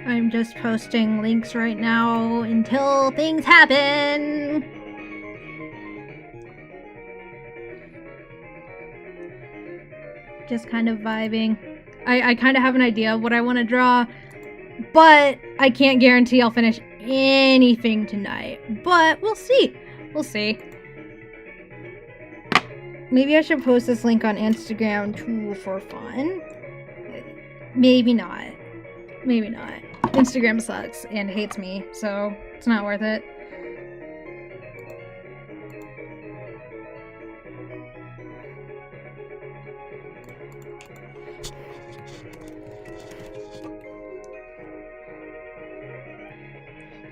I'm just posting links right now until things happen. Just kind of vibing. I kind of have an idea of what I want to draw, but I can't guarantee I'll finish anything tonight. But we'll see. We'll see. Maybe I should post this link on Instagram too for fun. Maybe not. Maybe not. Instagram sucks and hates me, so it's not worth it.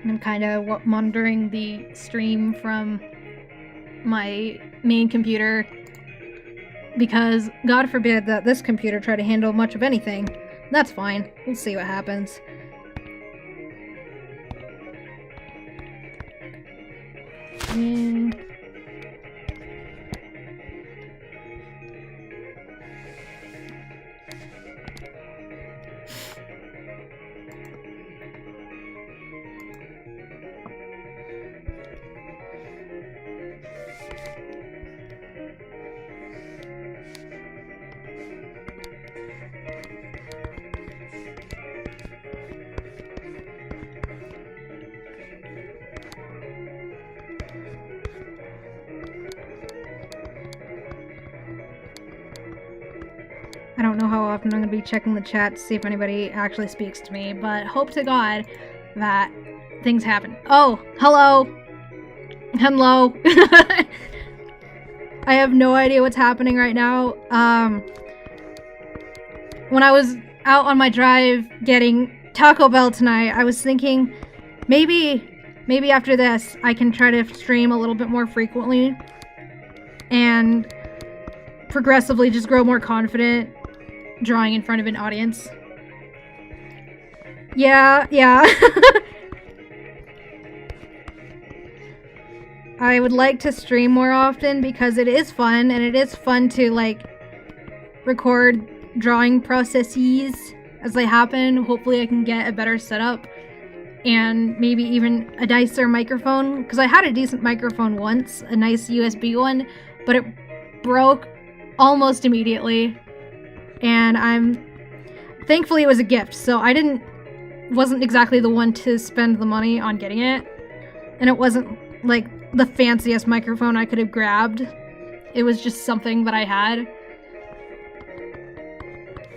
I'm kind of monitoring the stream from my main computer because God forbid that this computer try to handle much of anything. That's fine. We'll see what happens. I don't know how often I'm going to be checking the chat to see if anybody actually speaks to me, but hope to God that things happen. Oh, hello. Hello. I have no idea what's happening right now. When I was out on my drive getting Taco Bell tonight, I was thinking maybe after this I can try to stream a little bit more frequently and progressively just grow more confident drawing in front of an audience. Yeah. I would like to stream more often because it is fun, and it is fun to like record drawing processes as they happen. Hopefully I can get a better setup and maybe even a nicer microphone, because I had a decent microphone once, a nice USB one, but it broke almost immediately. and thankfully it was a gift, so I wasn't exactly the one to spend the money on getting it, and it wasn't like the fanciest microphone I could have grabbed. It was just something that I had.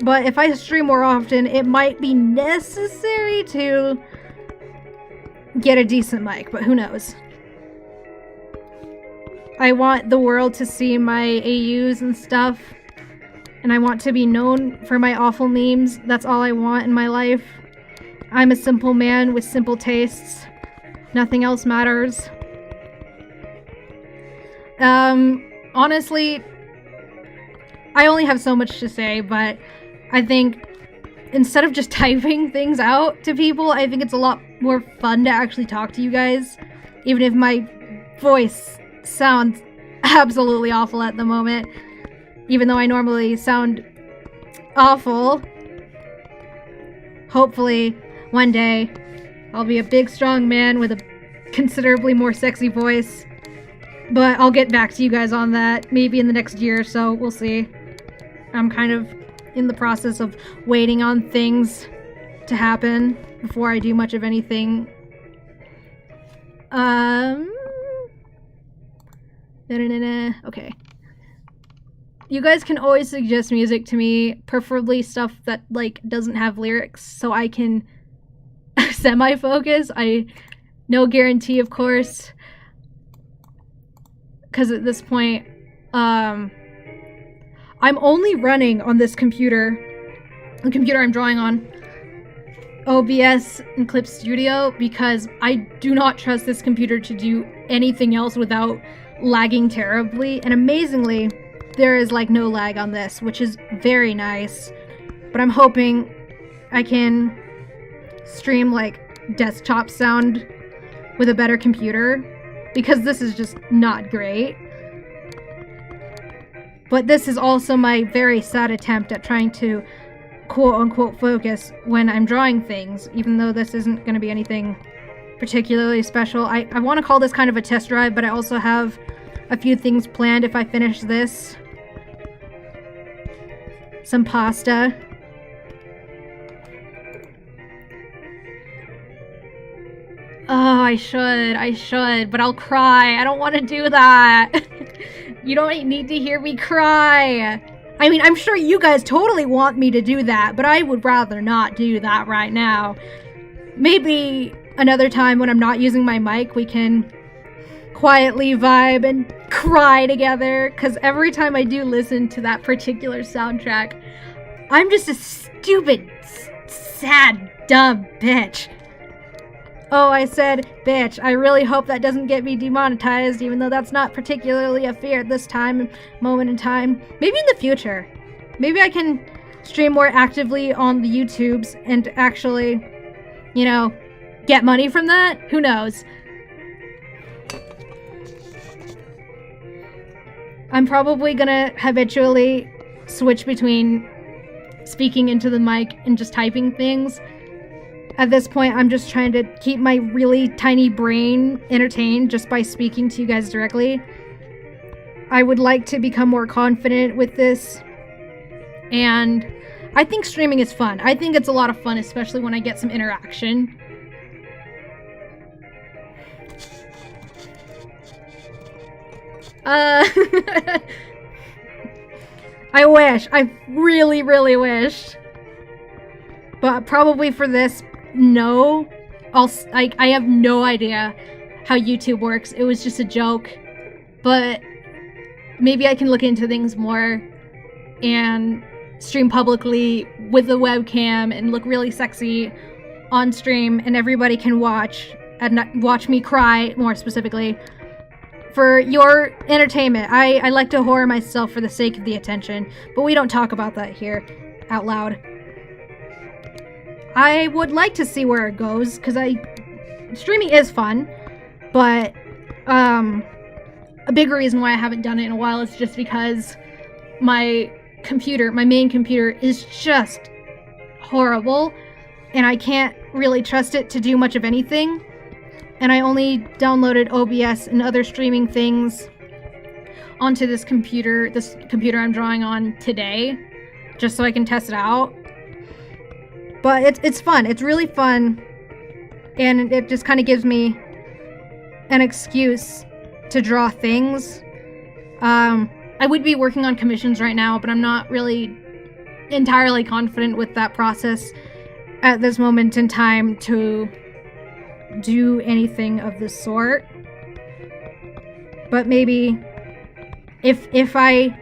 But if I stream more often, it might be necessary to get a decent mic, but who knows. I want the world to see my AUs and stuff, and I want to be known for my awful memes. That's all I want in my life. I'm a simple man with simple tastes. Nothing else matters. Honestly, I only have so much to say, but I think instead of just typing things out to people, I think it's a lot more fun to actually talk to you guys, even if my voice sounds absolutely awful at the moment, even though I normally sound awful. Hopefully, one day, I'll be a big, strong man with a considerably more sexy voice, but I'll get back to you guys on that, maybe in the next year or so. We'll see. I'm kind of in the process of waiting on things to happen before I do much of anything. Okay. You guys can always suggest music to me, preferably stuff that, like, doesn't have lyrics, so I can semi-focus. No guarantee, of course, because at this point, I'm only running on this computer, the computer I'm drawing on, OBS and Clip Studio, because I do not trust this computer to do anything else without lagging terribly. And amazingly, there is like no lag on this, which is very nice. But I'm hoping I can stream like desktop sound with a better computer, because this is just not great. But this is also my very sad attempt at trying to quote-unquote focus when I'm drawing things, even though this isn't going to be anything particularly special. I want to call this kind of a test drive, but I also have a few things planned if I finish this. Some pasta. Oh, I should, but I'll cry. I don't want to do that. You don't need to hear me cry. I mean, I'm sure you guys totally want me to do that, but I would rather not do that right now. Maybe another time when I'm not using my mic, we can quietly vibe and cry together, because every time I do listen to that particular soundtrack, I'm just a stupid, sad, dumb bitch. Oh, I said bitch. I really hope that doesn't get me demonetized, even though that's not particularly a fear at this moment in time. Maybe in the future. Maybe I can stream more actively on the YouTubes and actually, you know, get money from that? Who knows? I'm probably gonna habitually switch between speaking into the mic and just typing things. At this point, I'm just trying to keep my really tiny brain entertained just by speaking to you guys directly. I would like to become more confident with this, and I think streaming is fun. I think it's a lot of fun, especially when I get some interaction. I wish. I really, really wished. But probably for this, no. I have no idea how YouTube works. It was just a joke. But maybe I can look into things more and stream publicly with a webcam and look really sexy on stream, and everybody can watch and watch me cry, more specifically, for your entertainment. I like to horror myself for the sake of the attention, but we don't talk about that here out loud. I would like to see where it goes, because streaming is fun, but a big reason why I haven't done it in a while is just because my main computer is just horrible, and I can't really trust it to do much of anything. And I only downloaded OBS and other streaming things onto this computer I'm drawing on today. just so I can test it out. But it's fun. It's really fun. And it just kind of gives me an excuse to draw things. I would be working on commissions right now, but I'm not really entirely confident with that process at this moment in time to do anything of this sort. But maybe if I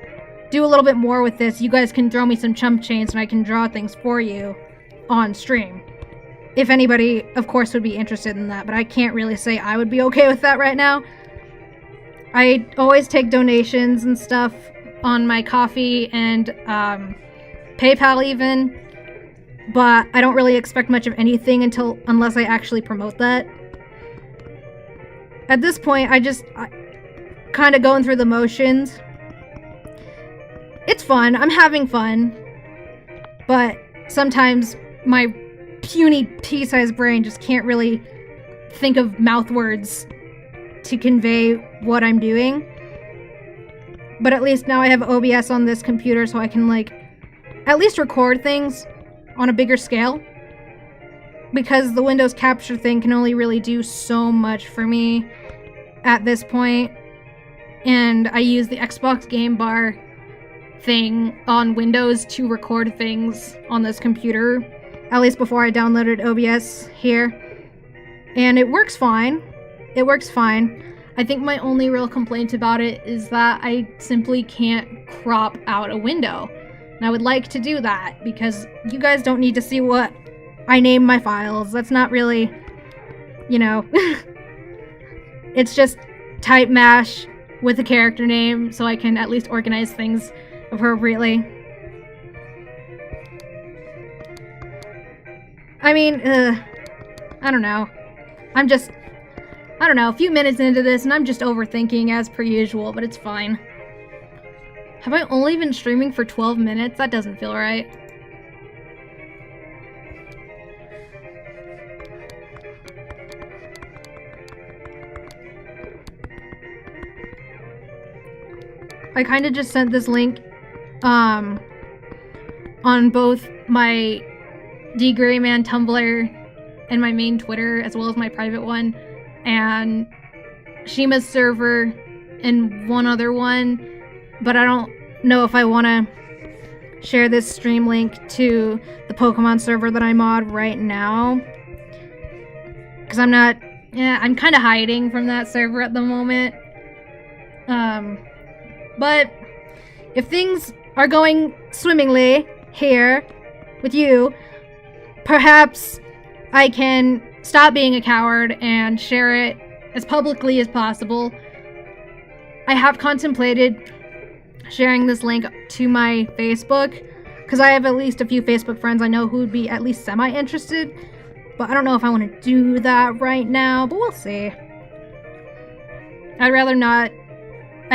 do a little bit more with this, you guys can throw me some chump change and I can draw things for you on stream. If anybody, of course, would be interested in that, but I can't really say I would be okay with that right now. I always take donations and stuff on my Ko-fi and PayPal even, but I don't really expect much of anything unless I actually promote that. At this point, I kind of going through the motions. It's fun. I'm having fun. But sometimes my puny pea-sized brain just can't really think of mouth words to convey what I'm doing. But at least now I have OBS on this computer, so I can, like, at least record things on a bigger scale. Because the Windows capture thing can only really do so much for me at this point. And I use the Xbox Game Bar thing on Windows to record things on this computer, at least before I downloaded OBS here. And it works fine. It works fine. I think my only real complaint about it is that I simply can't crop out a window. And I would like to do that, because you guys don't need to see what I name my files. That's not really, you know, it's just type mash with a character name, so I can at least organize things appropriately. I mean, I don't know. I don't know, a few minutes into this and I'm just overthinking as per usual, but it's fine. Have I only been streaming for 12 minutes? That doesn't feel right. I kind of just sent this link on both my dgrayman Tumblr and my main Twitter, as well as my private one, and Shima's server and one other one, but I don't know if I want to share this stream link to the Pokemon server that I mod right now, because I'm kind of hiding from that server at the moment. But if things are going swimmingly here with you, perhaps I can stop being a coward and share it as publicly as possible. I have contemplated sharing this link to my Facebook, because I have at least a few Facebook friends I know who would be at least semi-interested, but I don't know if I want to do that right now, but we'll see. I'd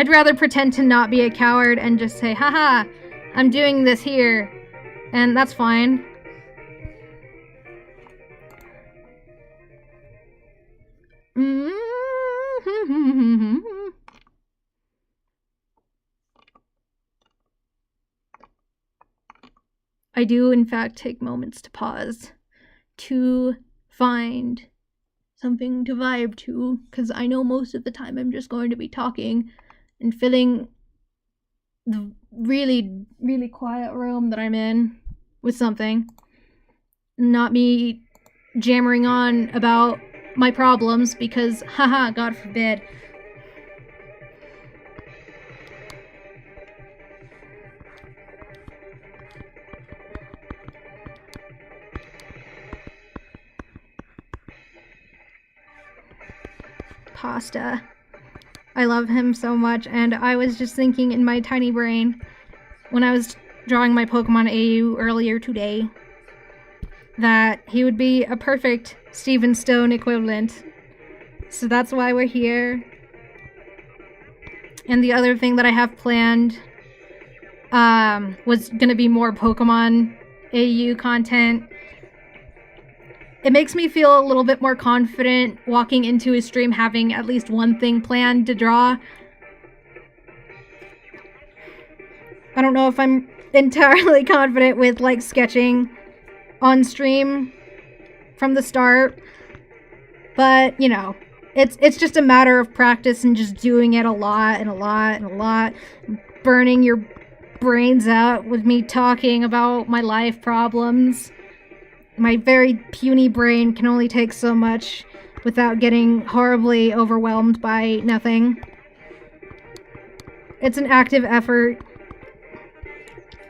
rather pretend to not be a coward and just say, haha, I'm doing this here, and that's fine. I do, in fact, take moments to pause to find something to vibe to, because I know most of the time I'm just going to be talking and filling the really, really quiet room that I'm in with something. Not me jammering on about my problems, because, haha, God forbid. Pasta. I love him so much, and I was just thinking in my tiny brain when I was drawing my Pokemon AU earlier today that he would be a perfect Steven Stone equivalent. So that's why we're here. And the other thing that I have planned was gonna be more Pokemon AU content. It makes me feel a little bit more confident walking into a stream having at least one thing planned to draw. I don't know if I'm entirely confident with like sketching on stream from the start, but you know, it's just a matter of practice and just doing it a lot and a lot and a lot, burning your brains out with me talking about my life problems. My very puny brain can only take so much without getting horribly overwhelmed by nothing. It's an active effort,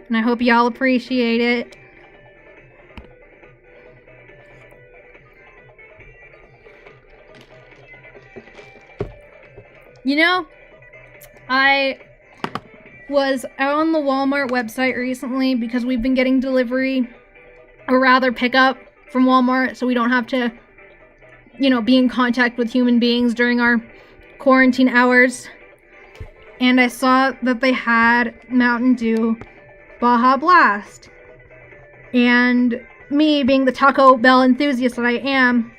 and I hope y'all appreciate it. You know, I was on the Walmart website recently because we've been getting delivery, or rather pickup from Walmart, so we don't have to, you know, be in contact with human beings during our quarantine hours. And I saw that they had Mountain Dew Baja Blast. And me, being the Taco Bell enthusiast that I am,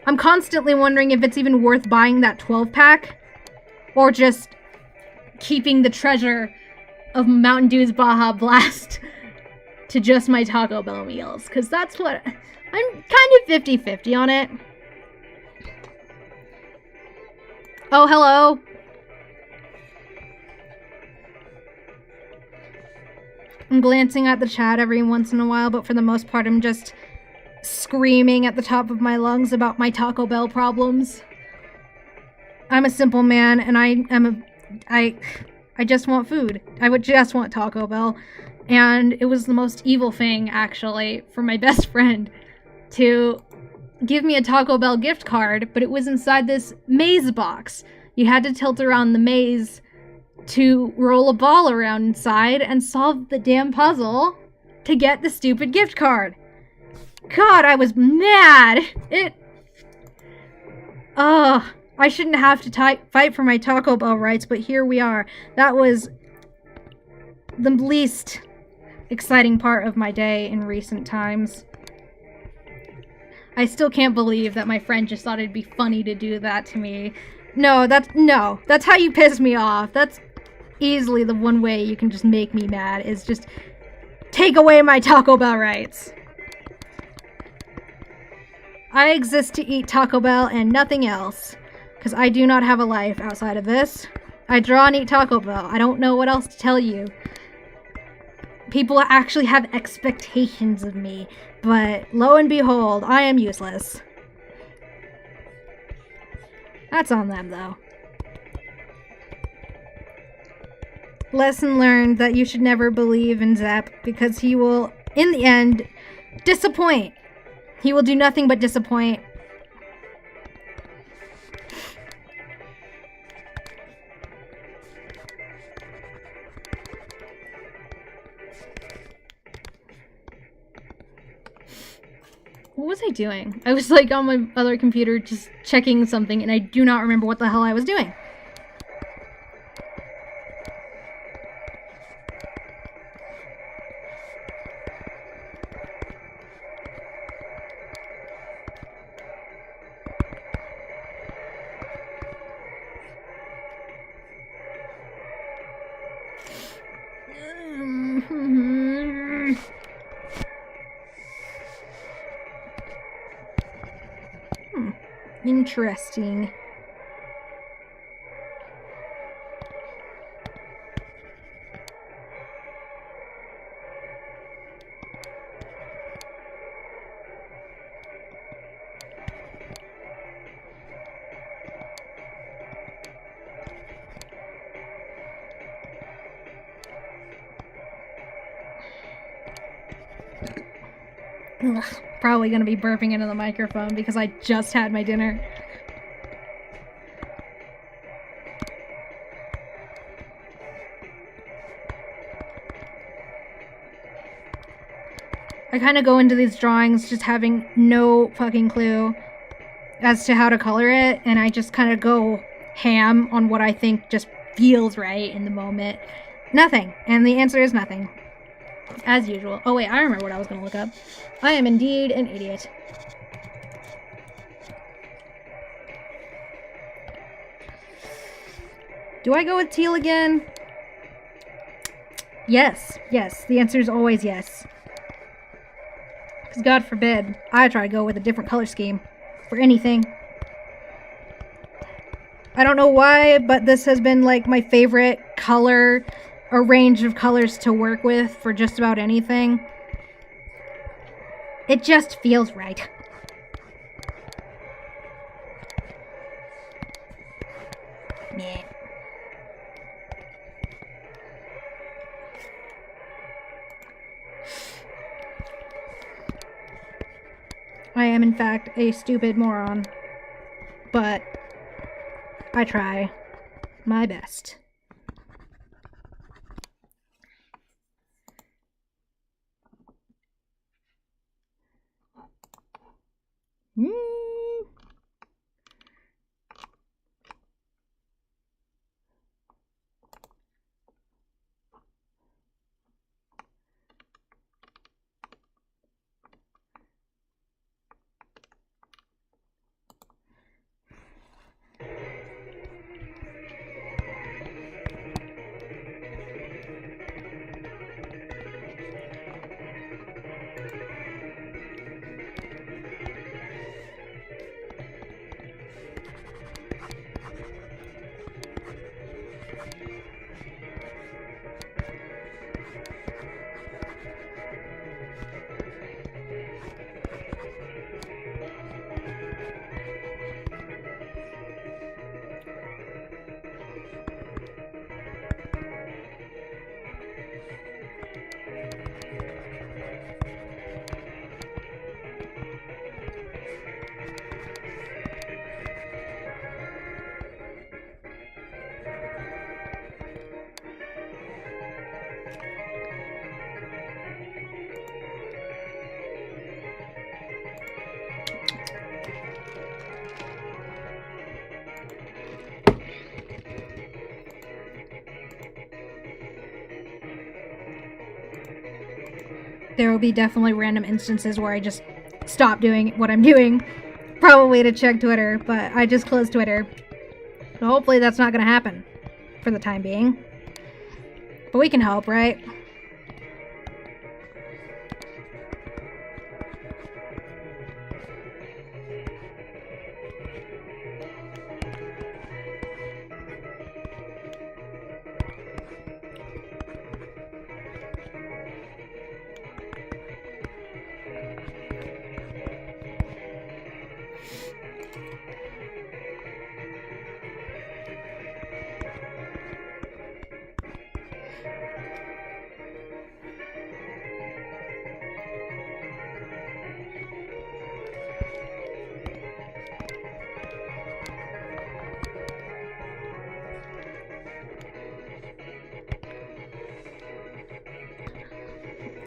I'm constantly wondering if it's even worth buying that 12-pack or just keeping the treasure of Mountain Dew's Baja Blast to just my Taco Bell meals. Because that's what... I'm kind of 50-50 on it. Oh, hello. I'm glancing at the chat every once in a while, but for the most part, I'm just screaming at the top of my lungs about my Taco Bell problems. I'm a simple man, and I just want food. I would just want Taco Bell. And it was the most evil thing, actually, for my best friend to give me a Taco Bell gift card, but it was inside this maze box. You had to tilt around the maze to roll a ball around inside and solve the damn puzzle to get the stupid gift card. God, I was mad! I shouldn't have to fight for my Taco Bell rights, but here we are. That was the least exciting part of my day in recent times. I still can't believe that my friend just thought it'd be funny to do that to me. No, that's how you piss me off. That's easily the one way you can just make me mad, is just take away my Taco Bell rights. I exist to eat Taco Bell and nothing else, because I do not have a life outside of this. I draw and eat Taco Bell. I don't know what else to tell you. People actually have expectations of me, but lo and behold, I am useless. That's on them, though. Lesson learned that you should never believe in Zep, because he will, in the end, disappoint. He will do nothing but disappoint. What was I doing? I was like on my other computer just checking something, and I do not remember what the hell I was doing. Interesting. Ugh, probably gonna be burping into the microphone because I just had my dinner. I kind of go into these drawings just having no fucking clue as to how to color it, and I just kind of go ham on what I think just feels right in the moment. Nothing. And the answer is nothing. As usual. Oh wait, I remember what I was going to look up. I am indeed an idiot. Do I go with teal again? Yes, yes. The answer is always yes. Because God forbid I try to go with a different color scheme for anything. I don't know why, but this has been like my favorite color or range of colors to work with for just about anything. It just feels right. Yeah. I am, in fact, a stupid moron. But I try my best. There will be definitely random instances where I just stop doing what I'm doing, probably to check Twitter, but I just closed Twitter. So hopefully that's not going to happen for the time being. But we can help, right?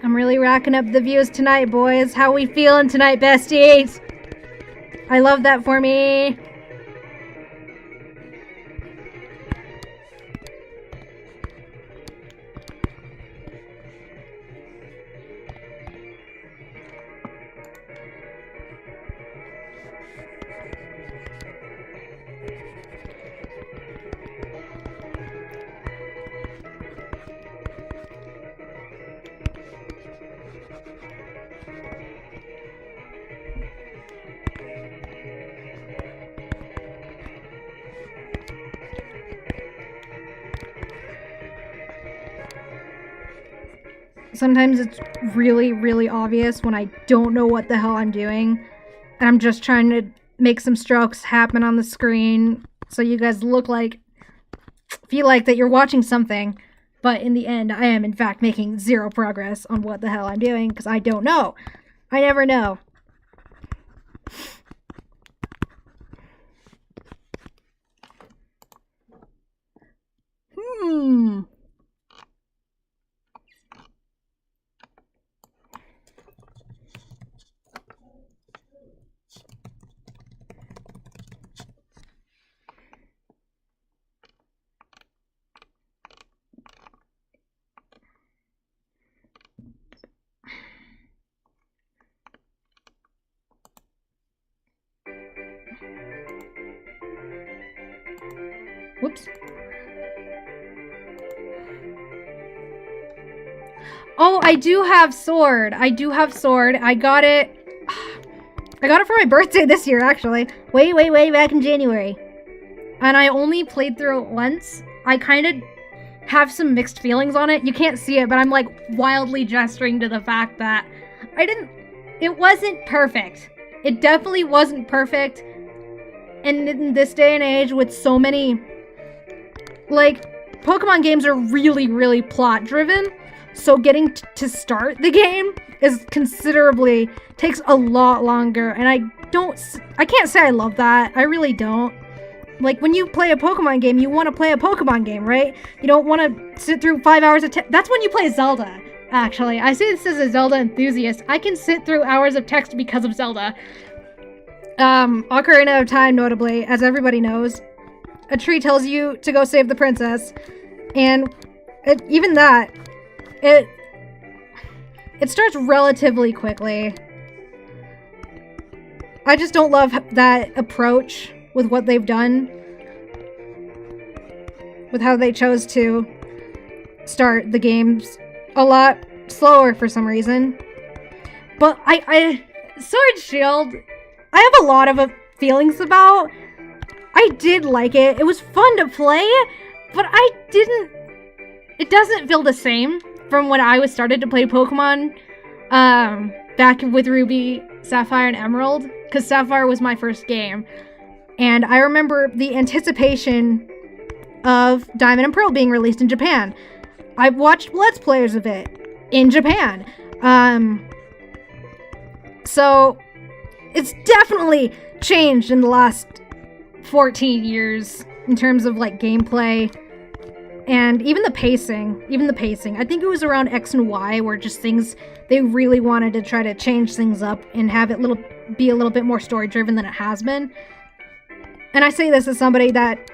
I'm really racking up the views tonight, boys. How we feeling tonight, besties? I love that for me. Sometimes it's really, really obvious when I don't know what the hell I'm doing. And I'm just trying to make some strokes happen on the screen so you guys feel like that you're watching something. But in the end, I am in fact making zero progress on what the hell I'm doing because I don't know. I never know. Whoops. Oh, I do have Sword. I do have Sword. I got it for my birthday this year, actually. Way back in January. And I only played through it once. I kind of have some mixed feelings on it. You can't see it, but I'm like wildly gesturing to the fact that it wasn't perfect. It definitely wasn't perfect. And in this day and age with so many, like, Pokemon games are really, really plot driven. So getting to start the game takes a lot longer. And I can't say I love that. I really don't. Like, when you play a Pokemon game, you want to play a Pokemon game, right? You don't want to sit through 5 hours of text. That's when you play Zelda, actually. I say this as a Zelda enthusiast. I can sit through hours of text because of Zelda. Ocarina of Time, notably, as everybody knows. A tree tells you to go save the princess. And it starts relatively quickly. I just don't love that approach with what they've done, with how they chose to start the games a lot slower for some reason. But Sword Shield, I have a lot of feelings about. I did like it. It was fun to play, but it doesn't feel the same from when I started to play Pokemon back with Ruby, Sapphire, and Emerald, because Sapphire was my first game. And I remember the anticipation of Diamond and Pearl being released in Japan. I watched Let's Players of it in Japan. So it's definitely changed in the last 14 years in terms of like gameplay and even the pacing. I think it was around X and Y where just they really wanted to try to change things up and have it be a little bit more story driven than it has been. And I say this as somebody that,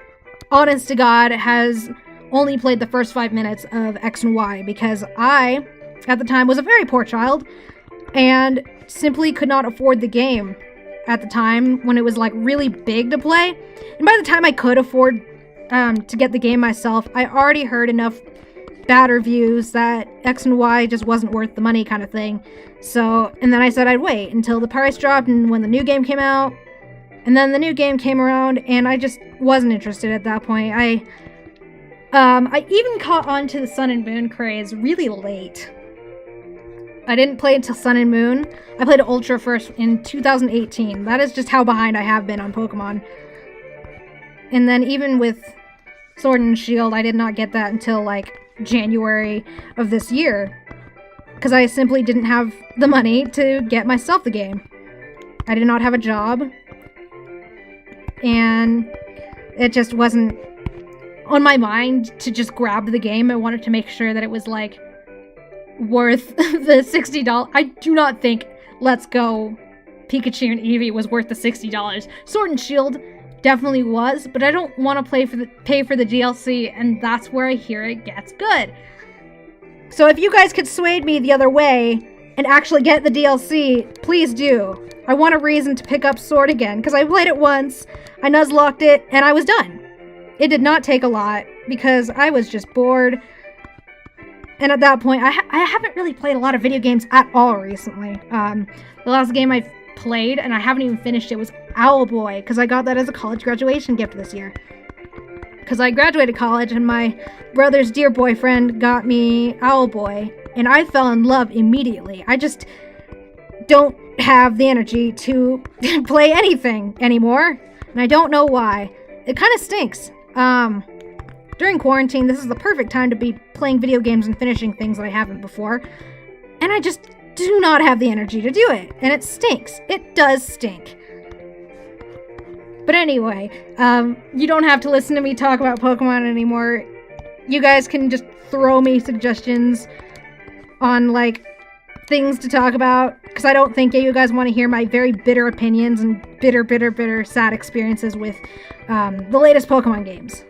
honest to God, has only played the first 5 minutes of X and Y because I, at the time, was a very poor child and simply could not afford the game at the time when it was like really big to play. And by the time I could afford to get the game myself, I already heard enough bad reviews that X and Y just wasn't worth the money kind of thing. And then I said I'd wait until the price dropped and when the new game came out. And then the new game came around, and I just wasn't interested at that point. I even caught on to the Sun and Moon craze really late. I didn't play until Sun and Moon. I played Ultra first in 2018. That is just how behind I have been on Pokemon. And then even with Sword and Shield, I did not get that until like January of this year. Because I simply didn't have the money to get myself the game. I did not have a job. And it just wasn't on my mind to just grab the game. I wanted to make sure that it was like worth the $60. I do not think Let's Go Pikachu and Eevee was worth the $60. Sword and Shield definitely was, but I don't want to pay for the DLC, and that's where I hear it gets good. So if you guys could sway me the other way and actually get the DLC, please do. I want a reason to pick up Sword again, because I played it once, I nuzlocked it, and I was done. It did not take a lot, because I was just bored. And at that point, I haven't really played a lot of video games at all recently. The last game I played, and I haven't even finished it, was Owlboy, because I got that as a college graduation gift this year. Because I graduated college, and my brother's dear boyfriend got me Owlboy, and I fell in love immediately. I just don't have the energy to play anything anymore, and I don't know why. It kind of stinks. During quarantine, this is the perfect time to be playing video games and finishing things that I haven't before, and I just do not have the energy to do it, and it stinks. It does stink. But anyway, you don't have to listen to me talk about Pokemon anymore. You guys can just throw me suggestions on, like, things to talk about, because I don't think you guys want to hear my very bitter opinions and bitter, sad experiences with the latest Pokemon games.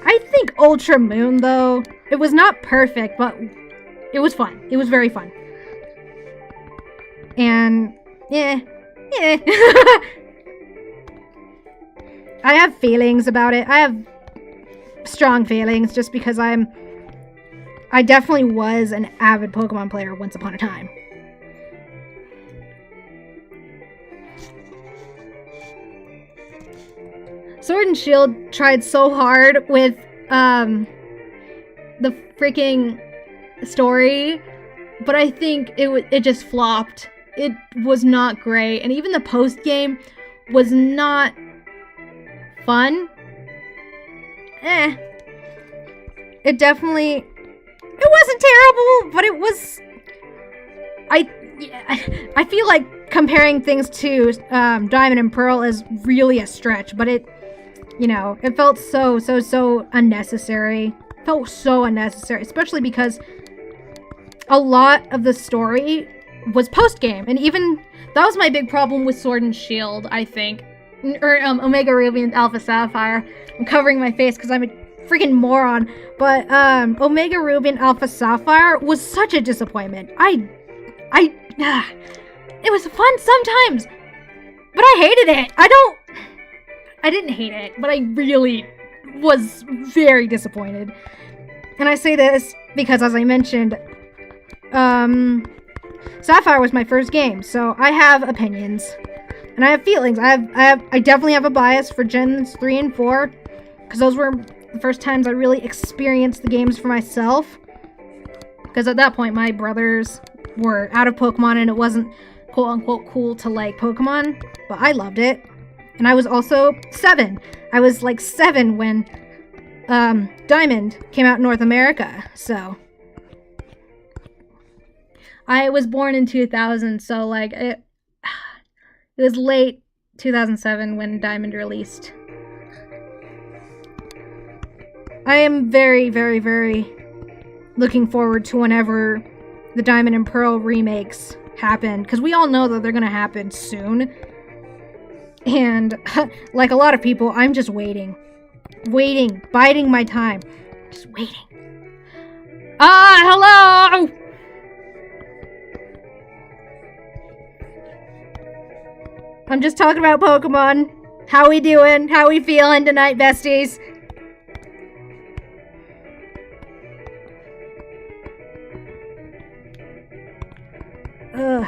I think Ultra Moon, though, it was not perfect, but it was fun. It was very fun. And, yeah. I have feelings about it. I have strong feelings just because I I definitely was an avid Pokemon player once upon a time. Sword and Shield tried so hard with the freaking story, but I think it just flopped. It was not great, and even the post game was not fun. It definitely, it wasn't terrible, but it was. I feel like comparing things to Diamond and Pearl is really a stretch, but it felt so unnecessary. It felt so unnecessary, especially because a lot of the story was post-game, and even that was my big problem with Sword and Shield, I think. Or Omega Ruby and Alpha Sapphire. I'm covering my face because I'm a freaking moron. But Omega Ruby and Alpha Sapphire was such a disappointment. It was fun sometimes, but I hated it. I didn't hate it, but I really was very disappointed. And I say this because, as I mentioned, Sapphire was my first game, so I have opinions. And I have feelings. I definitely have a bias for Gens 3 and 4, because those were the first times I really experienced the games for myself. Because at that point, my brothers were out of Pokemon, and it wasn't quote-unquote cool to like Pokemon, but I loved it. And I was also 7. I was like 7 when Diamond came out in North America, so I was born in 2000, so like it was late 2007 when Diamond released. I am very, very, very looking forward to whenever the Diamond and Pearl remakes happen, because we all know that they're going to happen soon. And like a lot of people, I'm just waiting, biding my time, just waiting. Hello! I'm just talking about Pokemon. How we doing? How we feeling tonight, besties? Ugh.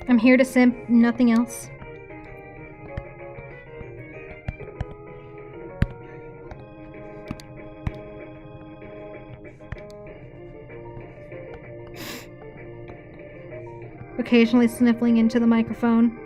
I'm here to simp, nothing else. Occasionally sniffling into the microphone.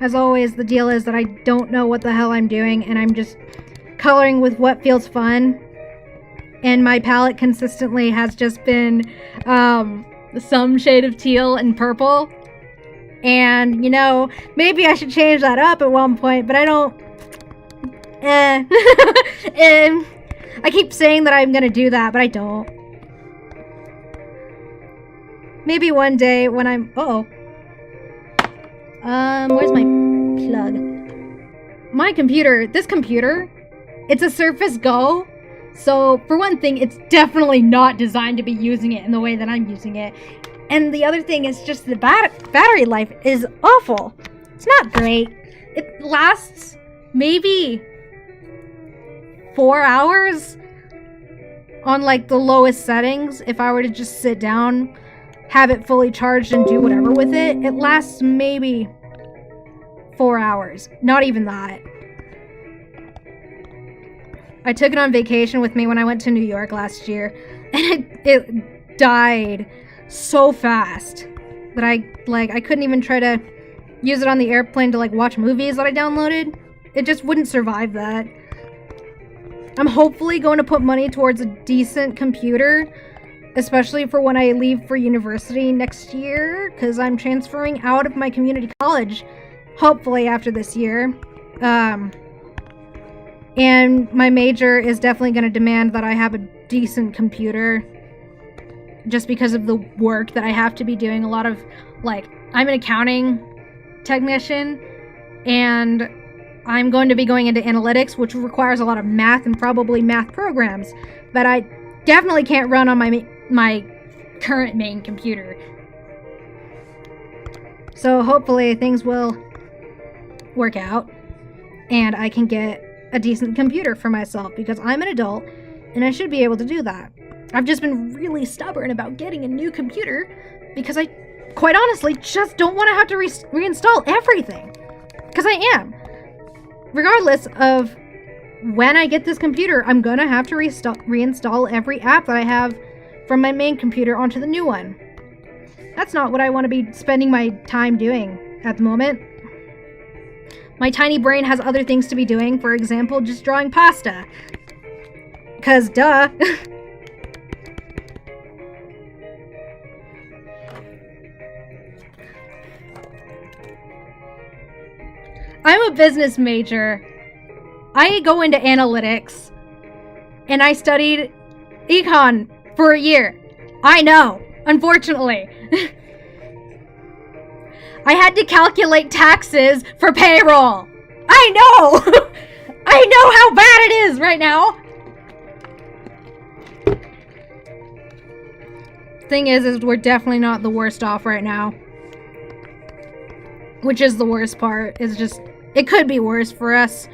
As always, the deal is that I don't know what the hell I'm doing, and I'm just coloring with what feels fun. And my palette consistently has just been some shade of teal and purple. And, maybe I should change that up at one point, but I don't... I keep saying that I'm gonna do that, but I don't. Maybe one day when I'm... Uh-oh. Where's my plug? My computer, this computer, it's a Surface Go. So, for one thing, it's definitely not designed to be using it in the way that I'm using it. And the other thing is just the battery life is awful. It's not great. It lasts maybe 4 hours on like the lowest settings. If I were to just sit down, have it fully charged and do whatever with it, it lasts maybe 4 hours. Not even that. I took it on vacation with me when I went to New York last year, and it died so fast that I couldn't even try to use it on the airplane to like watch movies that I downloaded. It just wouldn't survive that. I'm hopefully going to put money towards a decent computer, especially for when I leave for university next year, because I'm transferring out of my community college, hopefully after this year. And my major is definitely going to demand that I have a decent computer, just because of the work that I have to be doing. A lot of, like, I'm an accounting technician, and I'm going to be going into analytics, which requires a lot of math and probably math programs that I definitely can't run on my current main computer. So hopefully things will work out and I can get a decent computer for myself, because I'm an adult and I should be able to do that. I've just been really stubborn about getting a new computer because I, quite honestly, just don't want to have to reinstall everything. Because I am. Regardless of when I get this computer, I'm gonna have to reinstall every app that I have from my main computer onto the new one. That's not what I want to be spending my time doing at the moment. My tiny brain has other things to be doing, for example, just drawing pasta. 'Cause duh. I'm a business major. I go into analytics, and I studied econ for a year. I know, unfortunately. I had to calculate taxes for payroll. I know! I know how bad it is right now. Thing is we're definitely not the worst off right now. Which is the worst part, is just, it could be worse for us.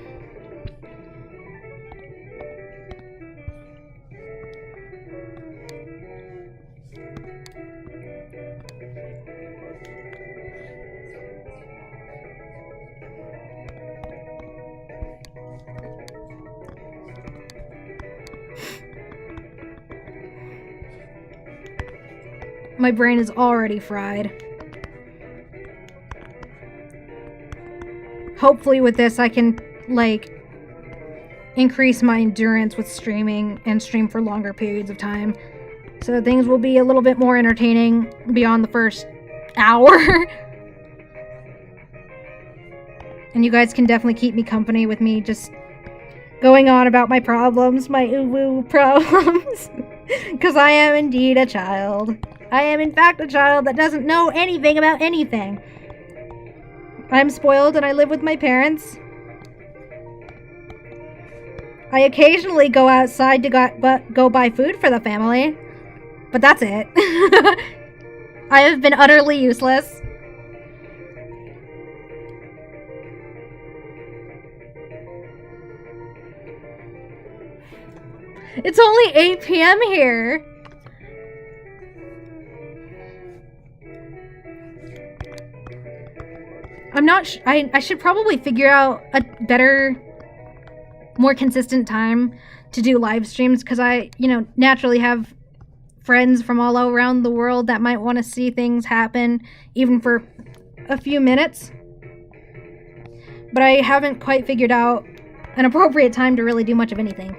My brain is already fried. Hopefully with this I can, like, increase my endurance with streaming and stream for longer periods of time. So things will be a little bit more entertaining beyond the first hour. And you guys can definitely keep me company with me just going on about my problems, my ooh-woo problems. Because I am indeed a child. I am in fact a child that doesn't know anything about anything. I'm spoiled and I live with my parents. I occasionally go outside to go buy food for the family. But that's it. I have been utterly useless. It's only 8 p.m. here. I'm not I should probably figure out a better, more consistent time to do live streams, because I, naturally have friends from all around the world that might want to see things happen, even for a few minutes. But I haven't quite figured out an appropriate time to really do much of anything.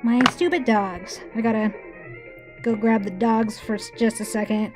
My stupid dogs. I gotta go grab the dogs for just a second.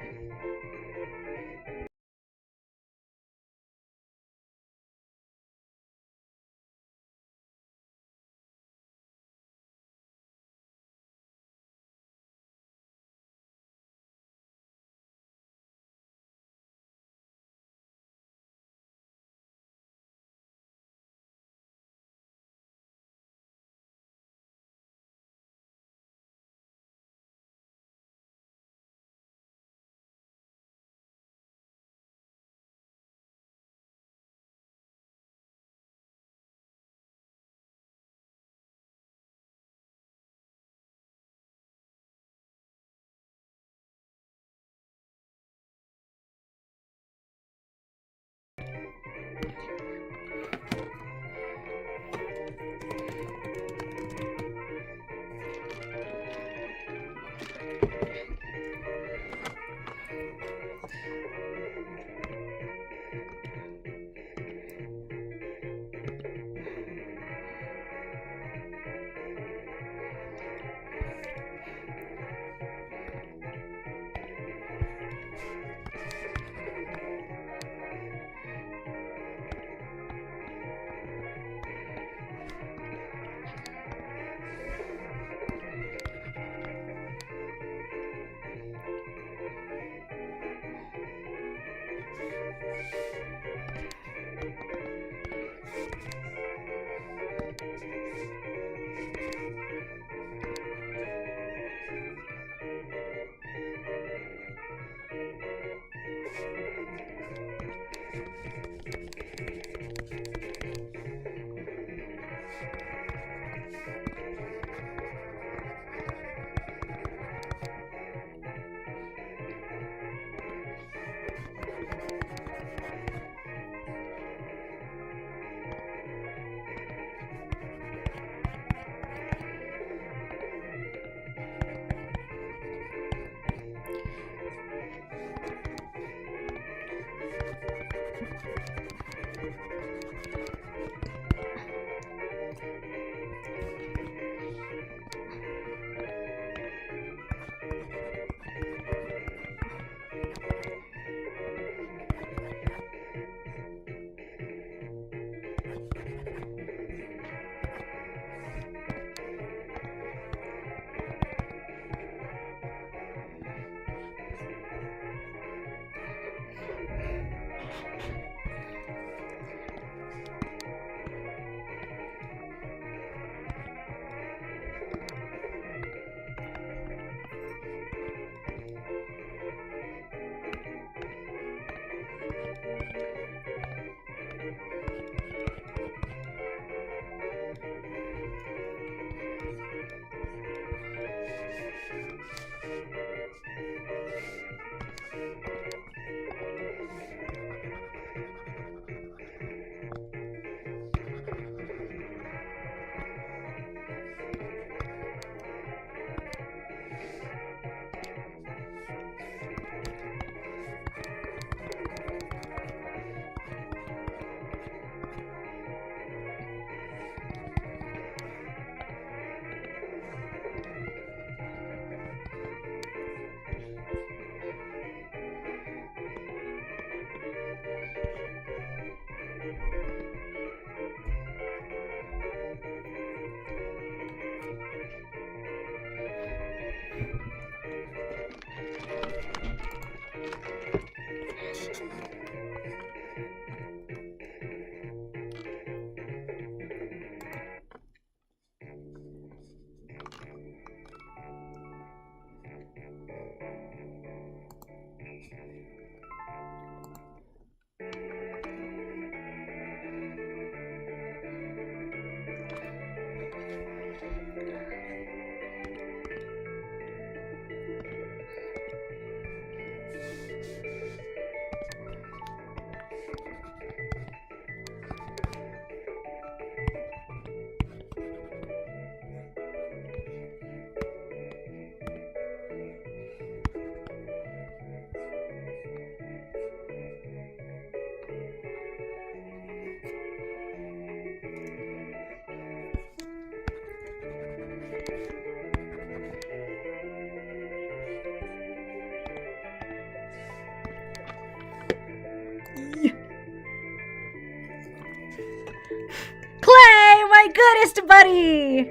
artist buddy!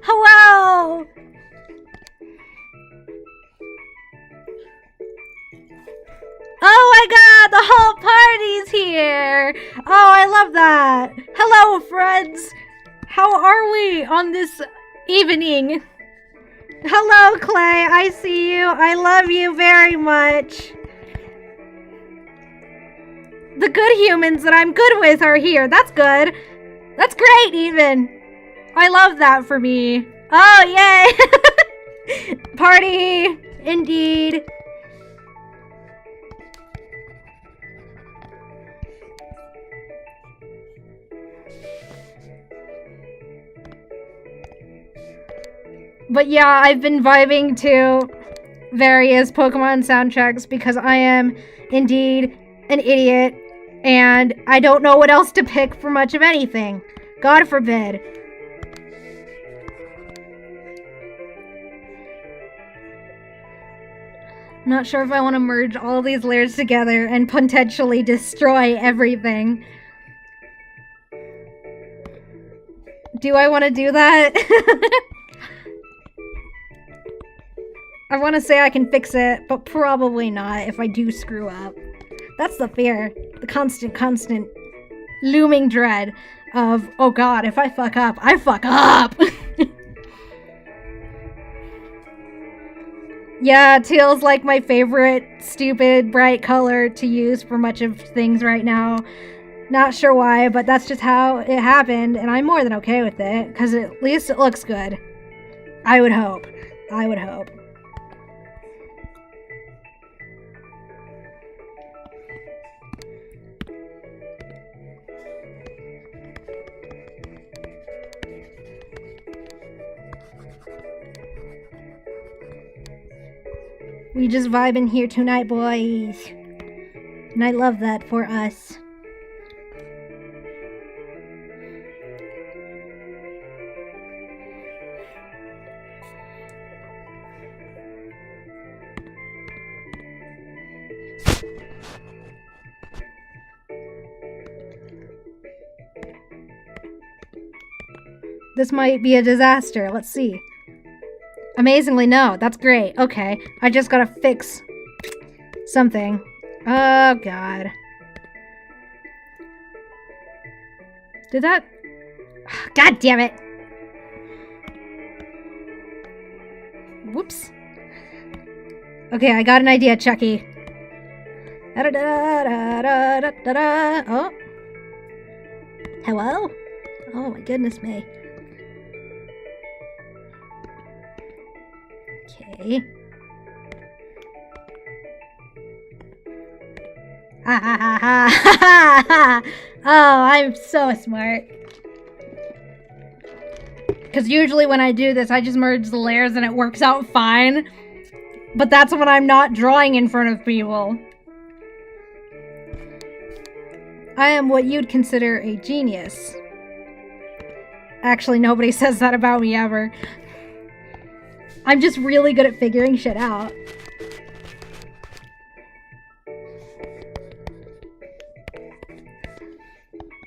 Hello! Oh my god, the whole party's here! Oh, I love that! Hello, friends! How are we on this evening? Hello, Clay, I see you. I love you very much. The good humans that I'm good with are here. That's good. That's great, even. I love that for me. Oh, yay! Party, indeed. But yeah, I've been vibing to various Pokemon soundtracks because I am indeed an idiot and I don't know what else to pick for much of anything. God forbid. Not sure if I want to merge all these layers together and potentially destroy everything. Do I want to do that? I want to say I can fix it, but probably not if I do screw up. That's the fear. The constant looming dread of, oh god, if I fuck up, I fuck up! Yeah, teal's like my favorite stupid bright color to use for much of things right now. Not sure why, but that's just how it happened, and I'm more than okay with it, because at least it looks good. I would hope. I would hope. We just vibing here tonight, boys. And I love that for us. This might be a disaster. Let's see. Amazingly, no. That's great. Okay. I just gotta fix something. Oh, God. Did that... God damn it! Whoops. Okay, I got an idea, Chucky. Oh. Hello? Oh, my goodness me. Okay. Ha ha ha ha ha ha! Oh, I'm so smart. Because usually when I do this, I just merge the layers and it works out fine. But that's when I'm not drawing in front of people. I am what you'd consider a genius. Actually, nobody says that about me ever. I'm just really good at figuring shit out.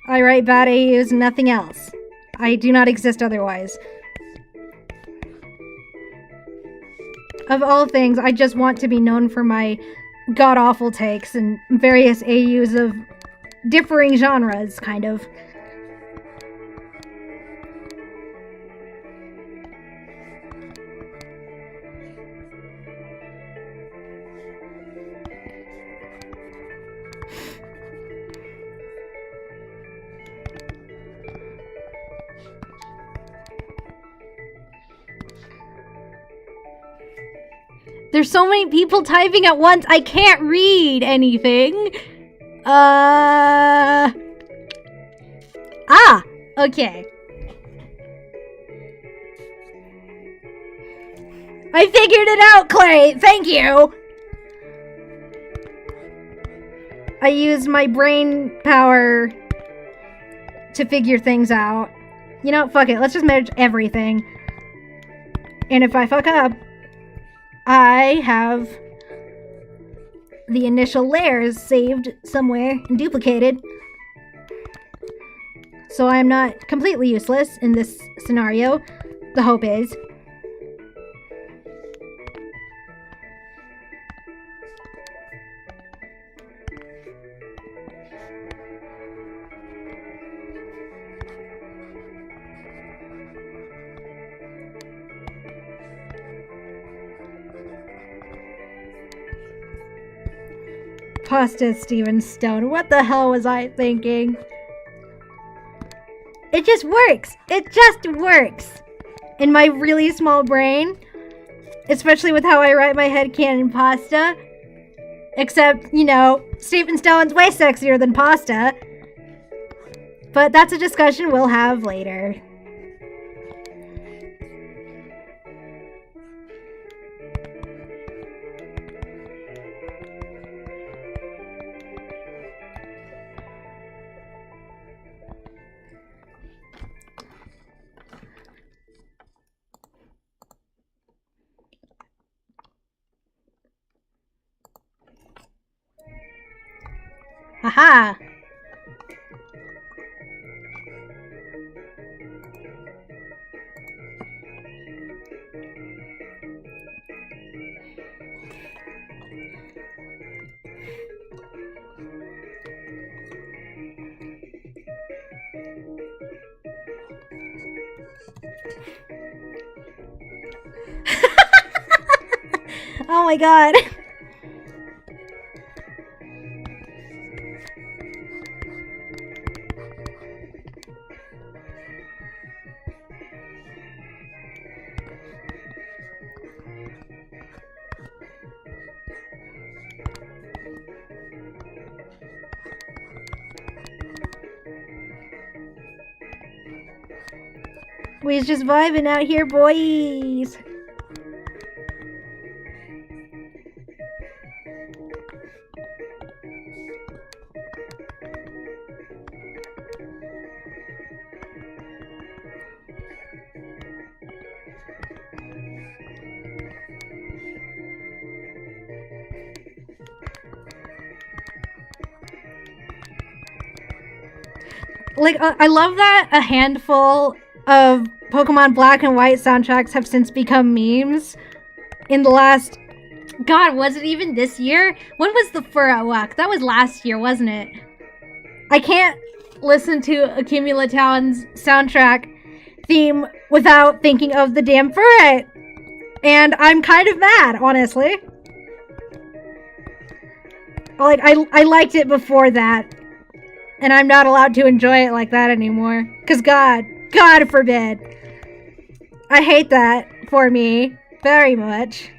I write bad AUs and nothing else. I do not exist otherwise. Of all things, I just want to be known for my god-awful takes and various AUs of differing genres, kind of. There's so many people typing at once, I can't read anything. Okay. I figured it out, Clay! Thank you! I used my brain power to figure things out. You know, fuck it, let's just merge everything. And if I fuck up, I have the initial layers saved somewhere and duplicated. so I'm not completely useless in this scenario. The hope is. Pasta Steven Stone. What the hell was I thinking? It just works. It just works. In my really small brain. Especially with how I write my headcanon pasta. Except, you know, Steven Stone's way sexier than pasta. But that's a discussion we'll have later. Haha! Oh my god. We's just vibing out here, boys. Like, I love that a handful of Pokemon Black and White soundtracks have since become memes in the last... God, was it even this year? When was the Furrock? That was last year, wasn't it? I can't listen to Accumula Town's soundtrack theme without thinking of the damn Furret. And I'm kind of mad, honestly. Like, I liked it before that. And I'm not allowed to enjoy it like that anymore. Because God forbid. I hate that for me very much.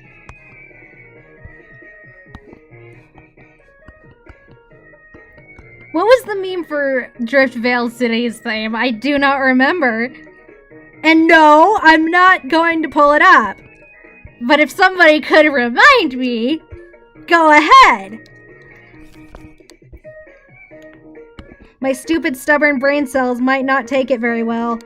What was the meme for Driftvale City's theme? I do not remember. And no, I'm not going to pull it up. But if somebody could remind me, go ahead. My stupid, stubborn brain cells might not take it very well.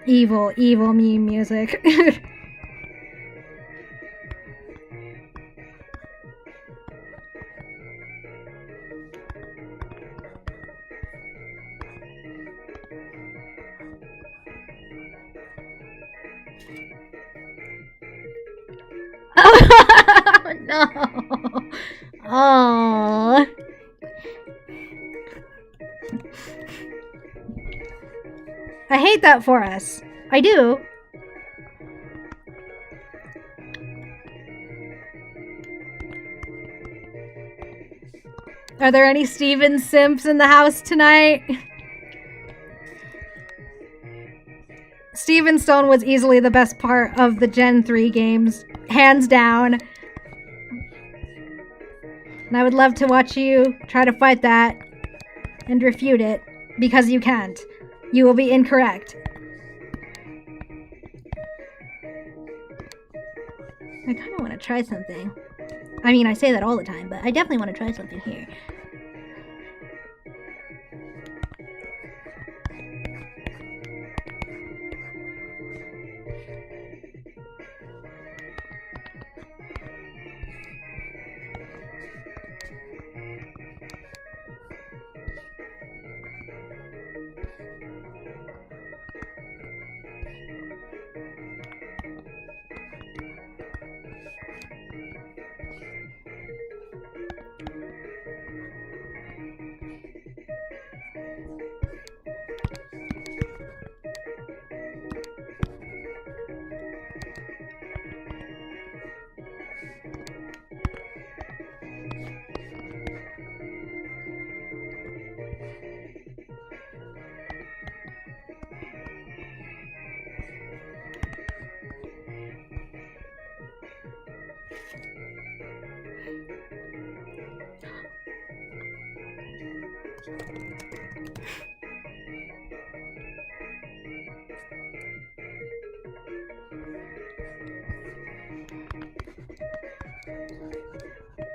Evil, evil meme music. Oh no! Oh. I hate that for us. I do. Are there any Steven simps in the house tonight? Steven Stone was easily the best part of the Gen 3 games. Hands down. And I would love to watch you try to fight that and refute it, because you can't. You will be incorrect. I kind of want to try something. I mean, I say that all the time, but I definitely want to try something here.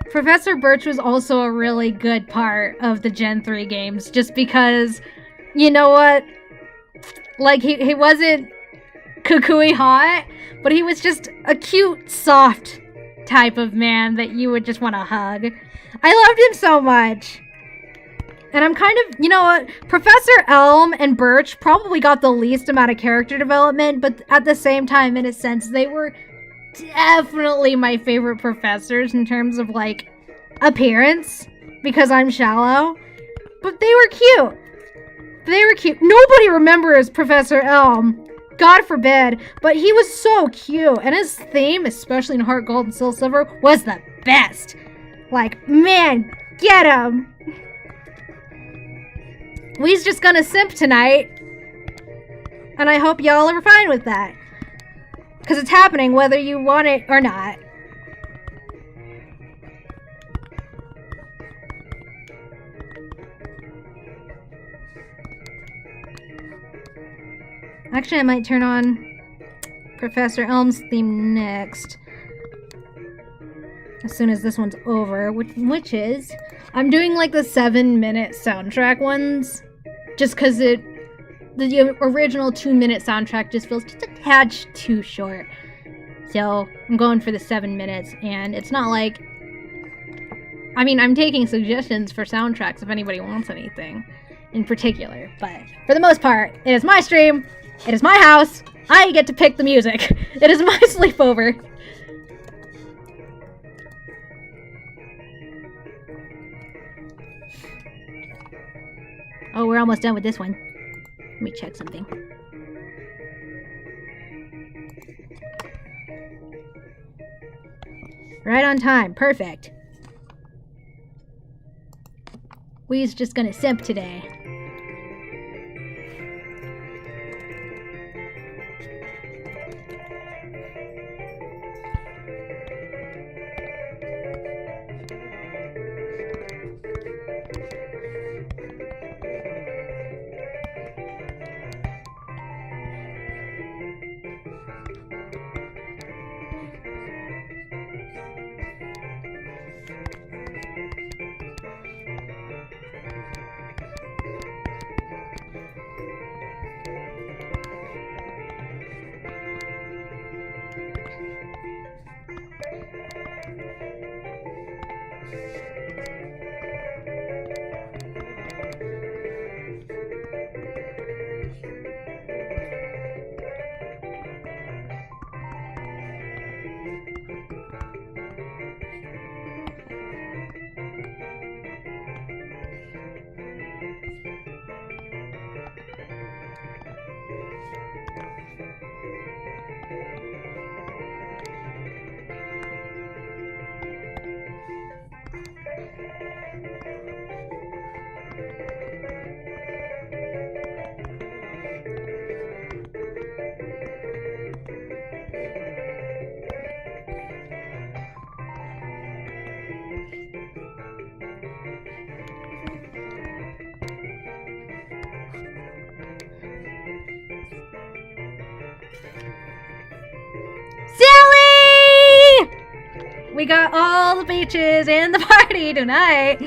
Professor Birch was also a really good part of the Gen 3 games, just because, you know what? Like, he wasn't cuckooey hot, but he was just a cute, soft type of man that you would just want to hug. I loved him so much. And I'm kind of, you know what? Professor Elm and Birch probably got the least amount of character development, but at the same time, in a sense, they were definitely my favorite professors in terms of, like, appearance, because I'm shallow. But they were cute. They were cute. Nobody remembers Professor Elm. God forbid. But he was so cute. And his theme, especially in Heart Gold and Soul Silver, was the best. Like, man, get him. We's just gonna simp tonight. And I hope y'all are fine with that. Because it's happening whether you want it or not. Actually, I might turn on Professor Elm's theme next. As soon as this one's over, which is... I'm doing like the 7-minute soundtrack ones. Just because the original 2-minute soundtrack just feels just a tad too short. So I'm going for the 7 minutes, and it's not like... I mean, I'm taking suggestions for soundtracks if anybody wants anything in particular, but for the most part, it is my stream, it is my house, I get to pick the music. It is my sleepover. Oh, we're almost done with this one. Let me check something. Right on time. Perfect. We's just gonna simp today. Silly! We got all the beaches in the party tonight.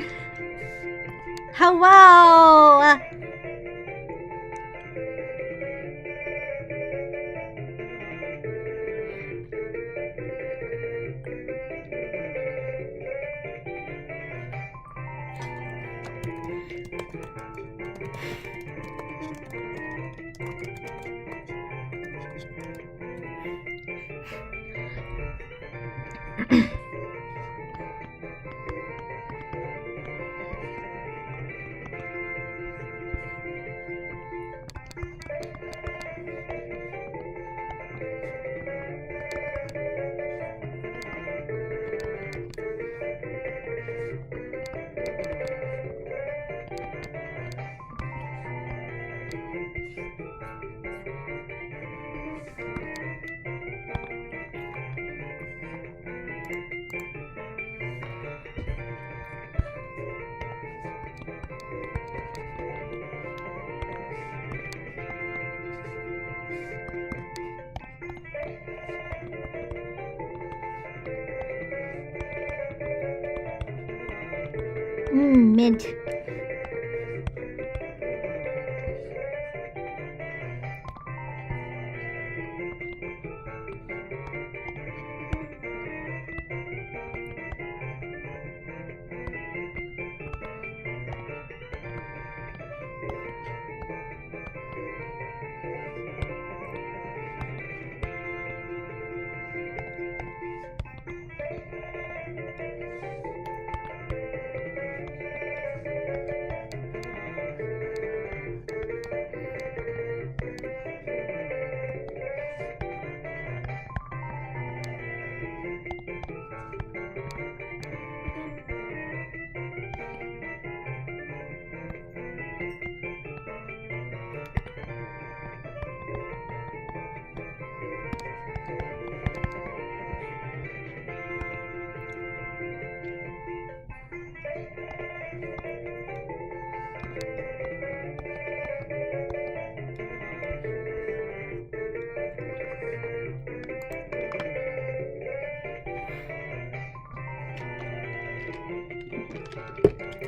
Hello! Mint.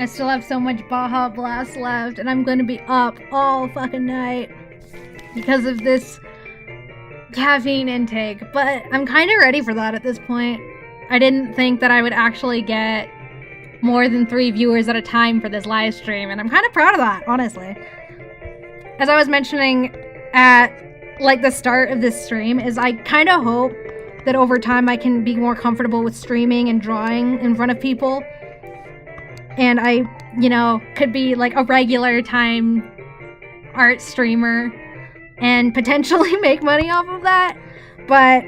I still have so much Baja Blast left, and I'm gonna be up all fucking night because of this caffeine intake. But I'm kind of ready for that at this point. I didn't think that I would actually get more than 3 viewers at a time for this live stream, and I'm kind of proud of that, honestly. As I was mentioning at like the start of this stream, is I kind of hope that over time I can be more comfortable with streaming and drawing in front of people. And I, you know, could be like a regular time art streamer and potentially make money off of that. But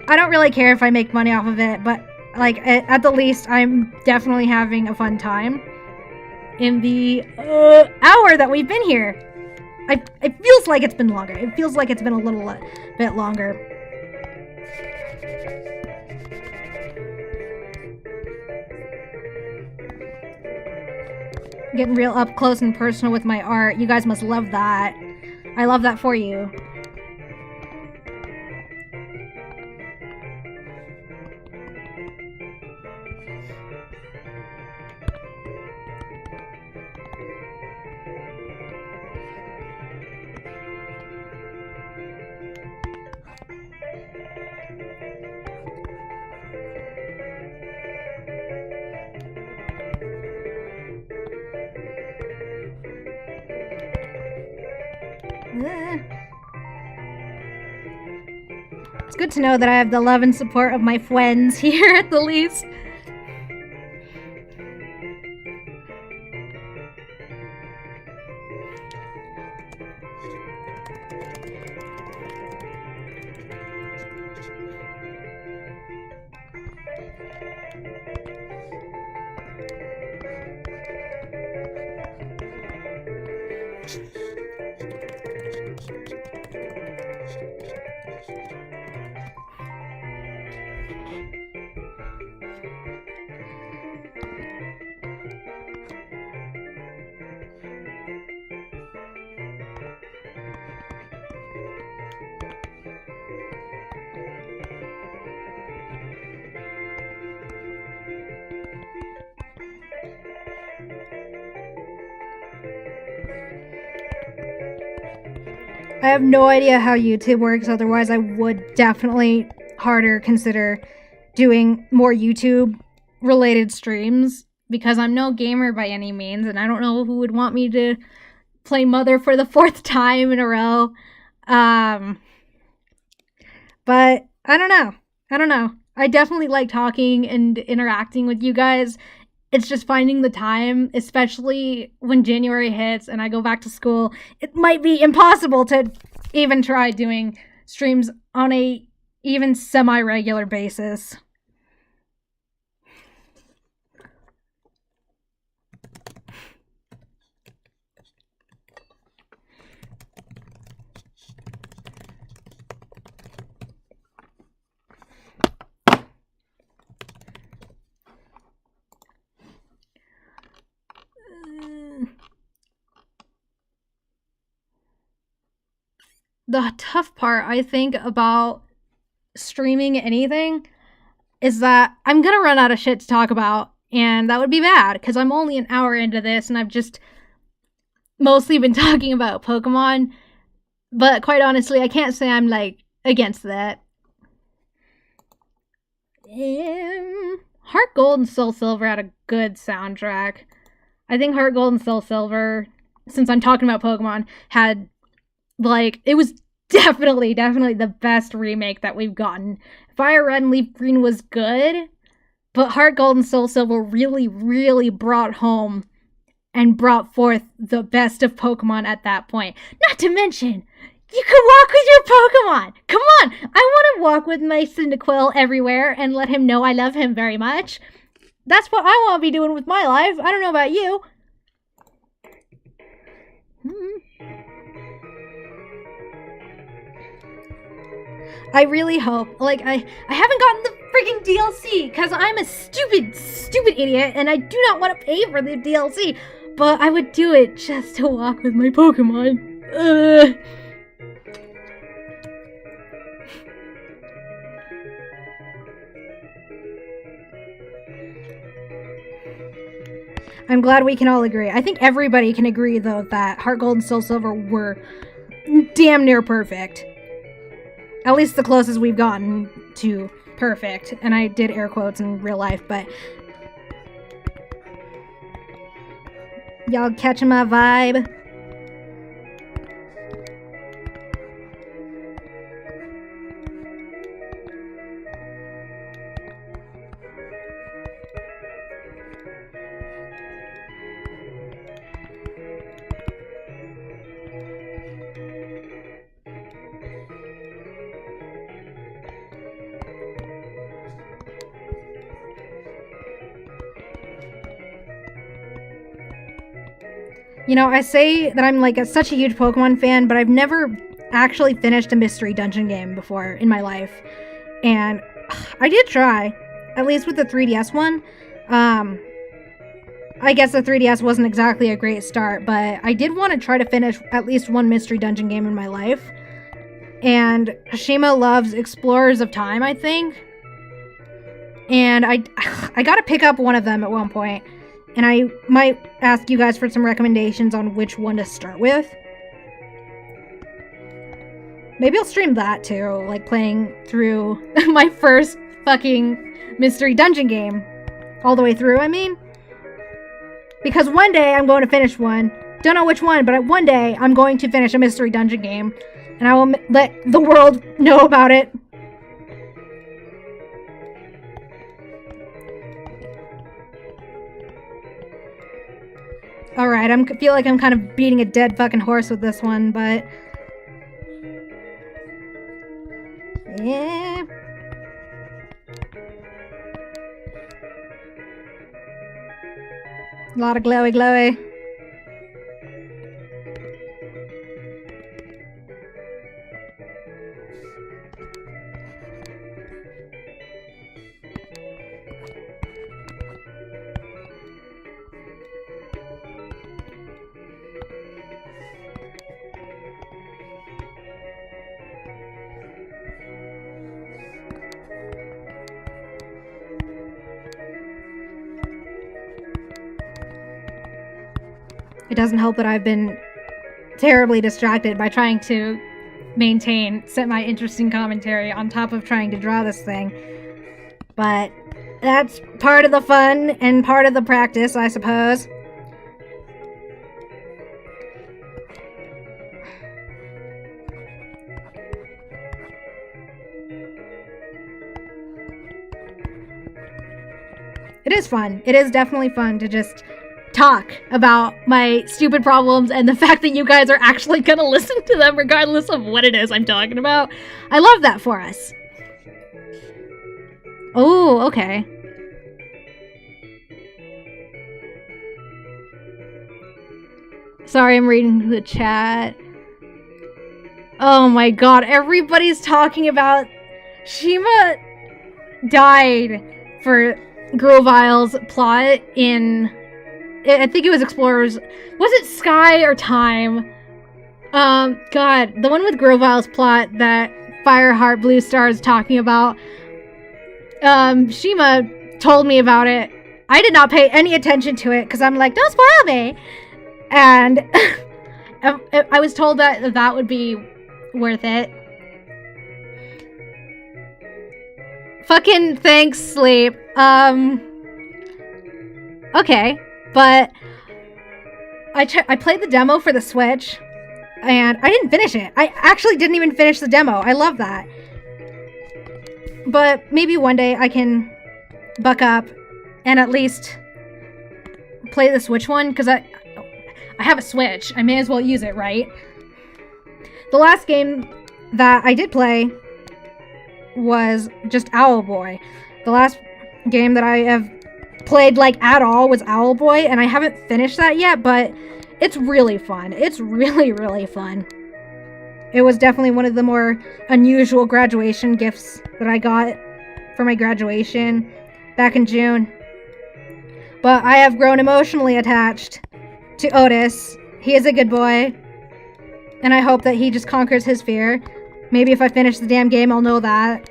I don't really care if I make money off of it. But like at the least, I'm definitely having a fun time in the hour that we've been here. It feels like it's been longer. It feels like it's been a little bit longer. Getting real up close and personal with my art. You guys must love that. I love that for you. It's good to know that I have the love and support of my friends here at the least. I have no idea how YouTube works, otherwise I would definitely harder consider doing more YouTube related streams, because I'm no gamer by any means, and I don't know who would want me to play Mother for the 4th time in a row. But I don't know. I definitely like talking and interacting with you guys. It's just finding the time, especially when January hits and I go back to school. It might be impossible to even try doing streams on a even semi-regular basis. The tough part, I think, about streaming anything is that I'm gonna run out of shit to talk about And that would be bad, because I'm only an hour into this, and I've just mostly been talking about Pokemon. But quite honestly, I can't say I'm, like, against that. Heart Gold and Soul Silver had a good soundtrack. I think Heart Gold and Soul Silver, since I'm talking about Pokemon, had, like, it was definitely the best remake that we've gotten. Fire Red and Leaf Green was good, but Heart Gold and Soul Silver really brought home and brought forth the best of Pokemon at that point. Not to mention, you can walk with your Pokemon! Come on! I want to walk with my Cyndaquil everywhere and let him know I love him very much. That's what I want to be doing with my life. I don't know about you. I really hope, like, I haven't gotten the freaking DLC, because I'm a stupid idiot, and I do not want to pay for the DLC, but I would do it just to walk with my Pokemon. I'm glad we can all agree. I think everybody can agree, though, that Heart Gold and Soul Silver were damn near perfect. At least the closest we've gotten to perfect. And I did air quotes in real life, but y'all catching my vibe? You know, I say that I'm like such a huge Pokemon fan, but I've never actually finished a mystery dungeon game before in my life. And I did try, at least with the 3DS one. I guess the 3DS wasn't exactly a great start, but I did want to try to finish at least one mystery dungeon game in my life. And Shima loves Explorers of Time, I think. And I got to pick up one of them at one point. And I might ask you guys for some recommendations on which one to start with. Maybe I'll stream that too, like playing through my first fucking mystery dungeon game. All the way through, I mean. Because one day I'm going to finish one. Don't know which one, but one day I'm going to finish a mystery dungeon game. And I will let the world know about it. Alright, I feel like I'm kind of beating a dead fucking horse with this one, but... yeah... a lot of glowy. It doesn't help that I've been terribly distracted by trying to maintain semi-interesting commentary on top of trying to draw this thing. But that's part of the fun and part of the practice, I suppose. It is fun. It is definitely fun to just talk about my stupid problems and the fact that you guys are actually gonna listen to them regardless of what it is I'm talking about. I love that for us. Oh, okay. Sorry, I'm reading the chat. Oh my god, everybody's talking about Shima died for Grovile's plot in... I think it was Explorers. Was it Sky or Time? God, the one with Grovile's plot that Fireheart Blue Star is talking about. Shima told me about it. I did not pay any attention to it because I'm like, don't spoil me. And I was told that that would be worth it. Fucking thanks, sleep. Okay, but I played the demo for the Switch, and I didn't finish it. I actually didn't even finish the demo. I love that. But maybe one day I can buck up and at least play the Switch one, because I have a Switch. I may as well use it, right? The last game that I did play was just Owlboy. The last game that I have played like at all was Owlboy, and I haven't finished that yet, but it's really fun. It's really, really fun. It was definitely one of the more unusual graduation gifts that I got for my graduation back in June. But I have grown emotionally attached to Otis. He is a good boy, and I hope that he just conquers his fear. Maybe if I finish the damn game, I'll know that.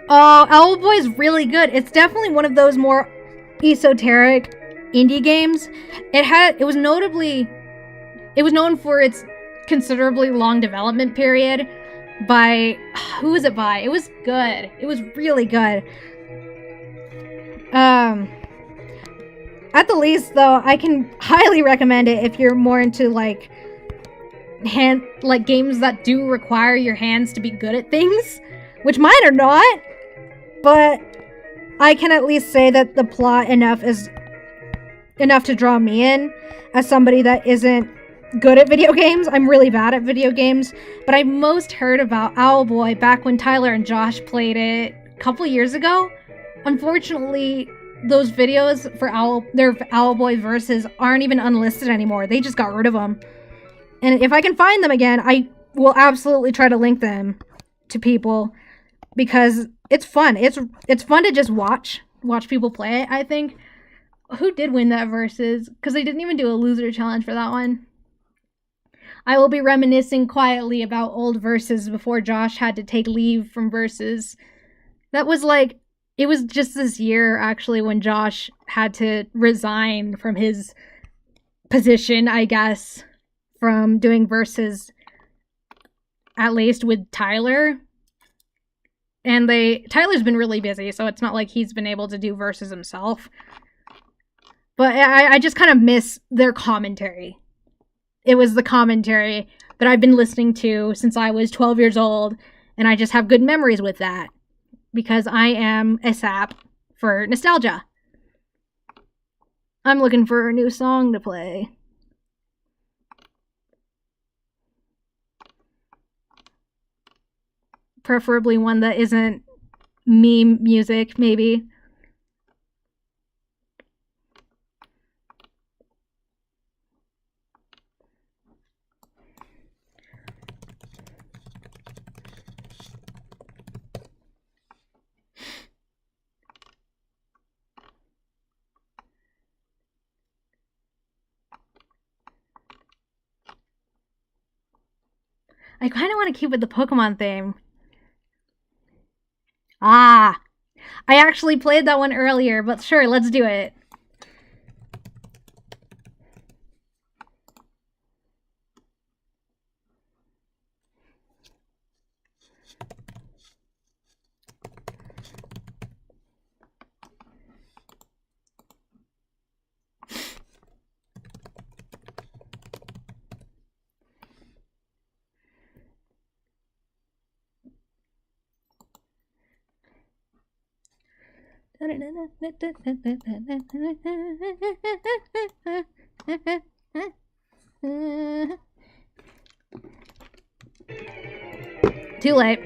Oh, Owlboy is really good. It's definitely one of those more esoteric indie games. It was known for its considerably long development period by, who was it by? It was good. It was really good. At the least, though, I can highly recommend it if you're more into like games that do require your hands to be good at things, which mine are not. But I can at least say that the plot is enough to draw me in as somebody that isn't good at video games. I'm really bad at video games, but I most heard about Owlboy back when Tyler and Josh played it a couple years ago. Unfortunately, those videos for their Owlboy verses aren't even unlisted anymore. They just got rid of them. And if I can find them again, I will absolutely try to link them to people, because it's fun. It's fun to just watch people play it, I think. Who did win that versus? Because they didn't even do a loser challenge for that one. I will be reminiscing quietly about old verses before Josh had to take leave from verses. That was like, it was just this year, actually, when Josh had to resign from his position, I guess, from doing verses, at least with Tyler. And Tyler's been really busy, so it's not like he's been able to do verses himself. But I just kind of miss their commentary. It was the commentary that I've been listening to since I was 12 years old, and I just have good memories with that, because I am a sap for nostalgia. I'm looking for a new song to play. Preferably one that isn't meme music, maybe. I kind of want to keep with the Pokemon theme. Ah, I actually played that one earlier, but sure, let's do it. Too late.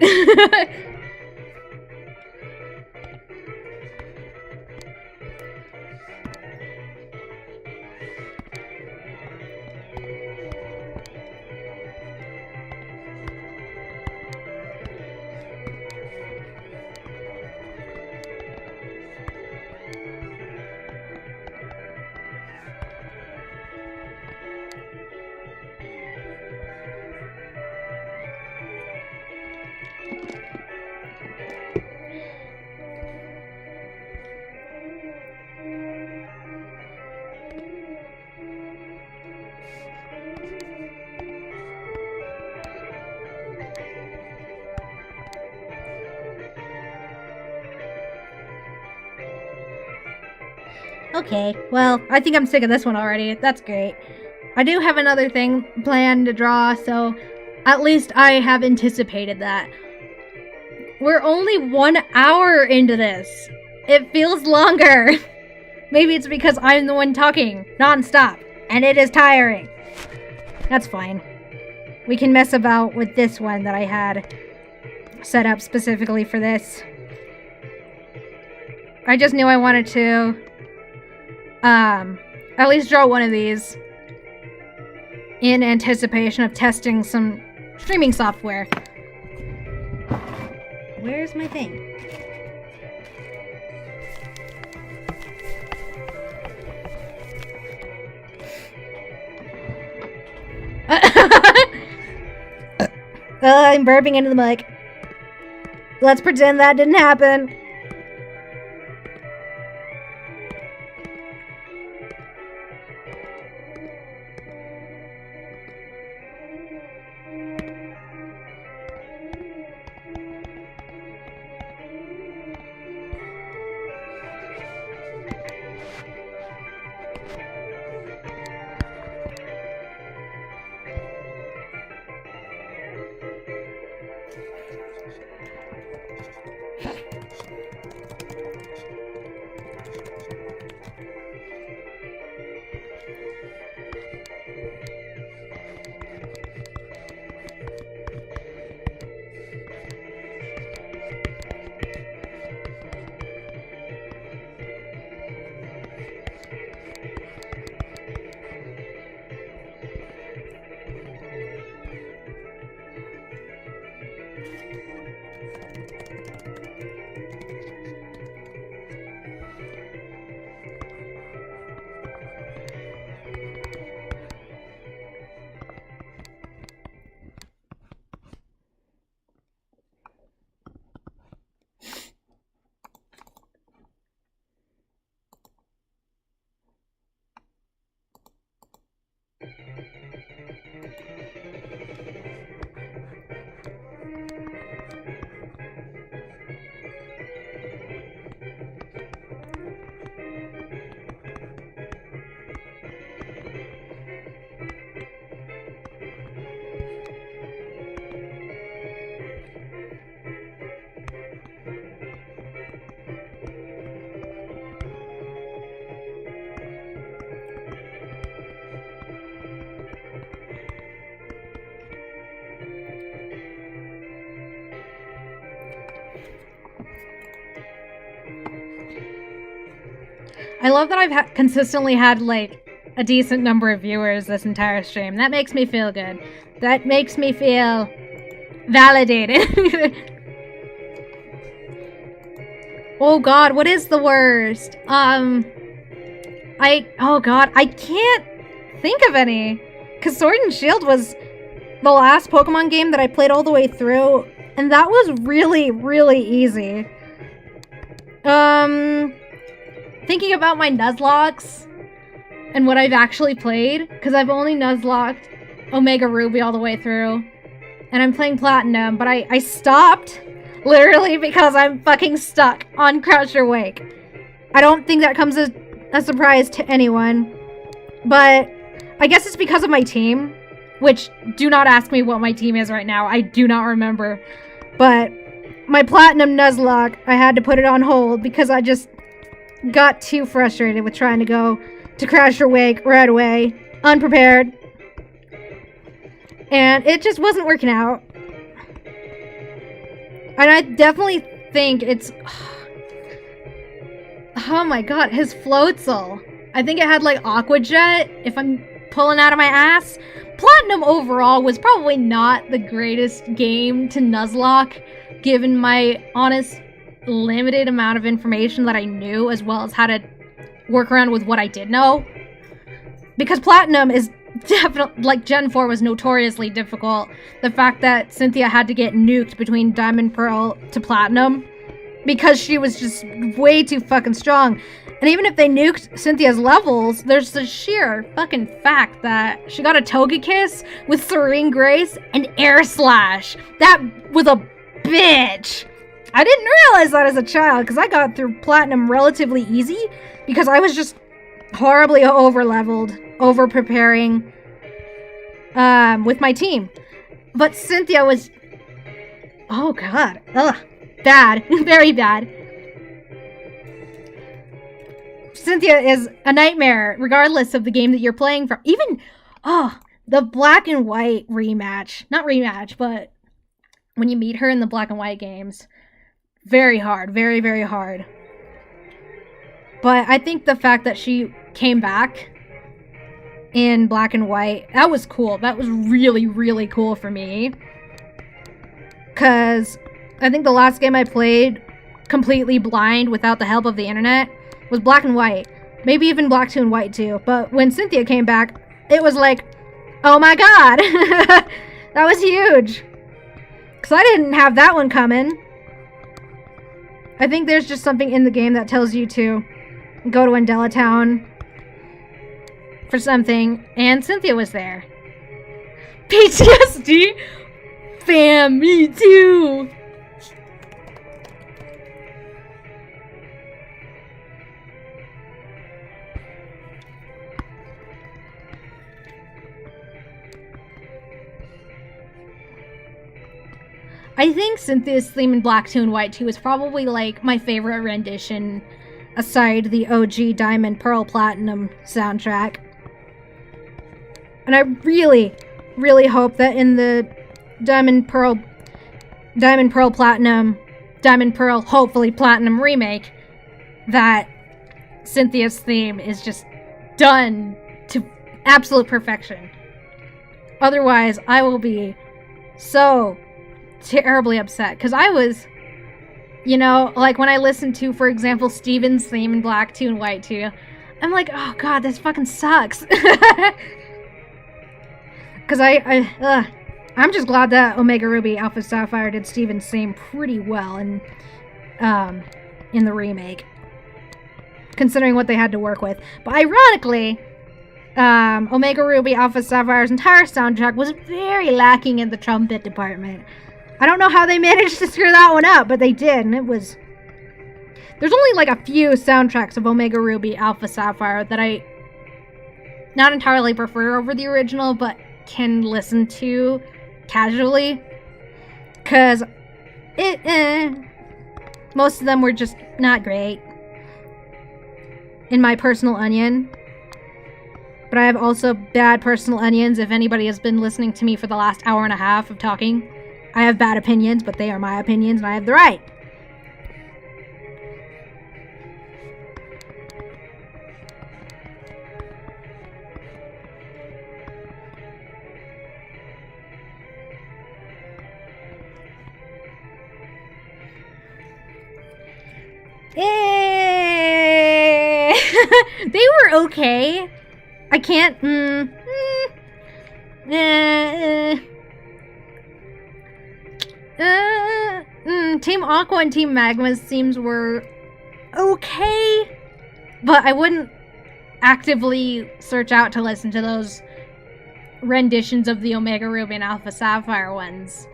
Okay, well, I think I'm sick of this one already. That's great. I do have another thing planned to draw, so at least I have anticipated that. We're only 1 hour into this. It feels longer. Maybe it's because I'm the one talking non-stop, and it is tiring. That's fine. We can mess about with this one that I had set up specifically for this. I just knew I wanted to at least draw one of these in anticipation of testing some streaming software. Where's my thing? I'm burping into the mic. Let's pretend that didn't happen. I love that I've consistently had, like, a decent number of viewers this entire stream. That makes me feel good. That makes me feel validated. Oh god, what is the worst? Oh god, I can't think of any. Because Sword and Shield was the last Pokemon game that I played all the way through, and that was really, really easy. Thinking about my Nuzlocks and what I've actually played, because I've only Nuzlocked Omega Ruby all the way through, and I'm playing Platinum, but I stopped literally because I'm fucking stuck on Crusher Wake. I don't think that comes as a surprise to anyone, but I guess it's because of my team, which, do not ask me what my team is right now. I do not remember, but my Platinum Nuzlocke, I had to put it on hold because I just got too frustrated with trying to go to Crusher Wake right away, unprepared, and it just wasn't working out. And I definitely think it's... Oh my god, his Floatzel. I think it had like Aqua Jet, if I'm pulling out of my ass. Platinum overall was probably not the greatest game to Nuzlocke, given my honest limited amount of information that I knew, as well as how to work around with what I did know. Because Platinum is definitely, like, Gen 4 was notoriously difficult. The fact that Cynthia had to get nuked between Diamond Pearl to Platinum because she was just way too fucking strong. And even if they nuked Cynthia's levels, there's the sheer fucking fact that she got a Togekiss with Serene Grace and Air Slash. That was a bitch. I didn't realize that as a child because I got through Platinum relatively easy because I was just horribly over-leveled, over-preparing with my team. But Cynthia was... Oh god. Ugh. Bad. Very bad. Cynthia is a nightmare, regardless of the game that you're playing from. Even, the black and white rematch. Not rematch, but when you meet her in the black and white games. Very hard. Very, very hard. But I think the fact that she came back in black and white, that was cool. That was really, really cool for me. Because I think the last game I played completely blind without the help of the internet was black and white. Maybe even black 2 and white too. But when Cynthia came back, it was like, oh my god. That was huge. Because I didn't have that one coming. I think there's just something in the game that tells you to go to Wendella Town for something. And Cynthia was there. PTSD? Fam, me too. I think Cynthia's theme in Black 2 and White 2 is probably like my favorite rendition aside the OG Diamond Pearl Platinum soundtrack. And I really, really hope that in the Diamond Pearl Platinum, Diamond Pearl hopefully Platinum remake, that Cynthia's theme is just done to absolute perfection. Otherwise, I will be so terribly upset, because I was, you know, like when I listened to, for example, Steven's theme in Black 2 and White 2, I'm like, oh god, this fucking sucks. Because I'm just glad that Omega Ruby Alpha Sapphire did Steven's theme pretty well in the remake, considering what they had to work with. But ironically, Omega Ruby Alpha Sapphire's entire soundtrack was very lacking in the trumpet department. I don't know how they managed to screw that one up, but they did, and it was... There's only like a few soundtracks of Omega Ruby Alpha Sapphire that I not entirely prefer over the original, but can listen to casually. Because most of them were just not great, in my personal onion. But I have also bad personal onions. If anybody has been listening to me for the last hour and a half of talking, I have bad opinions, but they are my opinions, and I have the right. They were okay. I can't... Team Aqua and Team Magma's themes were okay, but I wouldn't actively search out to listen to those renditions of the Omega Ruby and Alpha Sapphire ones.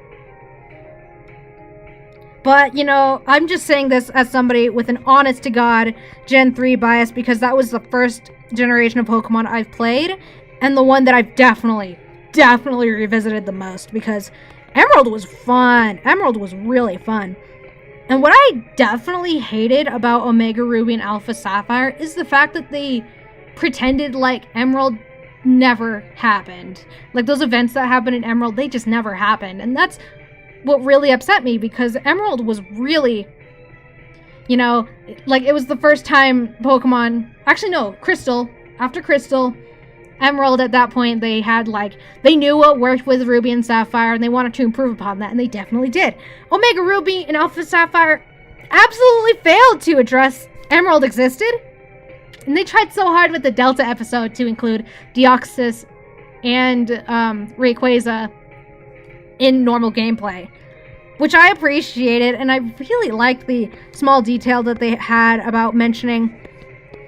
But, you know, I'm just saying this as somebody with an honest-to-God Gen 3 bias, because that was the first generation of Pokemon I've played, and the one that I've definitely revisited the most, because Emerald was fun. Emerald was really fun. And what I definitely hated about Omega Ruby and Alpha Sapphire is the fact that they pretended like Emerald never happened. Like, those events that happened in Emerald, they just never happened. And that's what really upset me, because Emerald was really, you know, like, it was the first time Pokemon... Actually, no, Crystal. After Crystal, Emerald, at that point, they had, like... They knew what worked with Ruby and Sapphire, and they wanted to improve upon that, and they definitely did. Omega Ruby and Alpha Sapphire absolutely failed to address Emerald existed. And they tried so hard with the Delta episode to include Deoxys and Rayquaza in normal gameplay, which I appreciated, and I really liked the small detail that they had about mentioning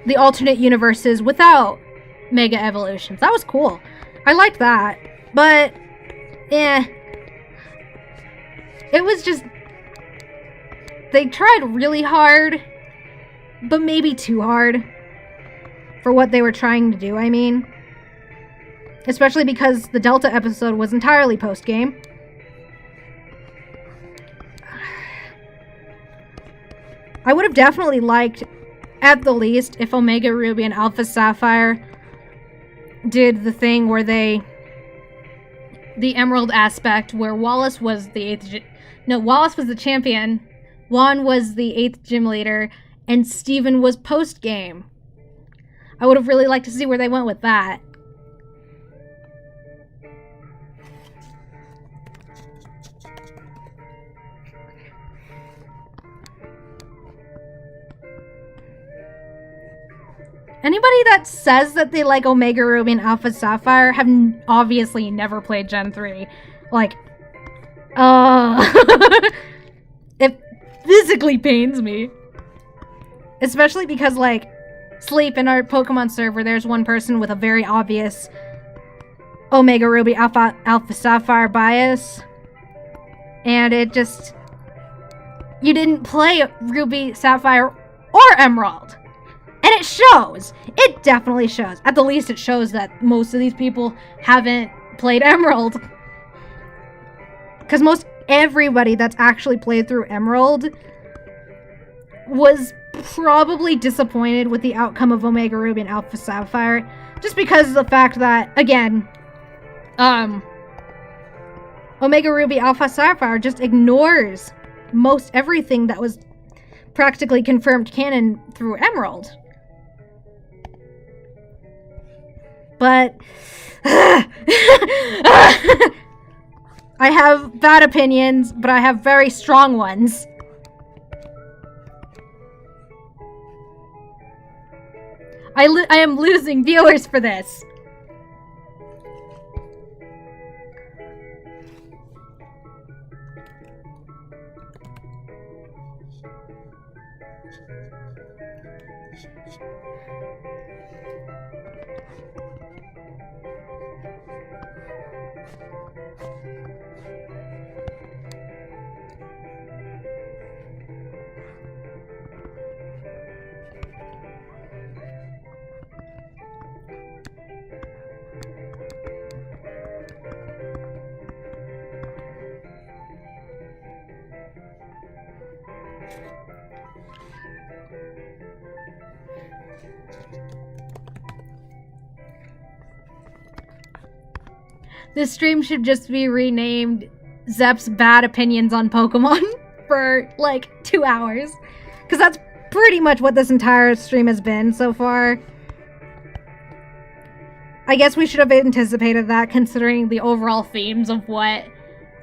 the alternate universes without Mega Evolutions. That was cool. I liked that. But, it was just... They tried really hard, but maybe too hard for what they were trying to do, I mean. Especially because the Delta episode was entirely post-game. I would have definitely liked, at the least, if Omega Ruby and Alpha Sapphire did the thing where they... The Emerald aspect, where Wallace was the 8th... Wallace was the champion, Juan was the 8th gym leader, and Steven was post-game. I would have really liked to see where they went with that. Anybody that says that they like Omega Ruby and Alpha Sapphire have obviously never played Gen 3. Like, it physically pains me. Especially because, like, Sleep in our Pokemon server, there's one person with a very obvious Omega Ruby Alpha Sapphire bias. And it just... You didn't play Ruby, Sapphire, or Emerald. And it shows. It definitely shows. At the least, it shows that most of these people haven't played Emerald. Because most everybody that's actually played through Emerald was probably disappointed with the outcome of Omega Ruby and Alpha Sapphire. Just because of the fact that, again, Omega Ruby Alpha Sapphire just ignores most everything that was practically confirmed canon through Emerald. But I have bad opinions, but I have very strong ones. I am losing viewers for this. This stream should just be renamed Zep's Bad Opinions on Pokemon for, like, 2 hours. Because that's pretty much what this entire stream has been so far. I guess we should have anticipated that, considering the overall themes of what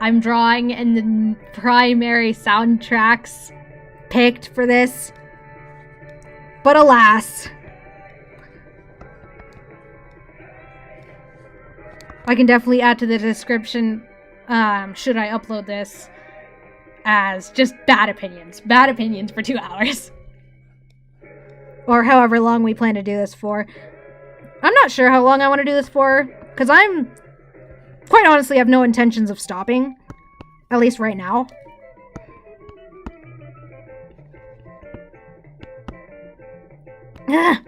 I'm drawing and the primary soundtracks picked for this. But alas... I can definitely add to the description, should I upload this, as just bad opinions. Bad opinions for 2 hours. Or however long we plan to do this for. I'm not sure how long I want to do this for, because I'm, quite honestly, have no intentions of stopping. At least right now. Ugh.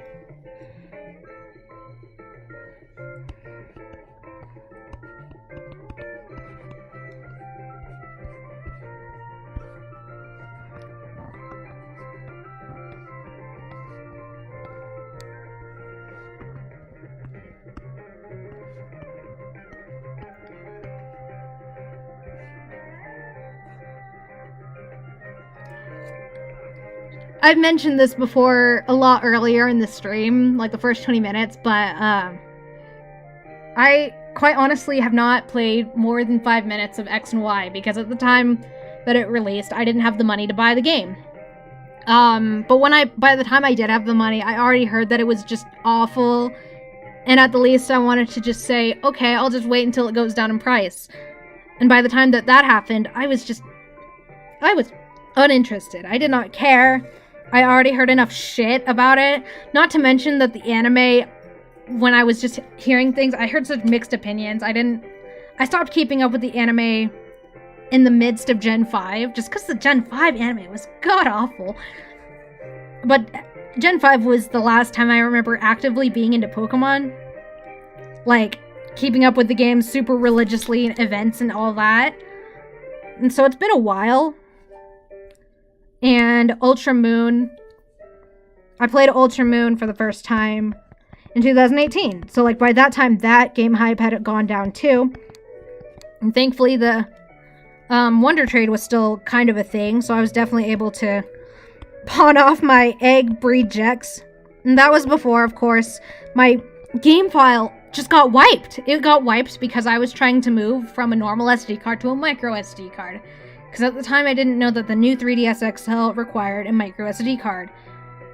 I've mentioned this before a lot earlier in the stream, like the first 20 minutes, but I quite honestly have not played more than 5 minutes of X and Y because at the time that it released, I didn't have the money to buy the game. But by the time I did have the money, I already heard that it was just awful, and at the least I wanted to just say, okay, I'll just wait until it goes down in price. And by the time that happened, I was uninterested. I did not care. I already heard enough shit about it. Not to mention that the anime, when I was just hearing things, I heard such mixed opinions. I stopped keeping up with the anime in the midst of Gen 5, just because the Gen 5 anime was god-awful. But Gen 5 was the last time I remember actively being into Pokemon. Like, keeping up with the game super religiously, and events and all that. And so it's been a while. And Ultra Moon, I played Ultra Moon for the first time in 2018. So, like, by that time, that game hype had gone down too. And thankfully, the Wonder Trade was still kind of a thing, so I was definitely able to pawn off my egg breed Jex. And that was before, of course, my game file just got wiped. It got wiped because I was trying to move from a normal SD card to a micro SD card. Because at the time I didn't know that the new 3DS XL required a micro SD card.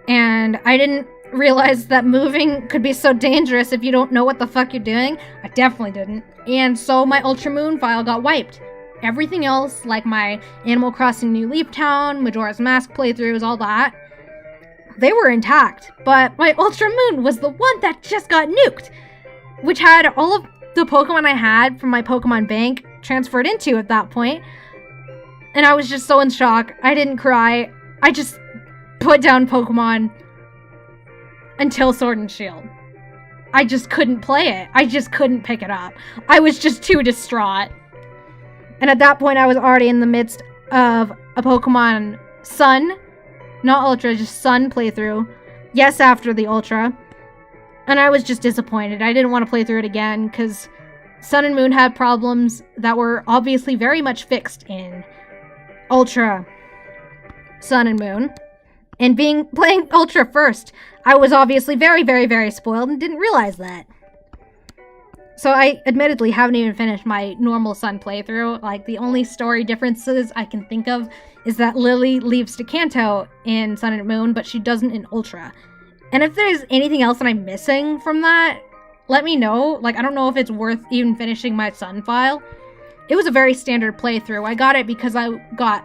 And I didn't realize that moving could be so dangerous if you don't know what the fuck you're doing. I definitely didn't. And so my Ultra Moon file got wiped. Everything else, like my Animal Crossing New Leaf Town, Majora's Mask playthroughs, all that, they were intact. But my Ultra Moon was the one that just got nuked, which had all of the Pokemon I had from my Pokemon bank transferred into at that point. And I was just so in shock. I didn't cry. I just put down Pokemon until Sword and Shield. I just couldn't play it. I just couldn't pick it up. I was just too distraught. And at that point, I was already in the midst of a Pokemon Sun, not Ultra, just Sun playthrough. Yes, after the Ultra. And I was just disappointed. I didn't want to play through it again because Sun and Moon had problems that were obviously very much fixed in Ultra, Sun and Moon. And playing Ultra first, I was obviously very, very, very spoiled and didn't realize that. So I admittedly haven't even finished my normal Sun playthrough. Like, the only story differences I can think of is that Lily leaves to Kanto in Sun and Moon, but she doesn't in Ultra. And if there's anything else that I'm missing from that, let me know. Like, I don't know if it's worth even finishing my Sun file. It was a very standard playthrough. I got it because I got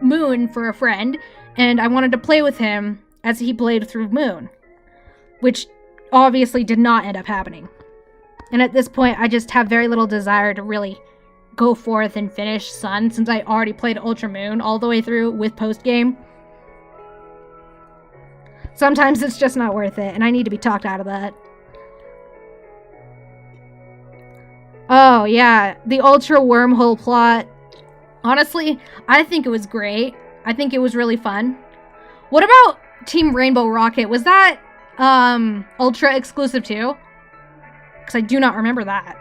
Moon for a friend, and I wanted to play with him as he played through Moon, which obviously did not end up happening. And at this point, I just have very little desire to really go forth and finish Sun, since I already played Ultra Moon all the way through with post-game. Sometimes it's just not worth it, and I need to be talked out of that. Oh, yeah, the Ultra Wormhole plot. Honestly, I think it was great. I think it was really fun. What about Team Rainbow Rocket? Was that, Ultra exclusive too? Because I do not remember that.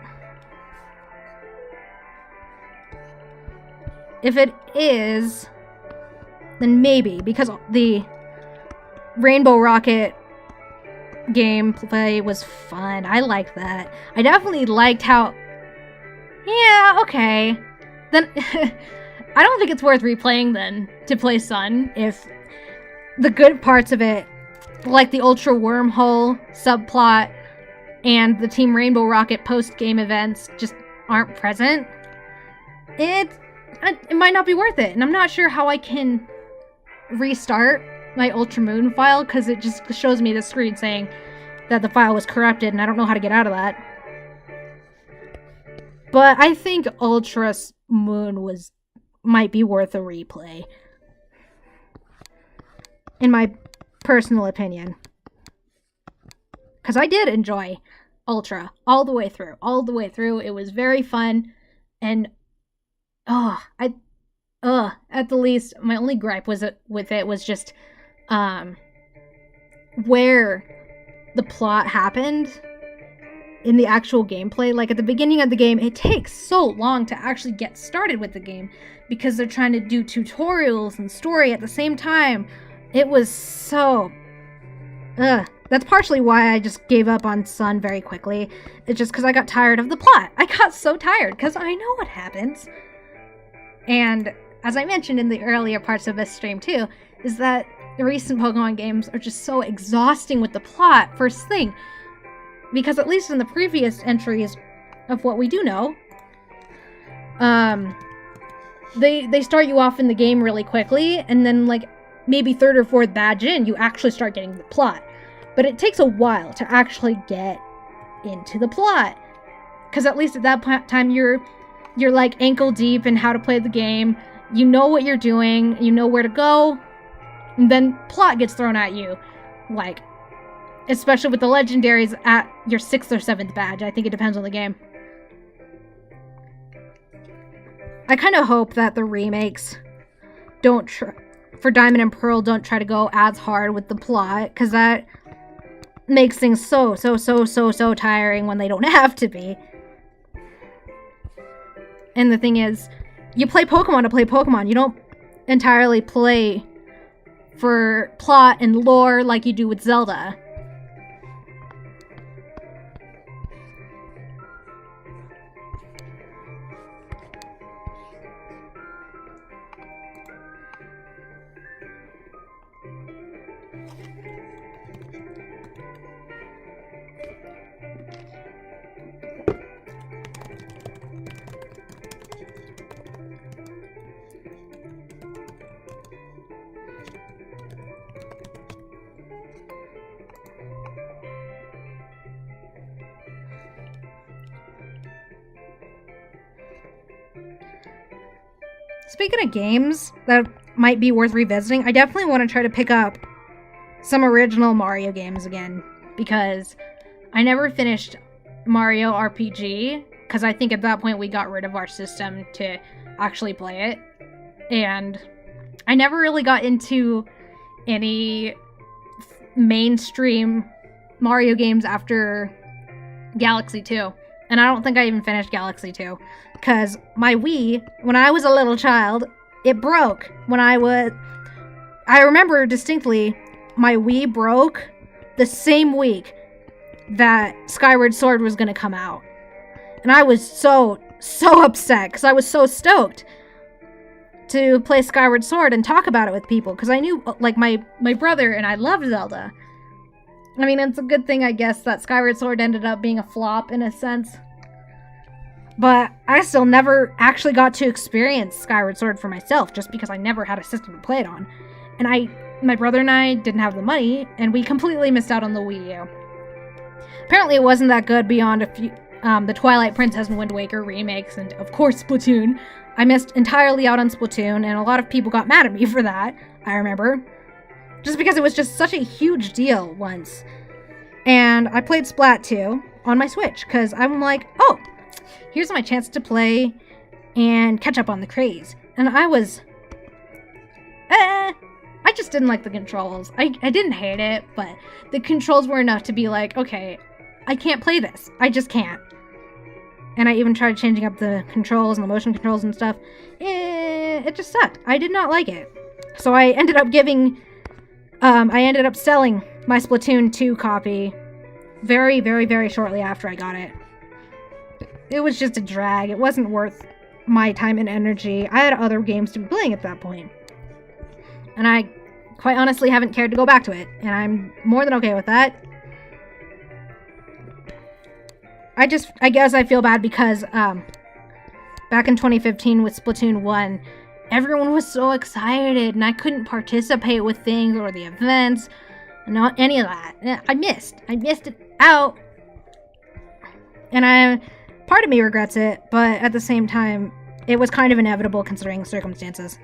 If it is, then maybe, because the Rainbow Rocket gameplay was fun. I liked that. I definitely liked how... Yeah, okay. Then, I don't think it's worth replaying then, to play Sun, if the good parts of it, like the Ultra Wormhole subplot, and the Team Rainbow Rocket post-game events just aren't present. It might not be worth it, and I'm not sure how I can restart my Ultra Moon file, because it just shows me the screen saying that the file was corrupted, and I don't know how to get out of that. But I think Ultra Moon might be worth a replay, in my personal opinion. Because I did enjoy Ultra all the way through. All the way through. It was very fun. And, at the least, my only gripe with it was just, where the plot happened in the actual gameplay. Like, at the beginning of the game, it takes so long to actually get started with the game because they're trying to do tutorials and story at the same time. It was so... Ugh. That's partially why I just gave up on Sun very quickly. It's just because I got tired of the plot. I got so tired because I know what happens. And as I mentioned in the earlier parts of this stream too, is that the recent Pokemon games are just so exhausting with the plot, first thing. Because at least in the previous entries of what we do know, they start you off in the game really quickly, and then like maybe third or fourth badge in, you actually start getting the plot. But it takes a while to actually get into the plot. Because at least at that time, you're like ankle deep in how to play the game. You know what you're doing. You know where to go. And then plot gets thrown at you. Like, especially with the legendaries at your 6th or 7th badge. I think it depends on the game. I kind of hope that the remakes don't for Diamond and Pearl don't try to go as hard with the plot. Because that makes things so tiring when they don't have to be. And the thing is, you play Pokemon to play Pokemon. You don't entirely play for plot and lore like you do with Zelda. Speaking of games that might be worth revisiting, I definitely want to try to pick up some original Mario games again, because I never finished Mario RPG, because I think at that point we got rid of our system to actually play it, and I never really got into any mainstream Mario games after Galaxy 2, and I don't think I even finished Galaxy 2. Because my Wii, when I was a little child, it broke. I remember distinctly, my Wii broke the same week that Skyward Sword was going to come out. And I was so upset, because I was so stoked to play Skyward Sword and talk about it with people. Because I knew, like, my brother and I loved Zelda. I mean, it's a good thing, I guess, that Skyward Sword ended up being a flop, in a sense. But I still never actually got to experience Skyward Sword for myself, just because I never had a system to play it on. And my brother and I didn't have the money, and we completely missed out on the Wii U. Apparently it wasn't that good beyond a few, the Twilight Princess and Wind Waker remakes, and of course Splatoon. I missed entirely out on Splatoon, and a lot of people got mad at me for that, I remember. Just because it was just such a huge deal once. And I played Splat 2 on my Switch, because I'm like, oh, here's my chance to play and catch up on the craze. And I was... I just didn't like the controls. I didn't hate it, but the controls were enough to be like, okay, I can't play this. I just can't. And I even tried changing up the controls and the motion controls and stuff. It just sucked. I did not like it. So I ended up selling my Splatoon 2 copy very, very, very shortly after I got it. It was just a drag. It wasn't worth my time and energy. I had other games to be playing at that point. And I quite honestly haven't cared to go back to it. And I'm more than okay with that. I guess I feel bad because back in 2015 with Splatoon 1, everyone was so excited and I couldn't participate with things or the events. Not any of that. I missed it out. And part of me regrets it, but at the same time, it was kind of inevitable considering the circumstances.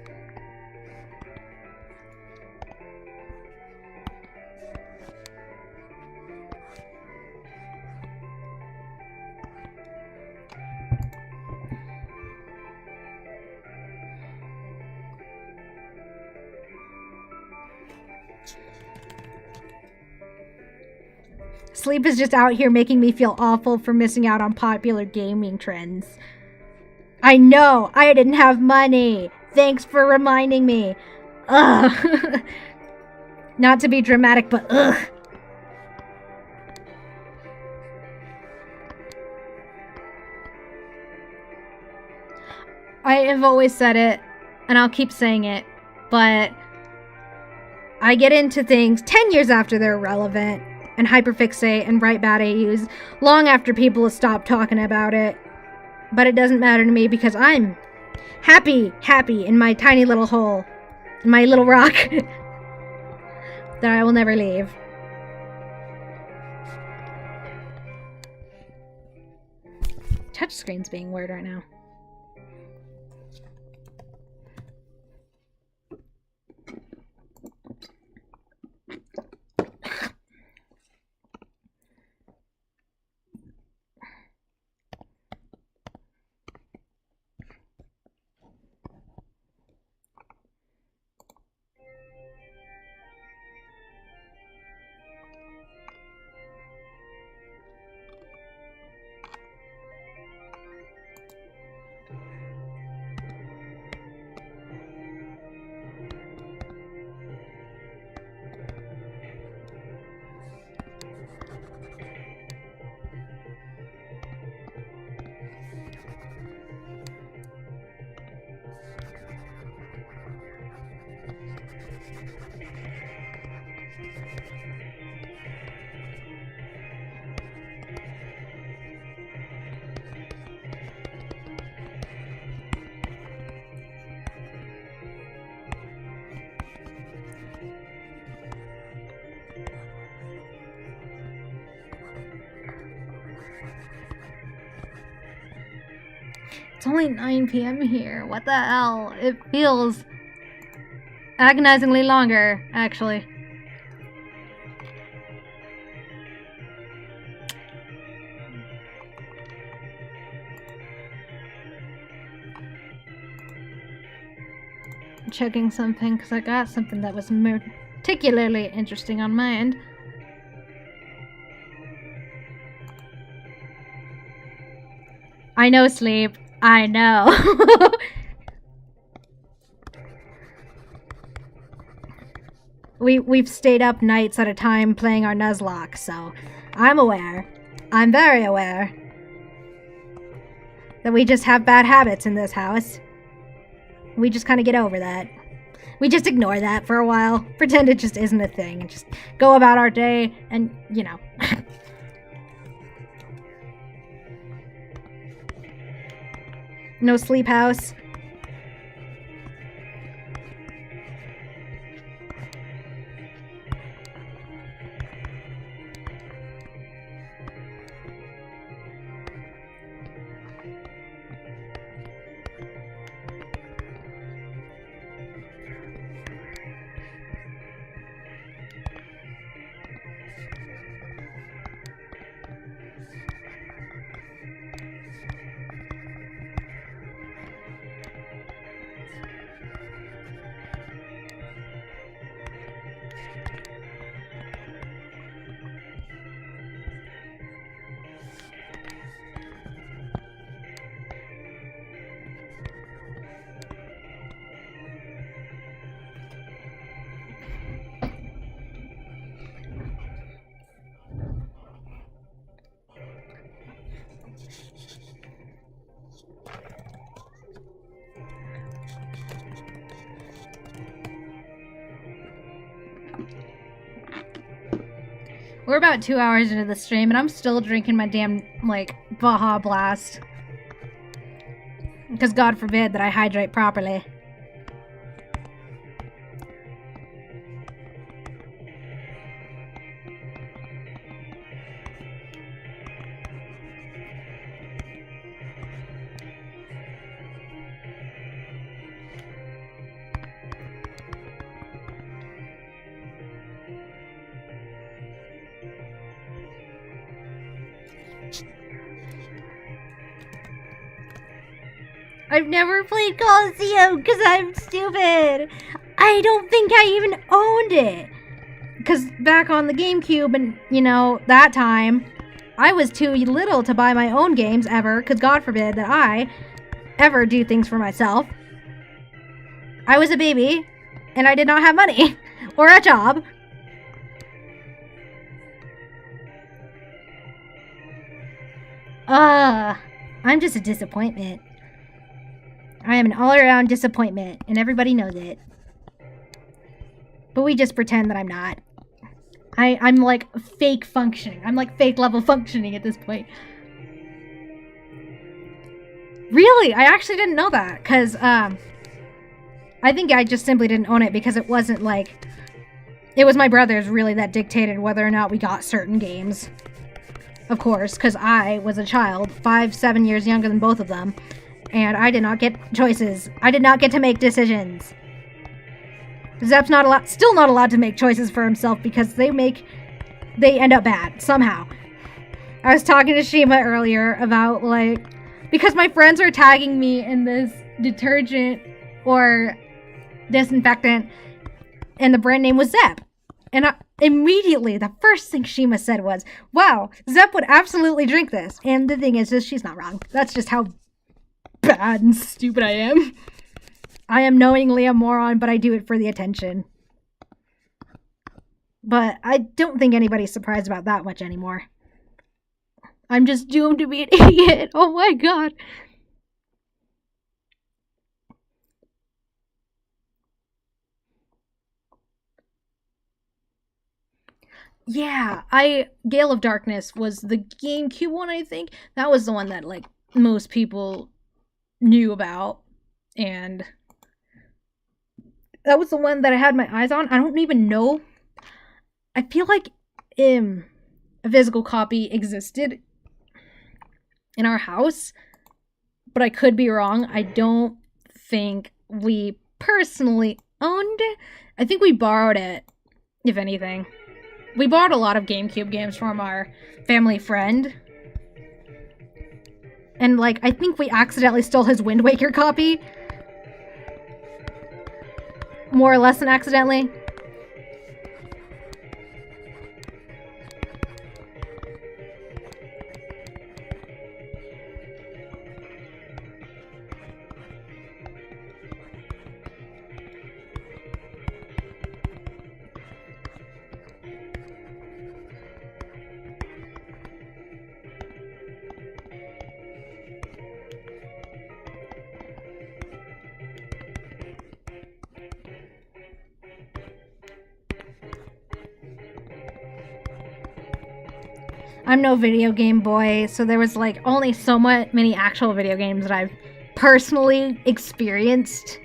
Sleep is just out here making me feel awful for missing out on popular gaming trends. I know, I didn't have money. Thanks for reminding me. Ugh. Not to be dramatic, but ugh. I have always said it, and I'll keep saying it, but I get into things 10 years after they're relevant, and hyperfixate and write bad AUs long after people have stopped talking about it. But it doesn't matter to me because I'm happy in my tiny little hole, in my little rock that I will never leave. Touchscreen's being weird right now. It's only 9 p.m. here. What the hell? It feels agonizingly longer, actually. I'm checking something because I got something that was particularly interesting on my end. I know, sleep. I know. We've stayed up nights at a time playing our Nuzlocke, so I'm aware. I'm very aware that we just have bad habits in this house. We just kind of get over that. We just ignore that for a while, pretend it just isn't a thing, and just go about our day and, you know. No sleep house. We're about 2 hours into the stream, and I'm still drinking my damn, like, Baja Blast. Because God forbid that I hydrate properly. I've never played Coliseum because I'm stupid. I don't think I even owned it. Because back on the GameCube and, you know, that time, I was too little to buy my own games ever, because God forbid that I ever do things for myself. I was a baby, and I did not have money, or a job, I'm just a disappointment. I am an all-around disappointment, and everybody knows it. But we just pretend that I'm not. I'm like fake functioning. I'm like fake level functioning at this point. Really? I actually didn't know that, because, I think I just simply didn't own it because it wasn't like... It was my brothers, really, that dictated whether or not we got certain games. Of course, because I was a child, 5-7 years younger than both of them, and I did not get choices. I did not get to make decisions. Zep's still not allowed to make choices for himself because they end up bad, somehow. I was talking to Shima earlier about, like, because my friends are tagging me in this detergent or disinfectant, and the brand name was Zep. And immediately, the first thing Shima said was, wow, Zep would absolutely drink this. And the thing is, she's not wrong. That's just how bad and stupid I am. I am knowingly a moron, but I do it for the attention. But I don't think anybody's surprised about that much anymore. I'm just doomed to be an idiot. Oh my god. Yeah, Gale of Darkness was the GameCube one, I think. That was the one that, like, most people knew about. And that was the one that I had my eyes on. I don't even know. I feel like a physical copy existed in our house, but I could be wrong. I don't think we personally owned it. I think we borrowed it, if anything. We borrowed a lot of GameCube games from our family friend. And, like, I think we accidentally stole his Wind Waker copy. More or less than accidentally. I'm no video game boy, so there was like only so many actual video games that I've personally experienced.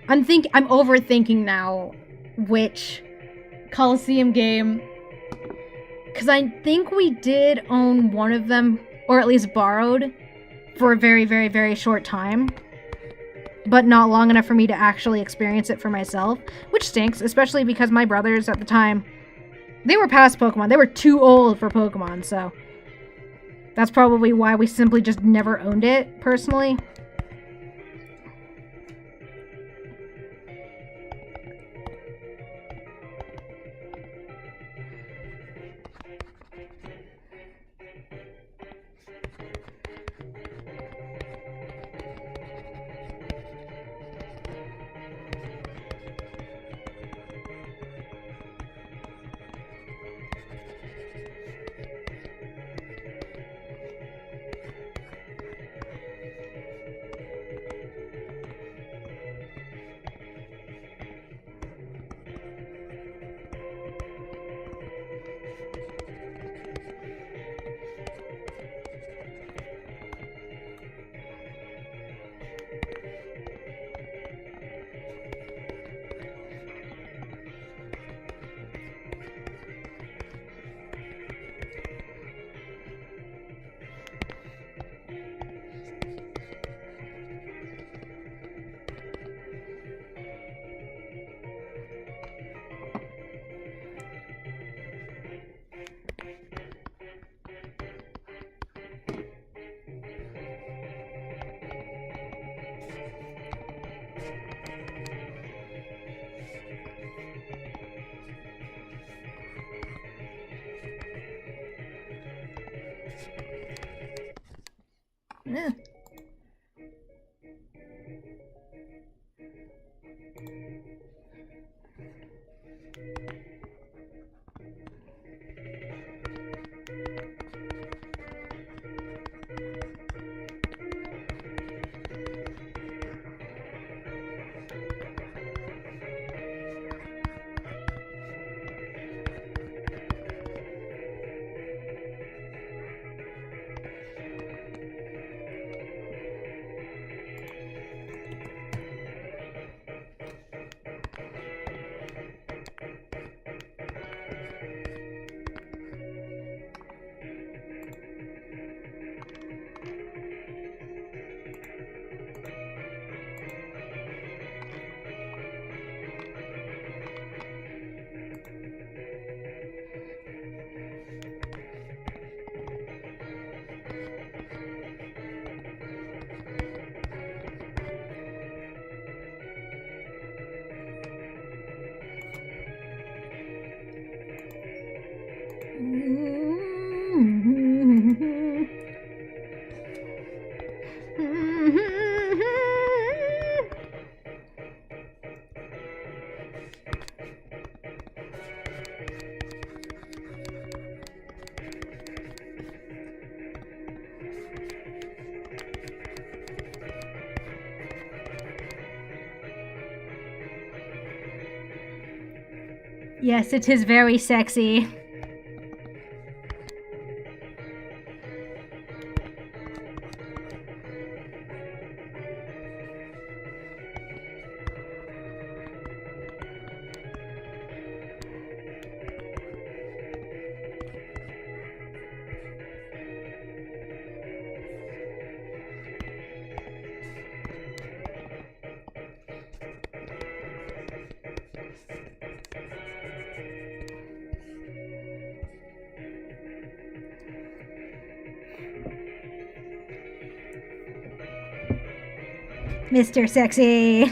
I'm overthinking now which Coliseum game, because I think we did own one of them, or at least borrowed, for a very, very, very short time. But not long enough for me to actually experience it for myself, which stinks, especially because my brothers at the time, they were past Pokemon. They were too old for Pokemon, so that's probably why we simply just never owned it, personally. Yeah. Yes, it is very sexy. Mr. Sexy.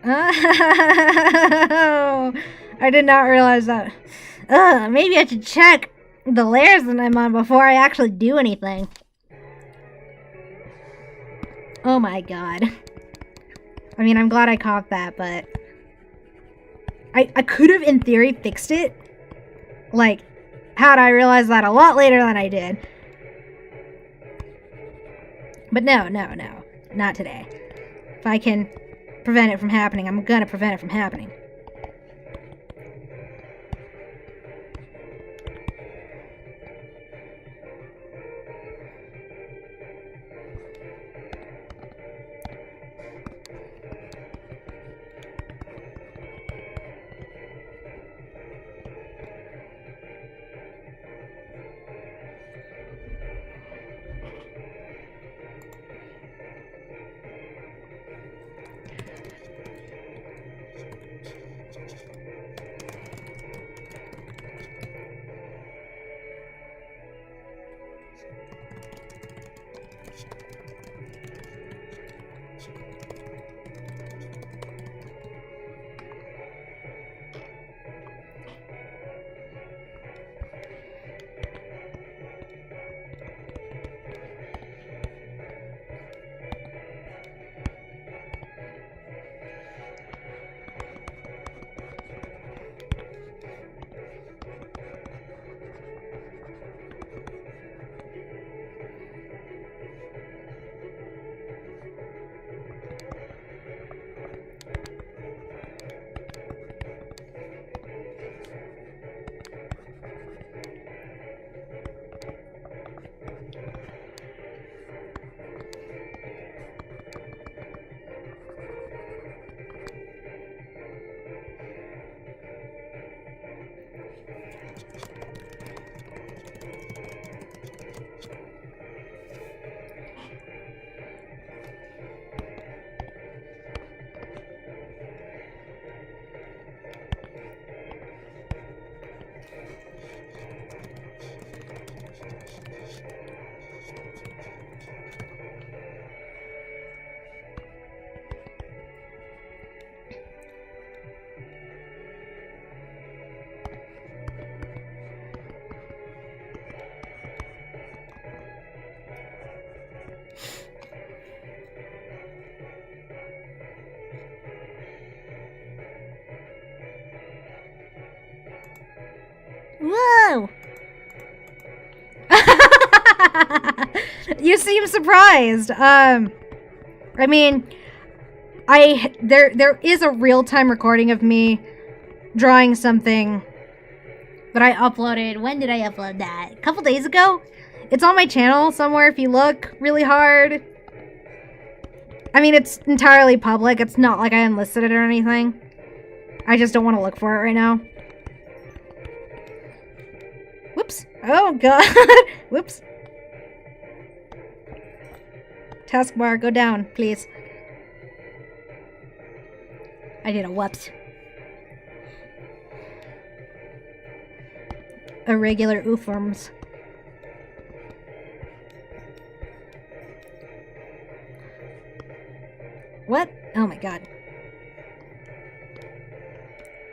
Oh, I did not realize that. Maybe I should check the layers that I'm on before I actually do anything. Oh my god. I mean, I'm glad I caught that, but I could have, in theory, fixed it. Like, had I realized that a lot later than I did. But no. Not today. If I can prevent it from happening, I'm gonna prevent it from happening. Whoa! You seem surprised. I mean, there is a real-time recording of me drawing something that I uploaded. When did I upload that? A couple days ago? It's on my channel somewhere if you look really hard. I mean, it's entirely public. It's not like I enlisted it or anything. I just don't want to look for it right now. Whoops. Oh, God. Whoops. Taskbar, go down, please. I did a whoops. Irregular ooforms. What? Oh my god.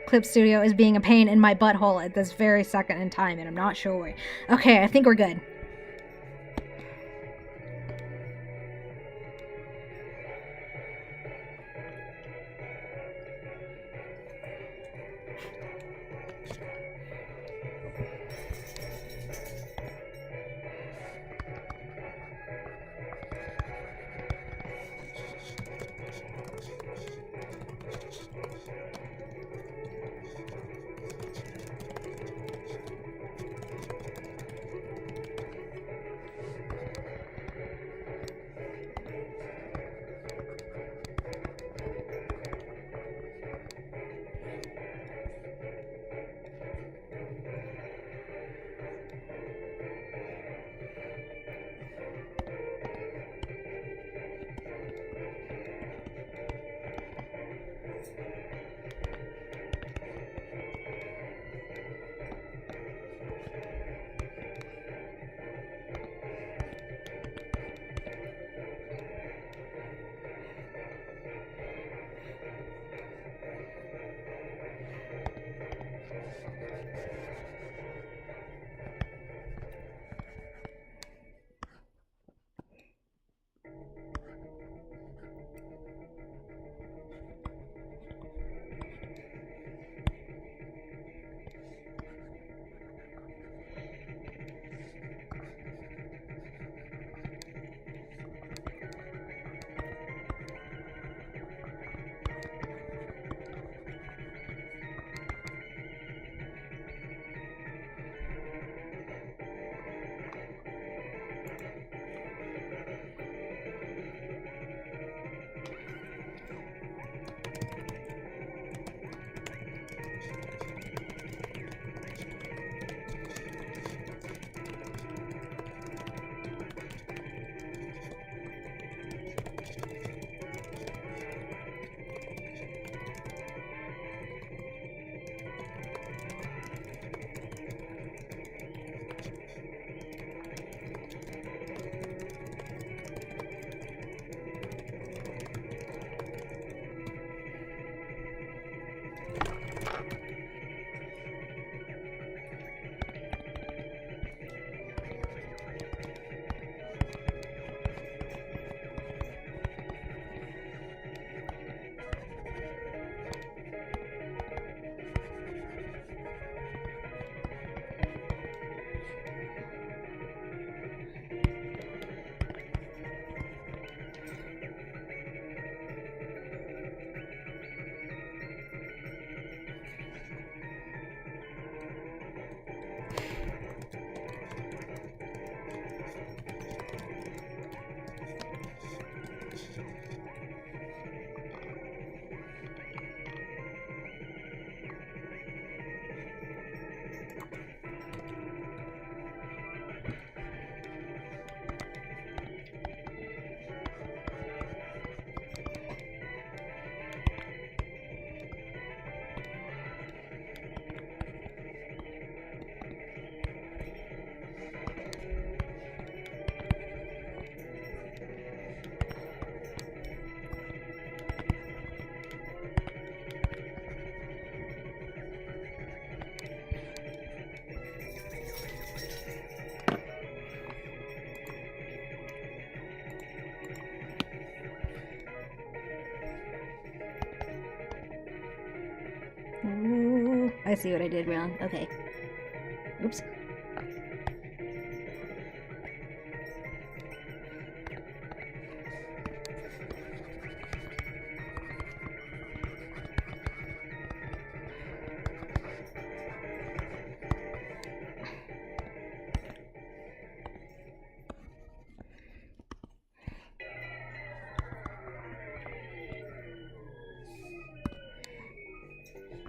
Clip Studio is being a pain in my butthole at this very second in time, and I'm not sure why. Okay, I think we're good. I see what I did wrong. Okay. Oops.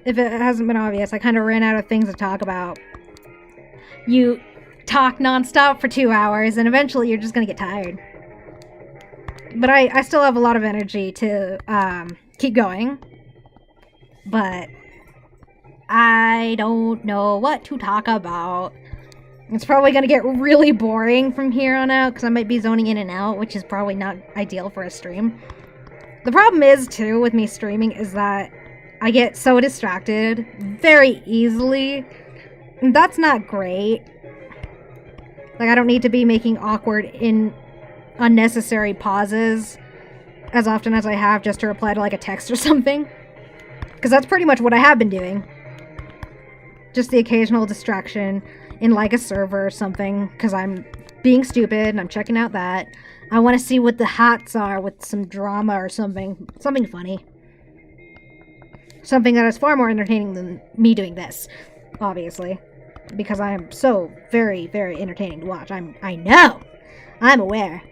If it hasn't been obvious, I kind of ran out of things to talk about. You talk nonstop for 2 hours, and eventually you're just gonna get tired. But I still have a lot of energy to keep going. But I don't know what to talk about. It's probably gonna get really boring from here on out, because I might be zoning in and out, which is probably not ideal for a stream. The problem is, too, with me streaming is that I get so distracted very easily. And that's not great. Like, I don't need to be making awkward, unnecessary pauses as often as I have just to reply to, like, a text or something. Because that's pretty much what I have been doing. Just the occasional distraction in, like, a server or something, because I'm being stupid and I'm checking out that. I want to see what the hats are with some drama or something. Something funny. Something that is far more entertaining than me doing this, obviously. Because I am so very, very entertaining to watch. I know! I'm aware.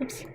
Oops.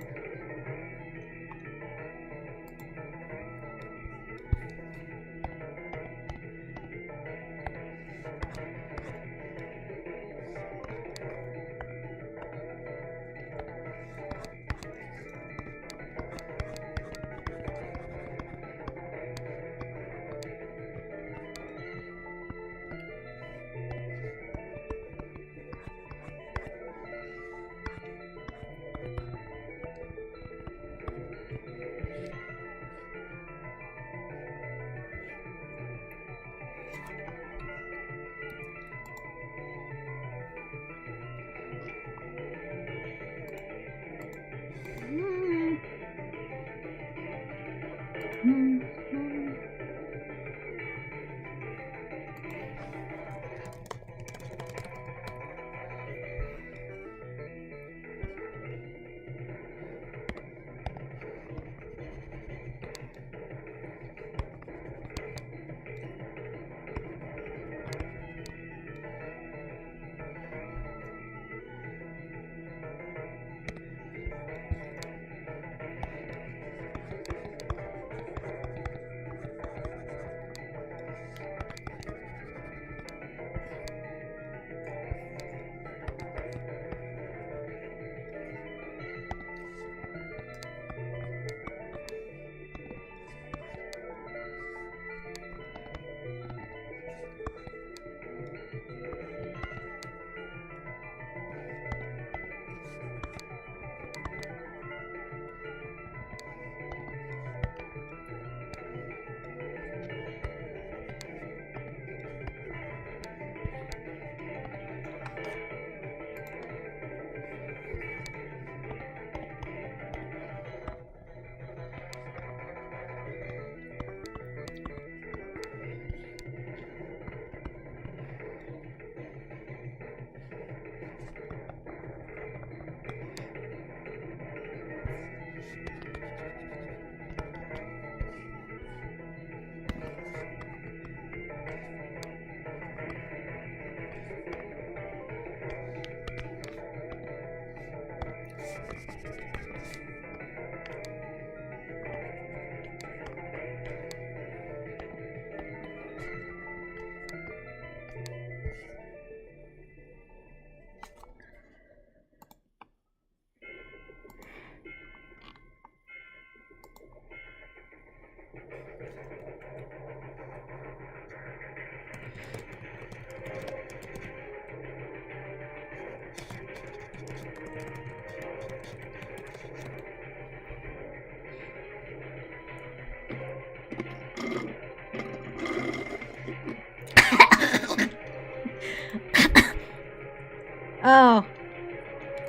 Oh.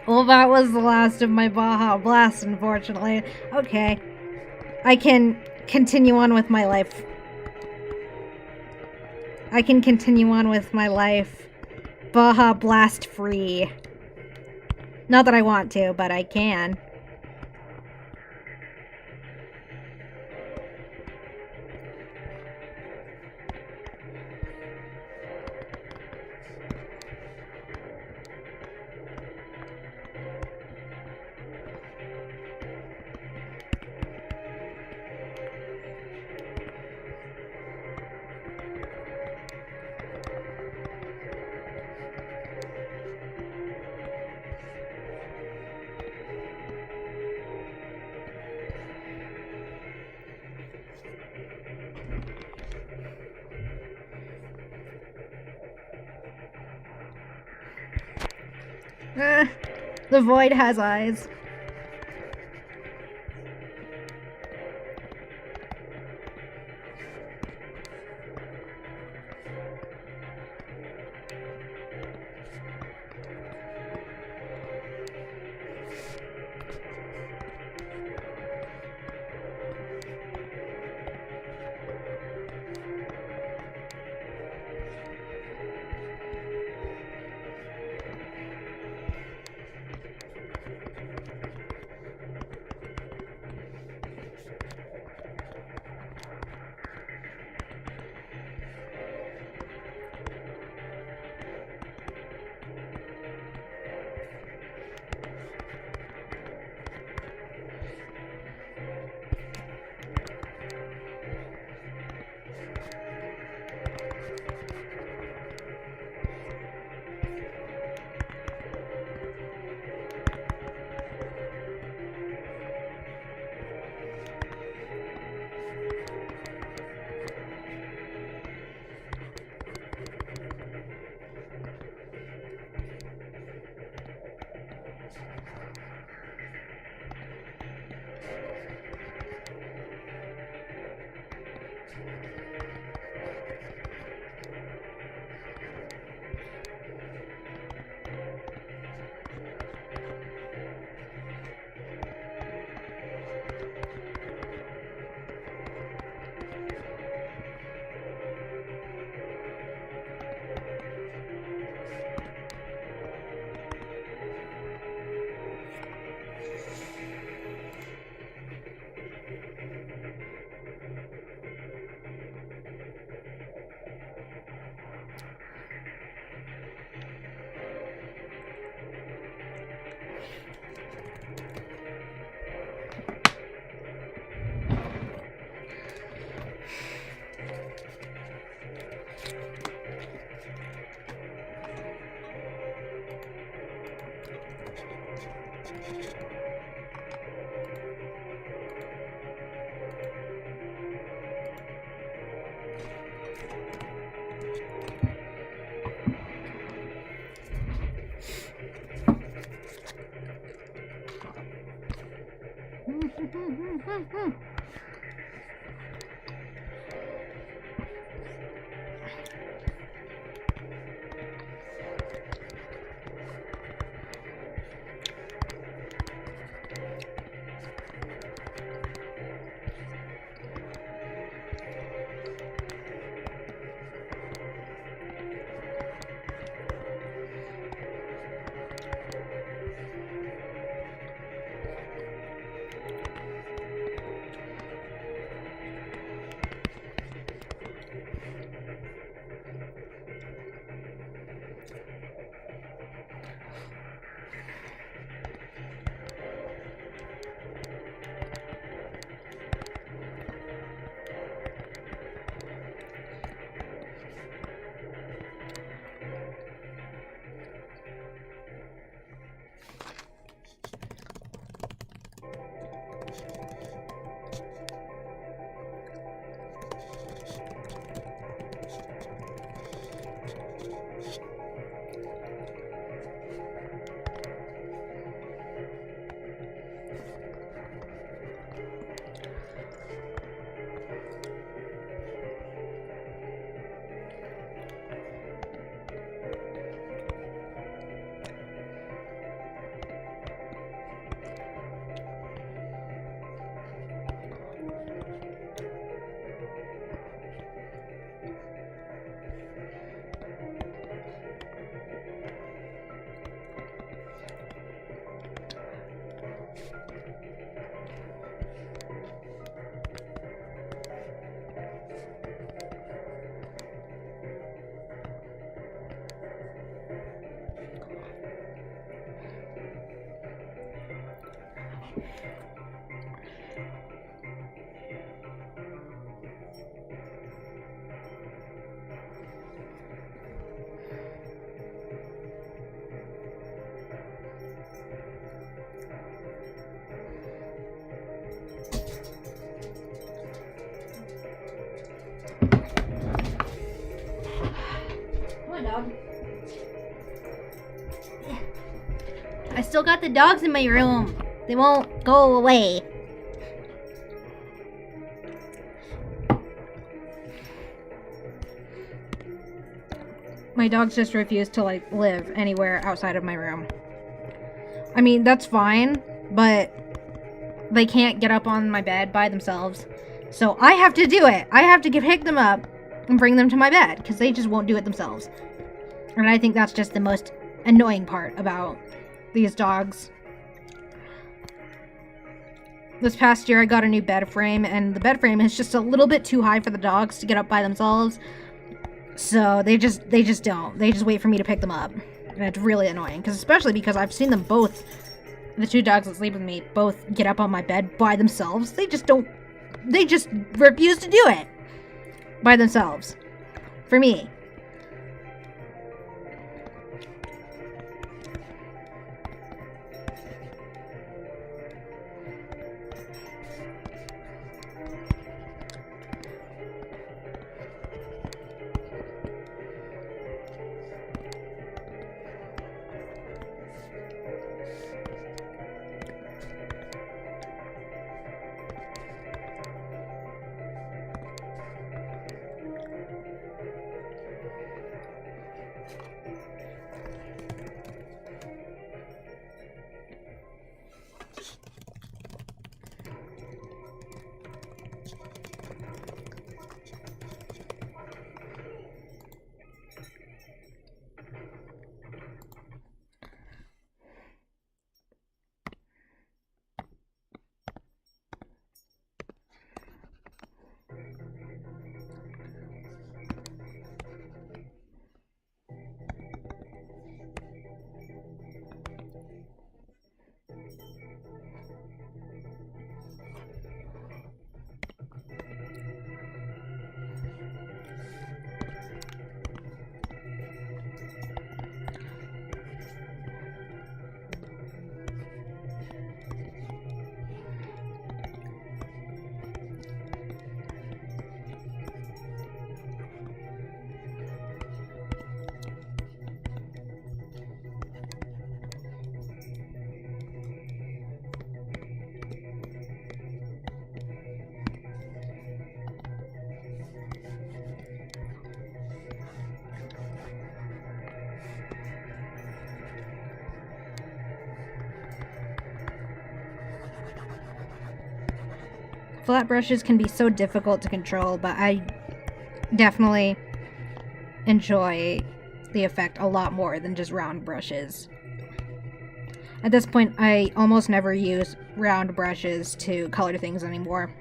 Well, that was the last of my Baja Blast, unfortunately. Okay. I can continue on with my life. I can continue on with my life. Baja Blast free. Not that I want to, but I can. The void has eyes. Come on, dog. I still got the dogs in my room. They won't go away. My dogs just refuse to like live anywhere outside of my room. I mean, that's fine, but they can't get up on my bed by themselves. So I have to do it. I have to pick them up and bring them to my bed because they just won't do it themselves. And I think that's just the most annoying part about these dogs. This past year I got a new bed frame, and the bed frame is just a little bit too high for the dogs to get up by themselves. So they just don't. They just wait for me to pick them up. And it's really annoying, especially because I've seen them both, the two dogs that sleep with me, both get up on my bed by themselves. They just refuse to do it by themselves. For me. Flat brushes can be so difficult to control, but I definitely enjoy the effect a lot more than just round brushes. At this point, I almost never use round brushes to color things anymore.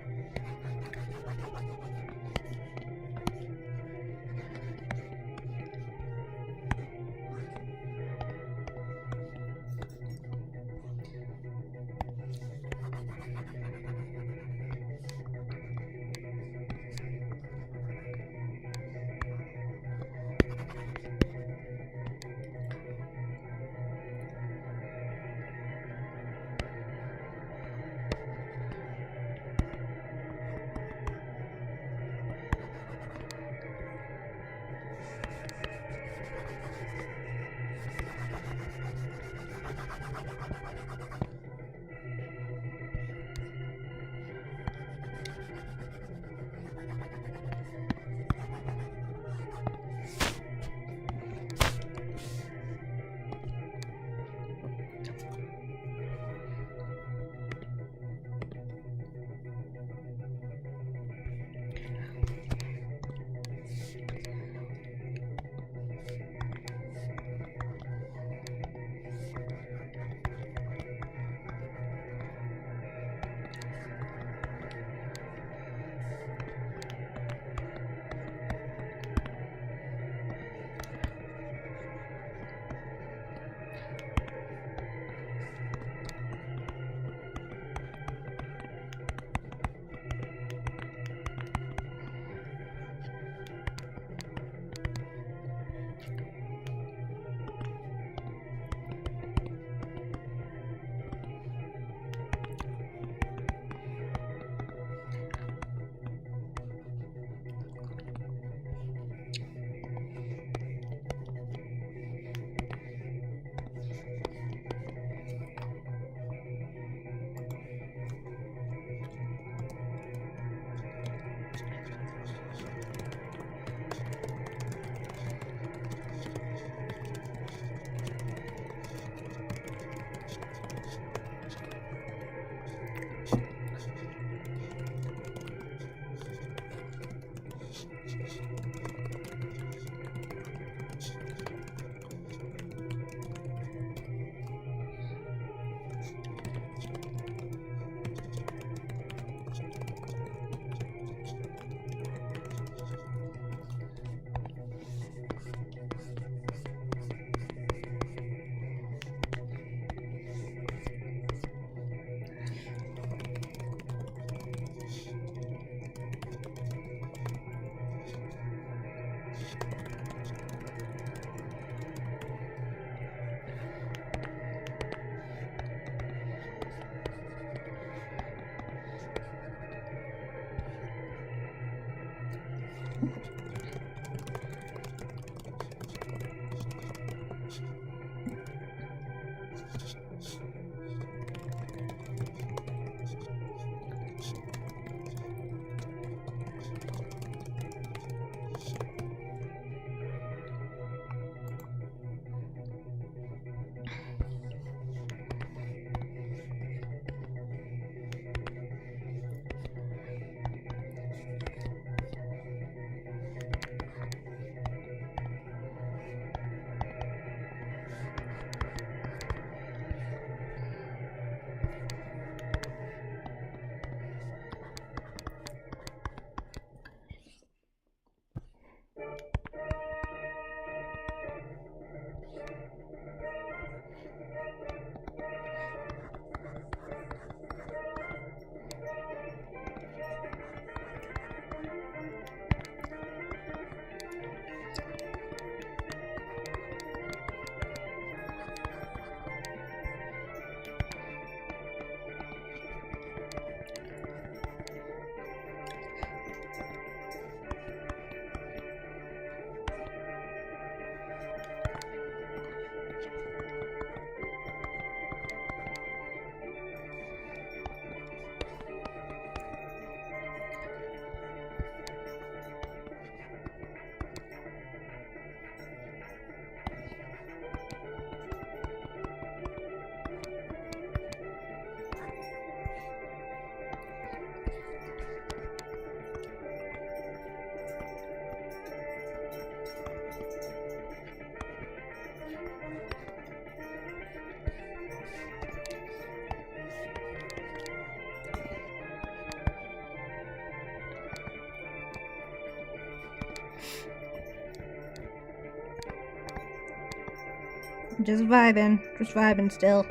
Just vibing still.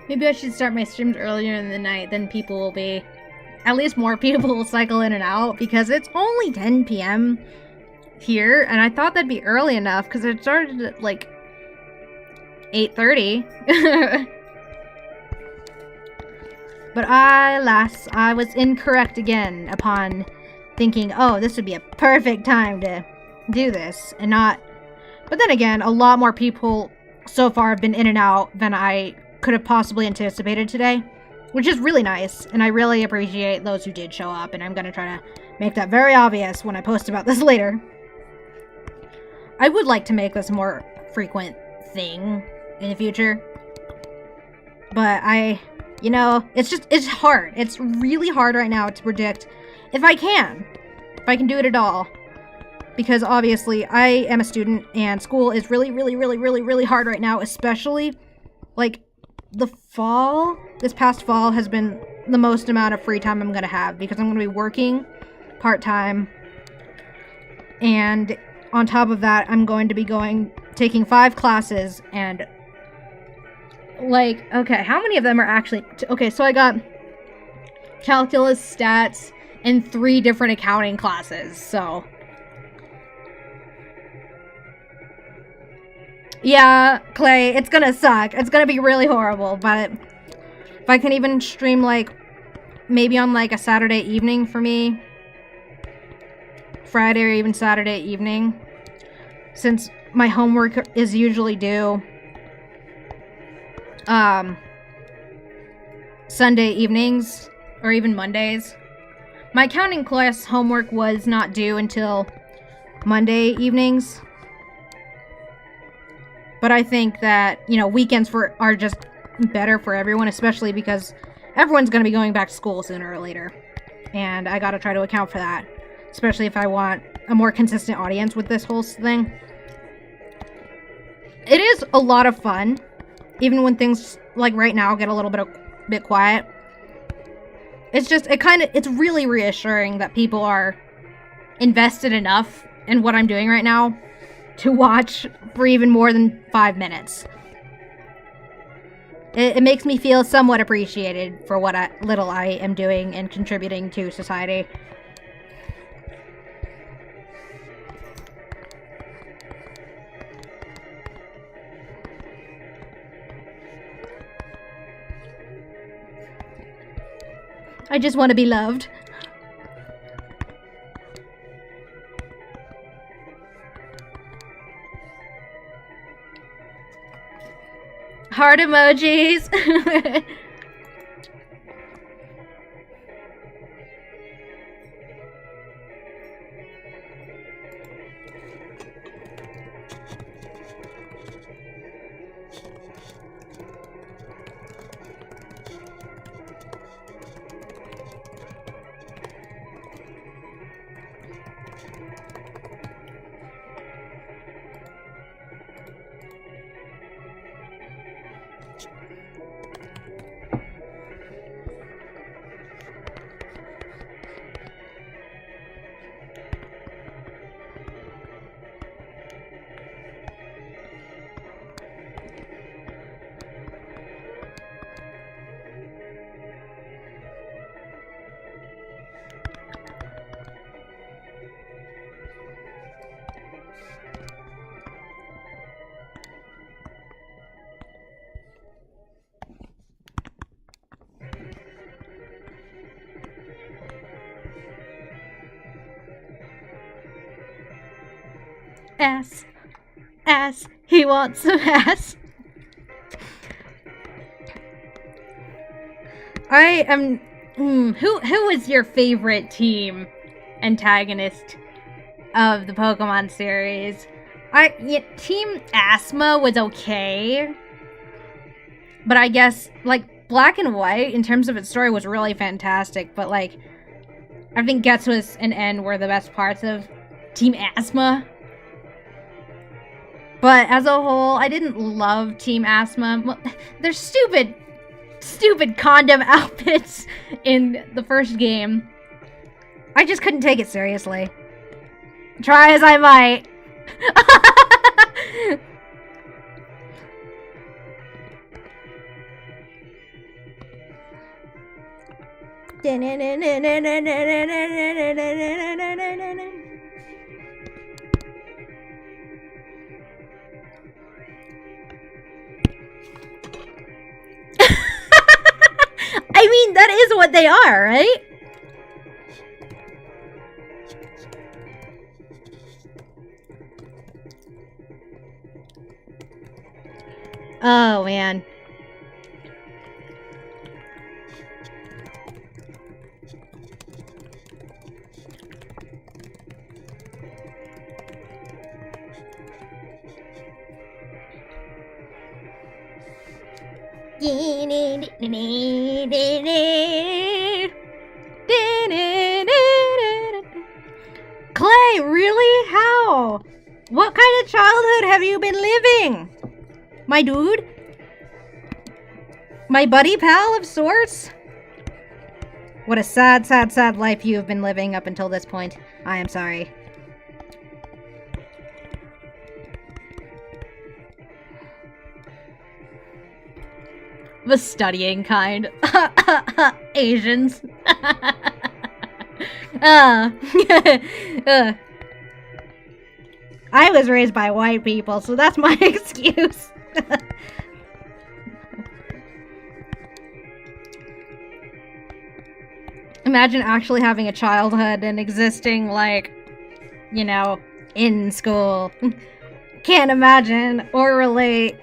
Maybe I should start my streams earlier in the night, then people will be... At least more people will cycle in and out, because it's only 10 p.m. here, and I thought that'd be early enough, because it started at, like, 8:30. But alas, I was incorrect again upon thinking, oh, this would be a perfect time to do this, and not... But then again, a lot more people so far have been in and out than I could have possibly anticipated today, which is really nice, and I really appreciate those who did show up, and I'm going to try to make that very obvious when I post about this later. I would like to make this a more frequent thing in the future, but it's hard. It's really hard right now to predict if I can do it at all, because obviously I am a student, and school is really, really, really, really, really hard right now, especially, like, this past fall has been the most amount of free time I'm going to have, because I'm going to be working part-time, and on top of that, I'm going to be taking 5 classes, and, like, okay, how many of them are actually, okay, so I got calculus, stats, and 3 different accounting classes, so... Yeah, Clay, it's gonna suck. It's gonna be really horrible, but if I can even stream, like, maybe on, like, a Saturday evening for me, Friday or even Saturday evening, since my homework is usually due Sunday evenings, or even Mondays. My accounting class homework was not due until Monday evenings. But I think that, weekends are just better for everyone, especially because everyone's going to be going back to school sooner or later. And I got to try to account for that, especially if I want a more consistent audience with this whole thing. It is a lot of fun, even when things like right now, get a little bit quiet. It's just, it's really reassuring that people are invested enough in what I'm doing right now to watch for even more than 5 minutes. It makes me feel somewhat appreciated for what little I am doing and contributing to society. I just want to be loved. Heart emojis. Ass. Ass. He wants some ass. I am... Who is your favorite team antagonist of the Pokemon series? Team Asthma was okay. But I guess, like, Black and White, in terms of its story, was really fantastic. But, like, I think Getsus and N were the best parts of Team Asthma. But as a whole, I didn't love Team Asthma. They're stupid condom outfits in the first game. I just couldn't take it seriously. Try as I might. I mean, that is what they are, right? Oh, man. Clay, really? How? What kind of childhood have you been living? My dude? My buddy pal of sorts? What a sad, sad, sad life you have been living up until this point. I am sorry. The studying kind. Asians. I was raised by white people, so that's my excuse. Imagine actually having a childhood and existing, like, you know, in school. Can't imagine or relate.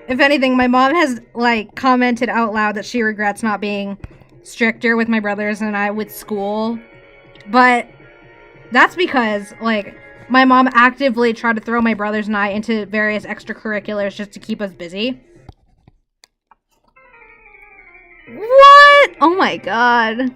If anything, my mom has, like, commented out loud that she regrets not being stricter with my brothers and I with school. But that's because, like, my mom actively tried to throw my brothers and I into various extracurriculars just to keep us busy. What? Oh my god.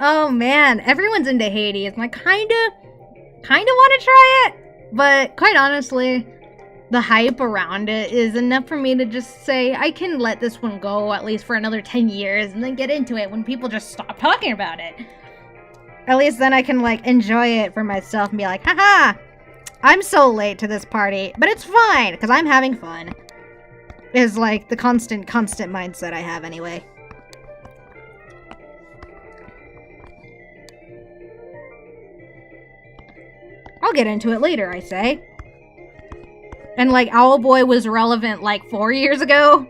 Oh man, everyone's into Hades. I kinda want to try it, but quite honestly, the hype around it is enough for me to just say I can let this one go at least for another 10 years and then get into it when people just stop talking about it. At least then I can like enjoy it for myself and be like, haha, I'm so late to this party, but it's fine because I'm having fun. Is like the constant mindset I have anyway. I'll get into it later, I say. And like Owlboy was relevant like 4 years ago.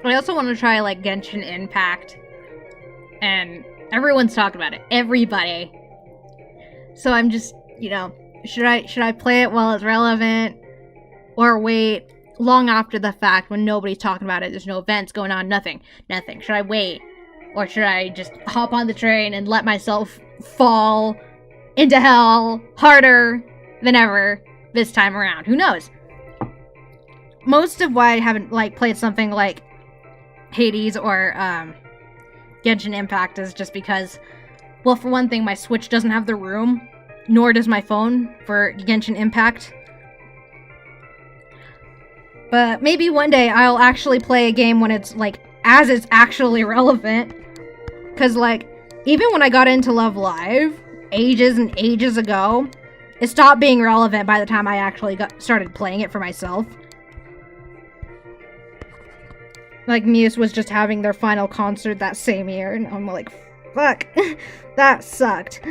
I also want to try like Genshin Impact, and everyone's talking about it. Everybody. So I'm just, you know, should I play it while it's relevant, or wait long after the fact when nobody's talking about it? There's no events going on, nothing. Should I wait, or should I just hop on the train and let myself fall into hell harder than ever this time around? Who knows? Most of why I haven't like played something like Hades or Genshin Impact is just because, well, for one thing, my Switch doesn't have the room, nor does my phone for Genshin Impact. But maybe one day I'll actually play a game when it's like, as it's actually relevant. Because like, even when I got into Love Live ages and ages ago, it stopped being relevant by the time I actually started playing it for myself. Like, Muse was just having their final concert that same year, and I'm like, fuck, that sucked.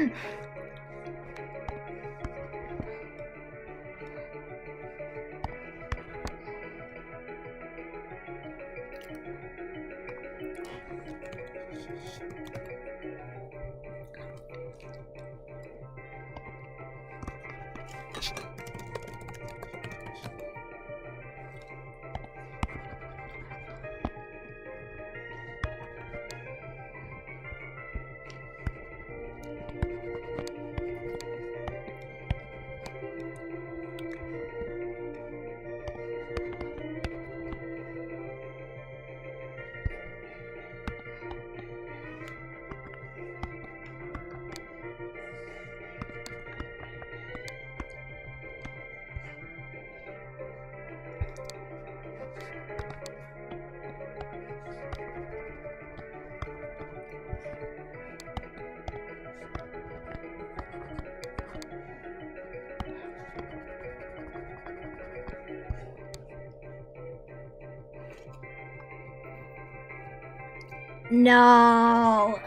No.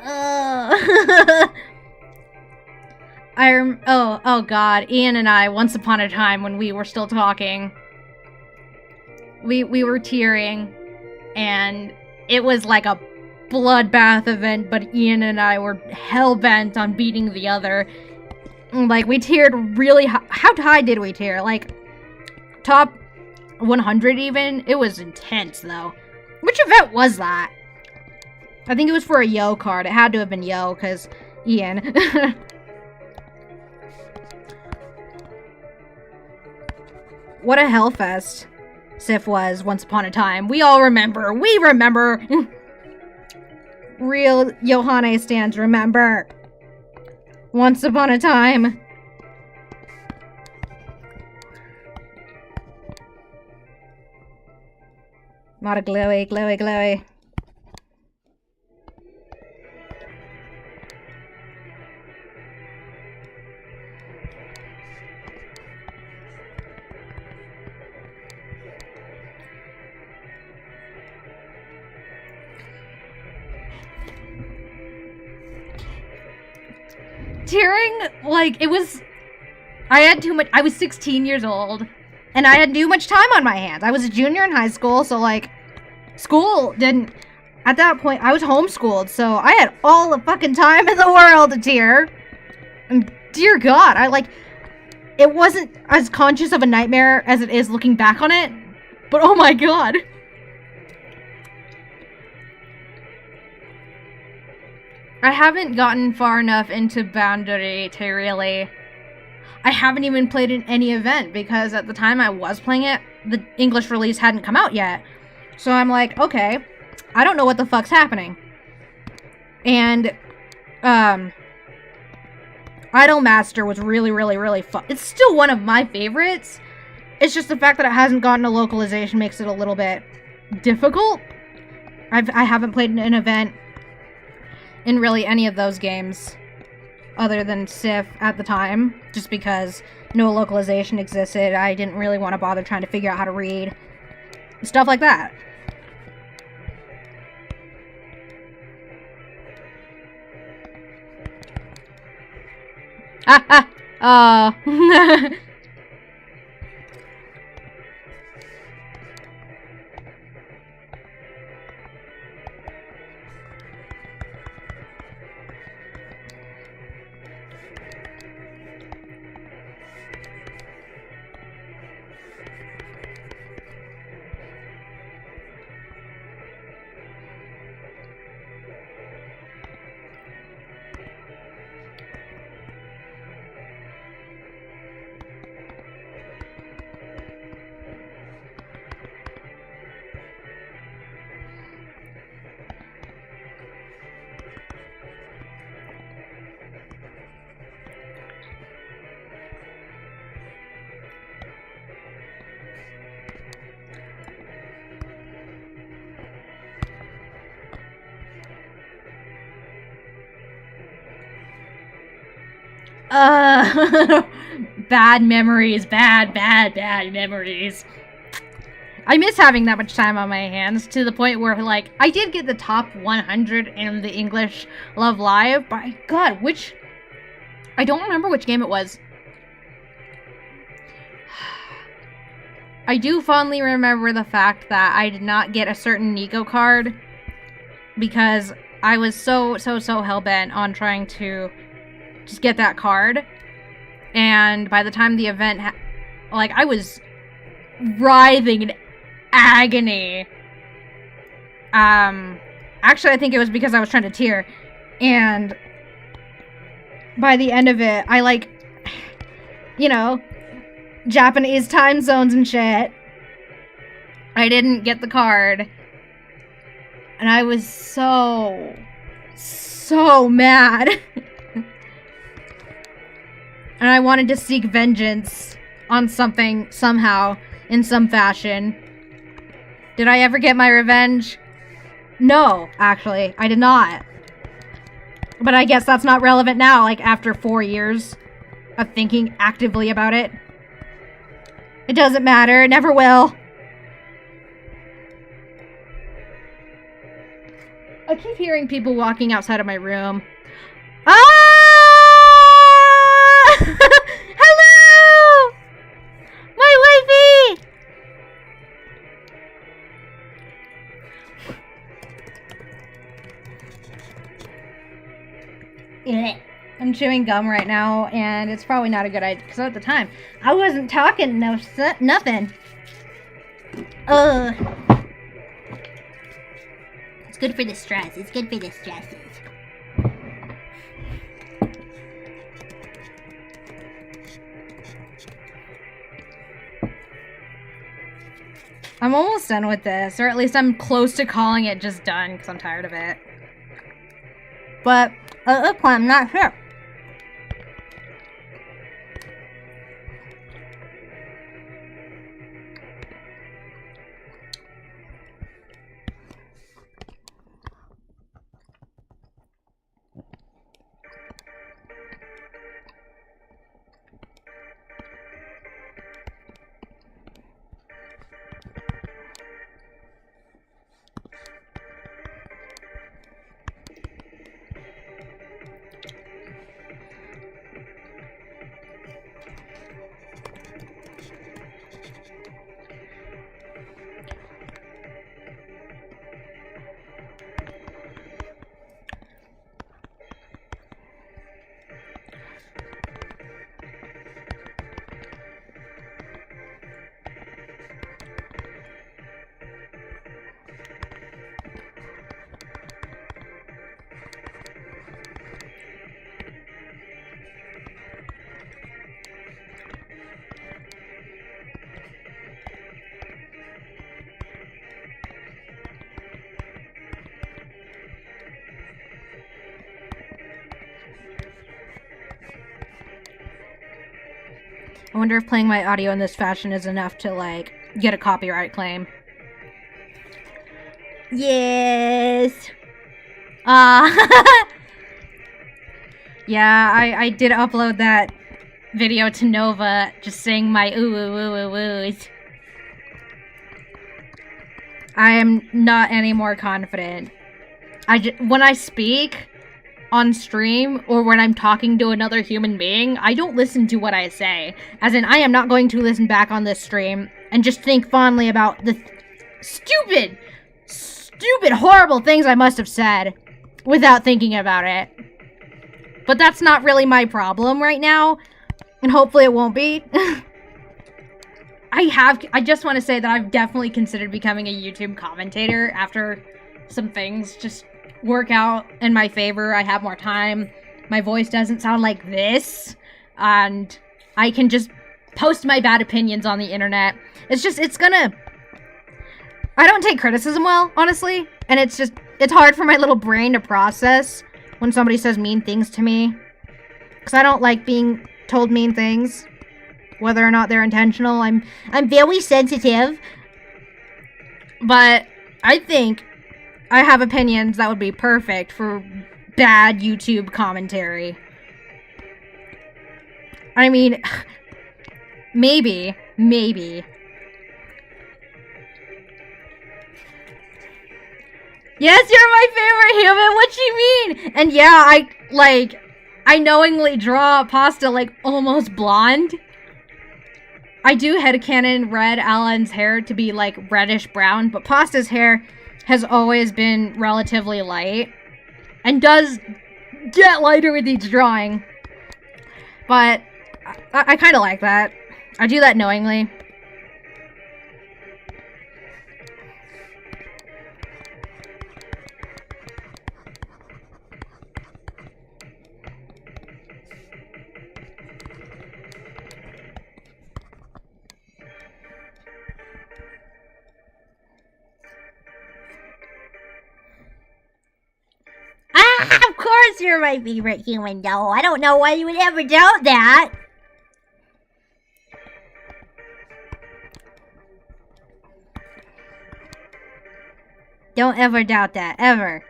Oh god, Ian and I, once upon a time when we were still talking, we were tearing, and it was like a bloodbath event, but Ian and I were hell-bent on beating the other. Like, we teared really high. How high did we tear? Like, top 100 even. It was intense though. Which event was that? I think it was for a Yo card. It had to have been Yo, because Ian. What a hellfest Sif was once upon a time. We all remember. We remember. Real Johanne stands remember. Once upon a time. Not a glowy, glowy, glowy. Tearing, like, it was... I had too much... I was 16 years old. And I had too much time on my hands. I was a junior in high school, so, like... School didn't... At that point, I was homeschooled, so I had all the fucking time in the world to tear. And dear God, I, like... It wasn't as conscious of a nightmare as it is looking back on it. But oh my God. I haven't gotten far enough into Boundary to really... I haven't even played in any event because at the time I was playing it, the English release hadn't come out yet. So I'm like, okay, I don't know what the fuck's happening. And, Idolmaster was really, really, really fun. It's still one of my favorites. It's just the fact that it hasn't gotten a localization makes it a little bit difficult. I haven't played an event in really any of those games other than Sif at the time, just because no localization existed. I didn't really want to bother trying to figure out how to read. Stuff like that. Oh. Bad memories. Bad memories. I miss having that much time on my hands to the point where, like, I did get the top 100 in the English Love Live, but God, I don't remember which game it was. I do fondly remember the fact that I did not get a certain Nico card because I was so hell-bent on trying to just get that card. And by the time the event, like, I was writhing in agony. Actually, I think it was because I was trying to tear. And by the end of it, I, like, you know, Japanese time zones and shit. I didn't get the card. And I was so mad. And I wanted to seek vengeance on something, somehow, in some fashion. Did I ever get my revenge? No, actually, I did not. But I guess that's not relevant now, like, after 4 years of thinking actively about it. It doesn't matter, it never will. I keep hearing people walking outside of my room. Ah! Hello! My wifey! I'm chewing gum right now, and it's probably not a good idea, because at the time, I wasn't talking nothing. Ugh. It's good for the stress. It's good for the stresses. I'm almost done with this, or at least I'm close to calling it just done, because I'm tired of it. But, I'm not sure. I wonder if playing my audio in this fashion is enough to, like, get a copyright claim. Yes! Yeah, I did upload that video to Nova, just saying my ooh ooh ooh ooh oohs. I am not any more confident. When I speak on stream, or when I'm talking to another human being, I don't listen to what I say. As in, I am not going to listen back on this stream and just think fondly about the stupid, horrible things I must have said without thinking about it. But that's not really my problem right now, and hopefully it won't be. I just want to say that I've definitely considered becoming a YouTube commentator after some things just work out in my favor. I have more time. My voice doesn't sound like this. And I can just post my bad opinions on the internet. I don't take criticism well, honestly. And it's hard for my little brain to process when somebody says mean things to me. Because I don't like being told mean things. Whether or not they're intentional. I'm very sensitive. But I think I have opinions that would be perfect for bad YouTube commentary. I mean, maybe. Yes, you're my favorite human, what you mean? And yeah, I knowingly draw pasta, like, almost blonde. I do headcanon Red Alan's hair to be, like, reddish-brown, but Pasta's hair has always been relatively light, and does get lighter with each drawing. But I kind of like that. I do that knowingly. Of course you're my favorite human, though. I don't know why you would ever doubt that. Don't ever doubt that, ever.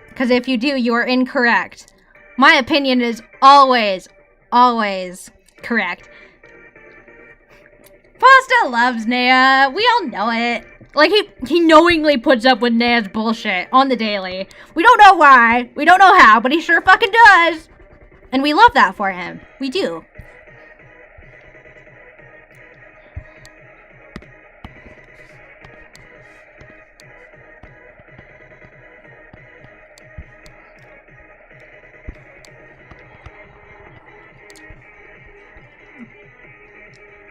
Because if you do, you are incorrect. My opinion is always correct. Pasta loves Naya. We all know it. Like, he knowingly puts up with Naya's bullshit on the daily. We don't know why. We don't know how, but he sure fucking does. And we love that for him. We do.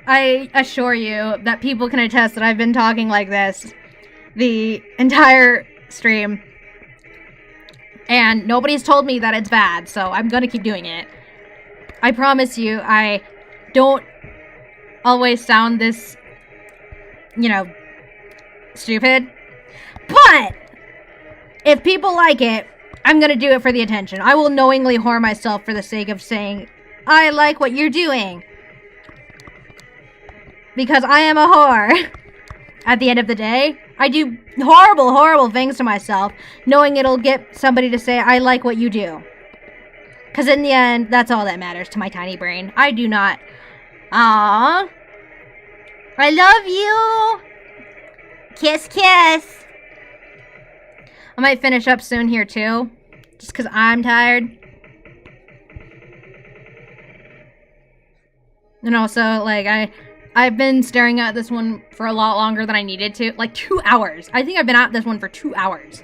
I assure you that people can attest that I've been talking like this the entire stream. And nobody's told me that it's bad, so I'm gonna keep doing it. I promise you, I don't always sound this, you know, stupid. But if people like it, I'm gonna do it for the attention. I will knowingly whore myself for the sake of saying, I like what you're doing. Because I am a whore. At the end of the day, I do horrible, horrible things to myself, knowing it'll get somebody to say, I like what you do. Because in the end, that's all that matters to my tiny brain. I do not. Aww. I love you. Kiss, kiss. I might finish up soon here, too. Just because I'm tired. And also, like, I've been staring at this one for a lot longer than I needed to. Like 2 hours. I think I've been at this one for 2 hours.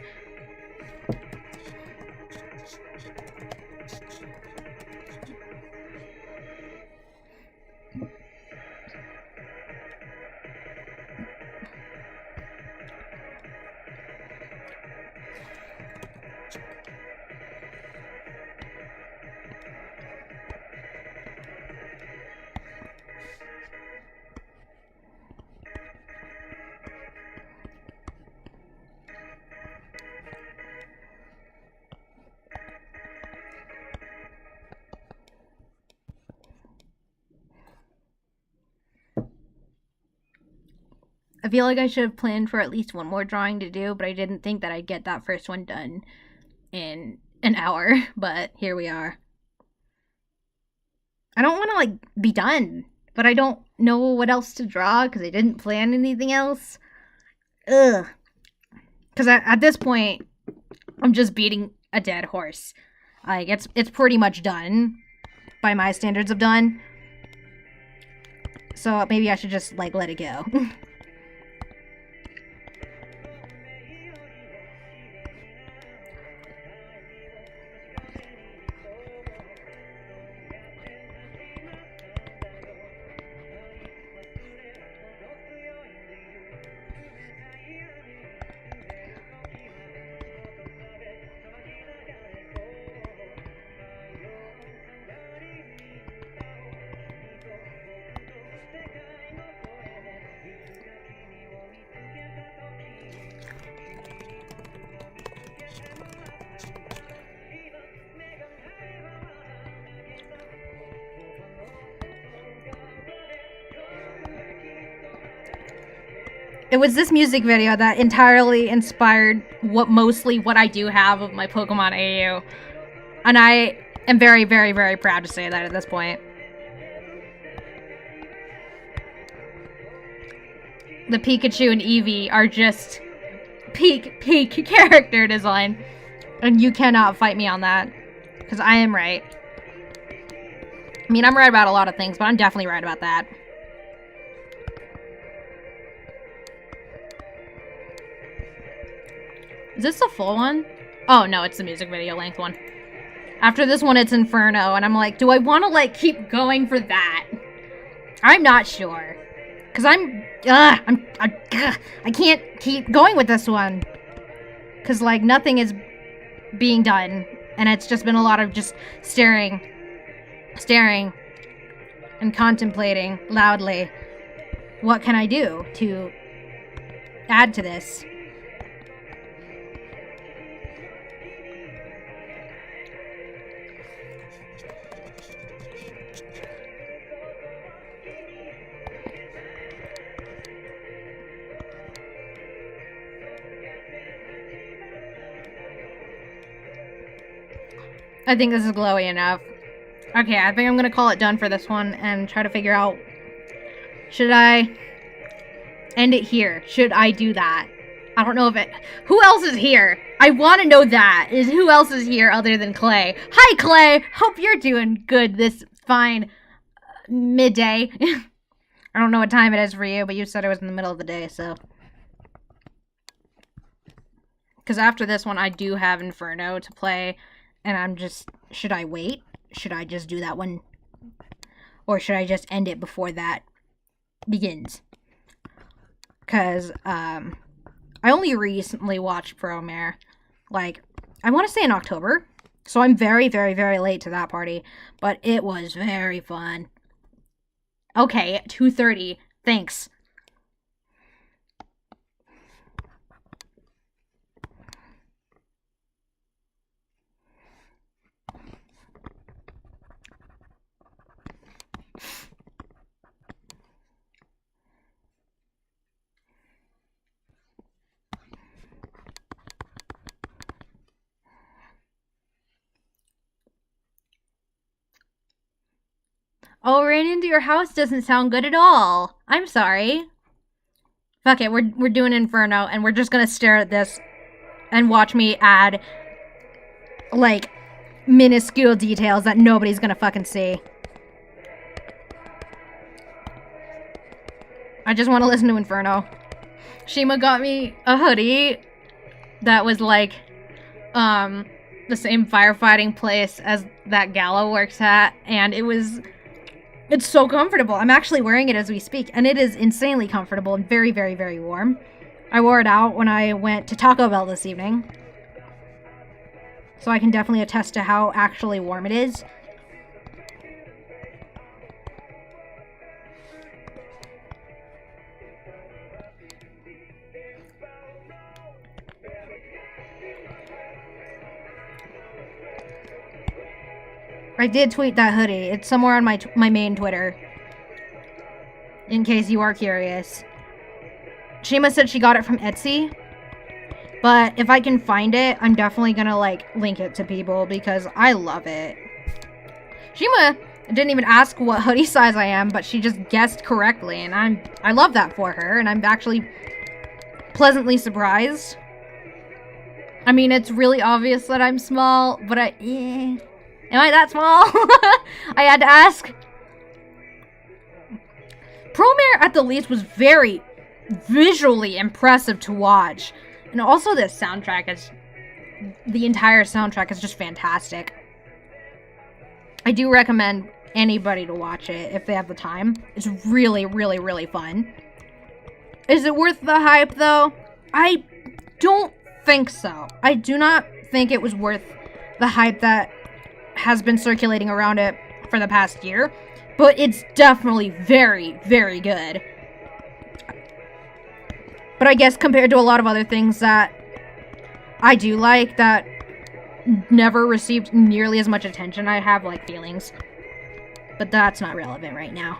I feel like I should have planned for at least one more drawing to do, but I didn't think that I'd get that first one done in an hour, but here we are. I don't want to, like, be done, but I don't know what else to draw because I didn't plan anything else. Ugh. Because at this point, I'm just beating a dead horse. Like, it's pretty much done by my standards of done. So maybe I should just, like, let it go. It was this music video that entirely inspired what I do have of my Pokemon AU. And I am very, very, very proud to say that at this point. The Pikachu and Eevee are just peak character design. And you cannot fight me on that. Because I am right. I mean, I'm right about a lot of things, but I'm definitely right about that. Is this the full one? Oh, no, it's the music video length one. After this one, it's Inferno, and I'm like, do I want to, like, keep going for that? I'm not sure. Because I can't keep going with this one. Because, like, nothing is being done. And it's just been a lot of just staring, and contemplating loudly. What can I do to add to this? I think this is glowy enough. Okay, I think I'm gonna call it done for this one and try to figure out, should I end it here? Should I do that? I don't know if it... Who else is here? I want to know that. Is who else is here other than Clay? Hi, Clay! Hope you're doing good this fine midday. I don't know what time it is for you, but you said it was in the middle of the day, so... Because after this one, I do have Inferno to play, and I'm just... Should I wait? Should I just do that one? Or should I just end it before that? begins. Because I only recently watched Promare. Like, I want to say in October. So I'm very, very, very late to that party. But it was very fun. Okay, 2:30. Thanks. Oh, ran into your house doesn't sound good at all. I'm sorry. Fuck it, we're doing Inferno, and we're just gonna stare at this and watch me add, like, minuscule details that nobody's gonna fucking see. I just want to listen to Inferno. Shima got me a hoodie that was like, the same firefighting place as that Gala works at, and it's so comfortable. I'm actually wearing it as we speak, and it is insanely comfortable and very, very, very warm. I wore it out when I went to Taco Bell this evening, so I can definitely attest to how actually warm it is. I did tweet that hoodie. It's somewhere on my main Twitter, in case you are curious. Shima said she got it from Etsy, but if I can find it, I'm definitely gonna, like, link it to people because I love it. Shima didn't even ask what hoodie size I am, but she just guessed correctly, and I love that for her, and I'm actually pleasantly surprised. I mean, it's really obvious that I'm small, but am I that small? I had to ask. Promare, at the least, was very visually impressive to watch. And also the entire soundtrack is just fantastic. I do recommend anybody to watch it if they have the time. It's really, really, really fun. Is it worth the hype, though? I don't think so. I do not think it was worth the hype that has been circulating around it for the past year, but it's definitely very, very good. But I guess compared to a lot of other things that I do like that never received nearly as much attention, I have, like, feelings. But that's not relevant right now.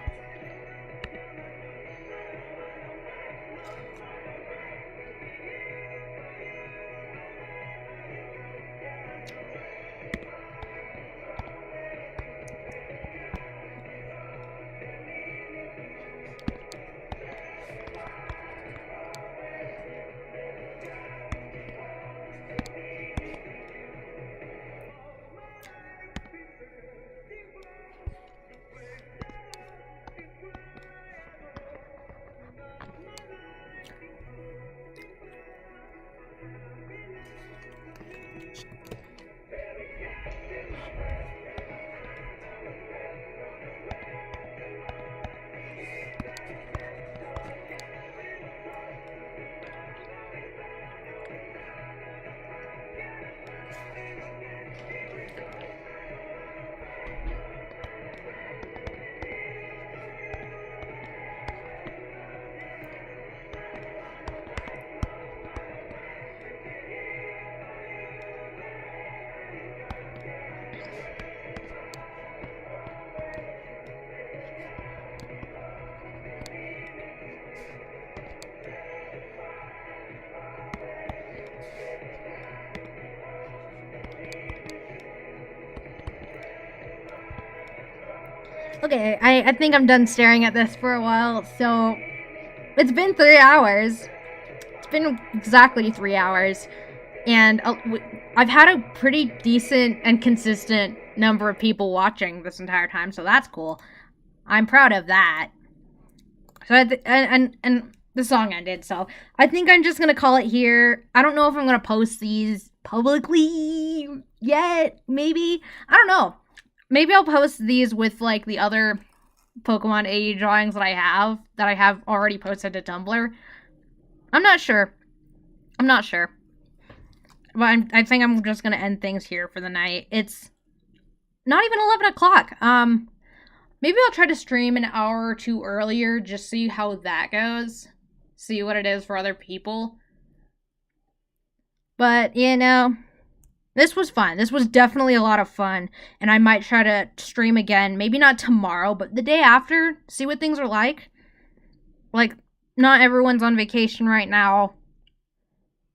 Okay, I think I'm done staring at this for a while, so it's been 3 hours. It's been exactly 3 hours, and I've had a pretty decent and consistent number of people watching this entire time, so that's cool. I'm proud of that. So and the song ended, so I think I'm just gonna call it here. I don't know if I'm gonna post these publicly yet. Maybe, I don't know. Maybe I'll post these with, like, the other Pokemon AE drawings that I have already posted to Tumblr. I'm not sure. But I think I'm just gonna end things here for the night. It's not even 11 o'clock. Maybe I'll try to stream an hour or two earlier, just see how that goes. See what it is for other people. But, this was fun. This was definitely a lot of fun. And I might try to stream again. Maybe not tomorrow, but the day after. See what things are like. Like, not everyone's on vacation right now.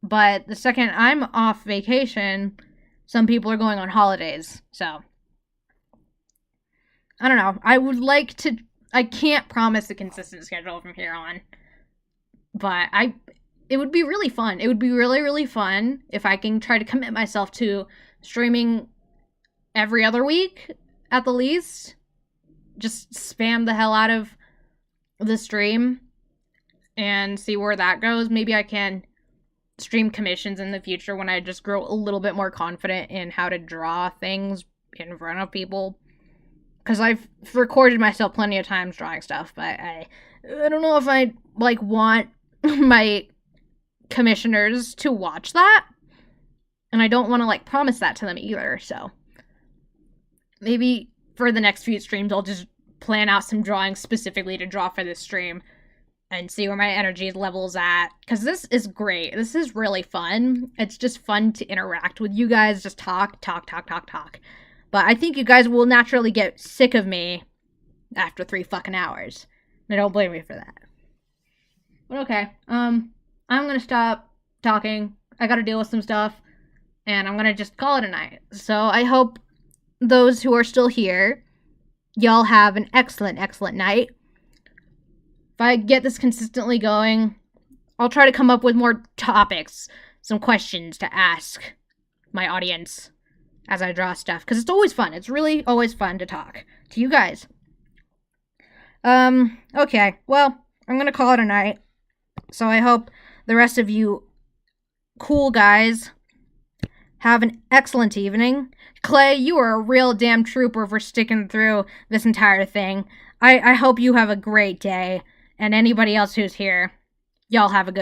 But the second I'm off vacation, some people are going on holidays. So, I don't know. I can't promise a consistent schedule from here on. But it would be really fun. It would be really, really fun if I can try to commit myself to streaming every other week at the least. Just spam the hell out of the stream and see where that goes. Maybe I can stream commissions in the future when I just grow a little bit more confident in how to draw things in front of people. Because I've recorded myself plenty of times drawing stuff, but I don't know if I want my commissioners to watch that, and I don't want to promise that to them either. So maybe for the next few streams I'll just plan out some drawings specifically to draw for this stream and see where my energy level's at, because this is great. This is really fun. It's just fun to interact with you guys, just talk. But I think you guys will naturally get sick of me after 3 fucking hours. And don't blame me for that. But okay, I'm gonna stop talking. I gotta deal with some stuff, and I'm gonna just call it a night. So I hope those who are still here, y'all have an excellent, excellent night. If I get this consistently going, I'll try to come up with more topics, some questions to ask my audience as I draw stuff, because it's always fun. It's really always fun to talk to you guys. Okay, well, I'm gonna call it a night. So I hope the rest of you cool guys have an excellent evening. Clay, you are a real damn trooper for sticking through this entire thing. I hope you have a great day. And anybody else who's here, y'all have a good one.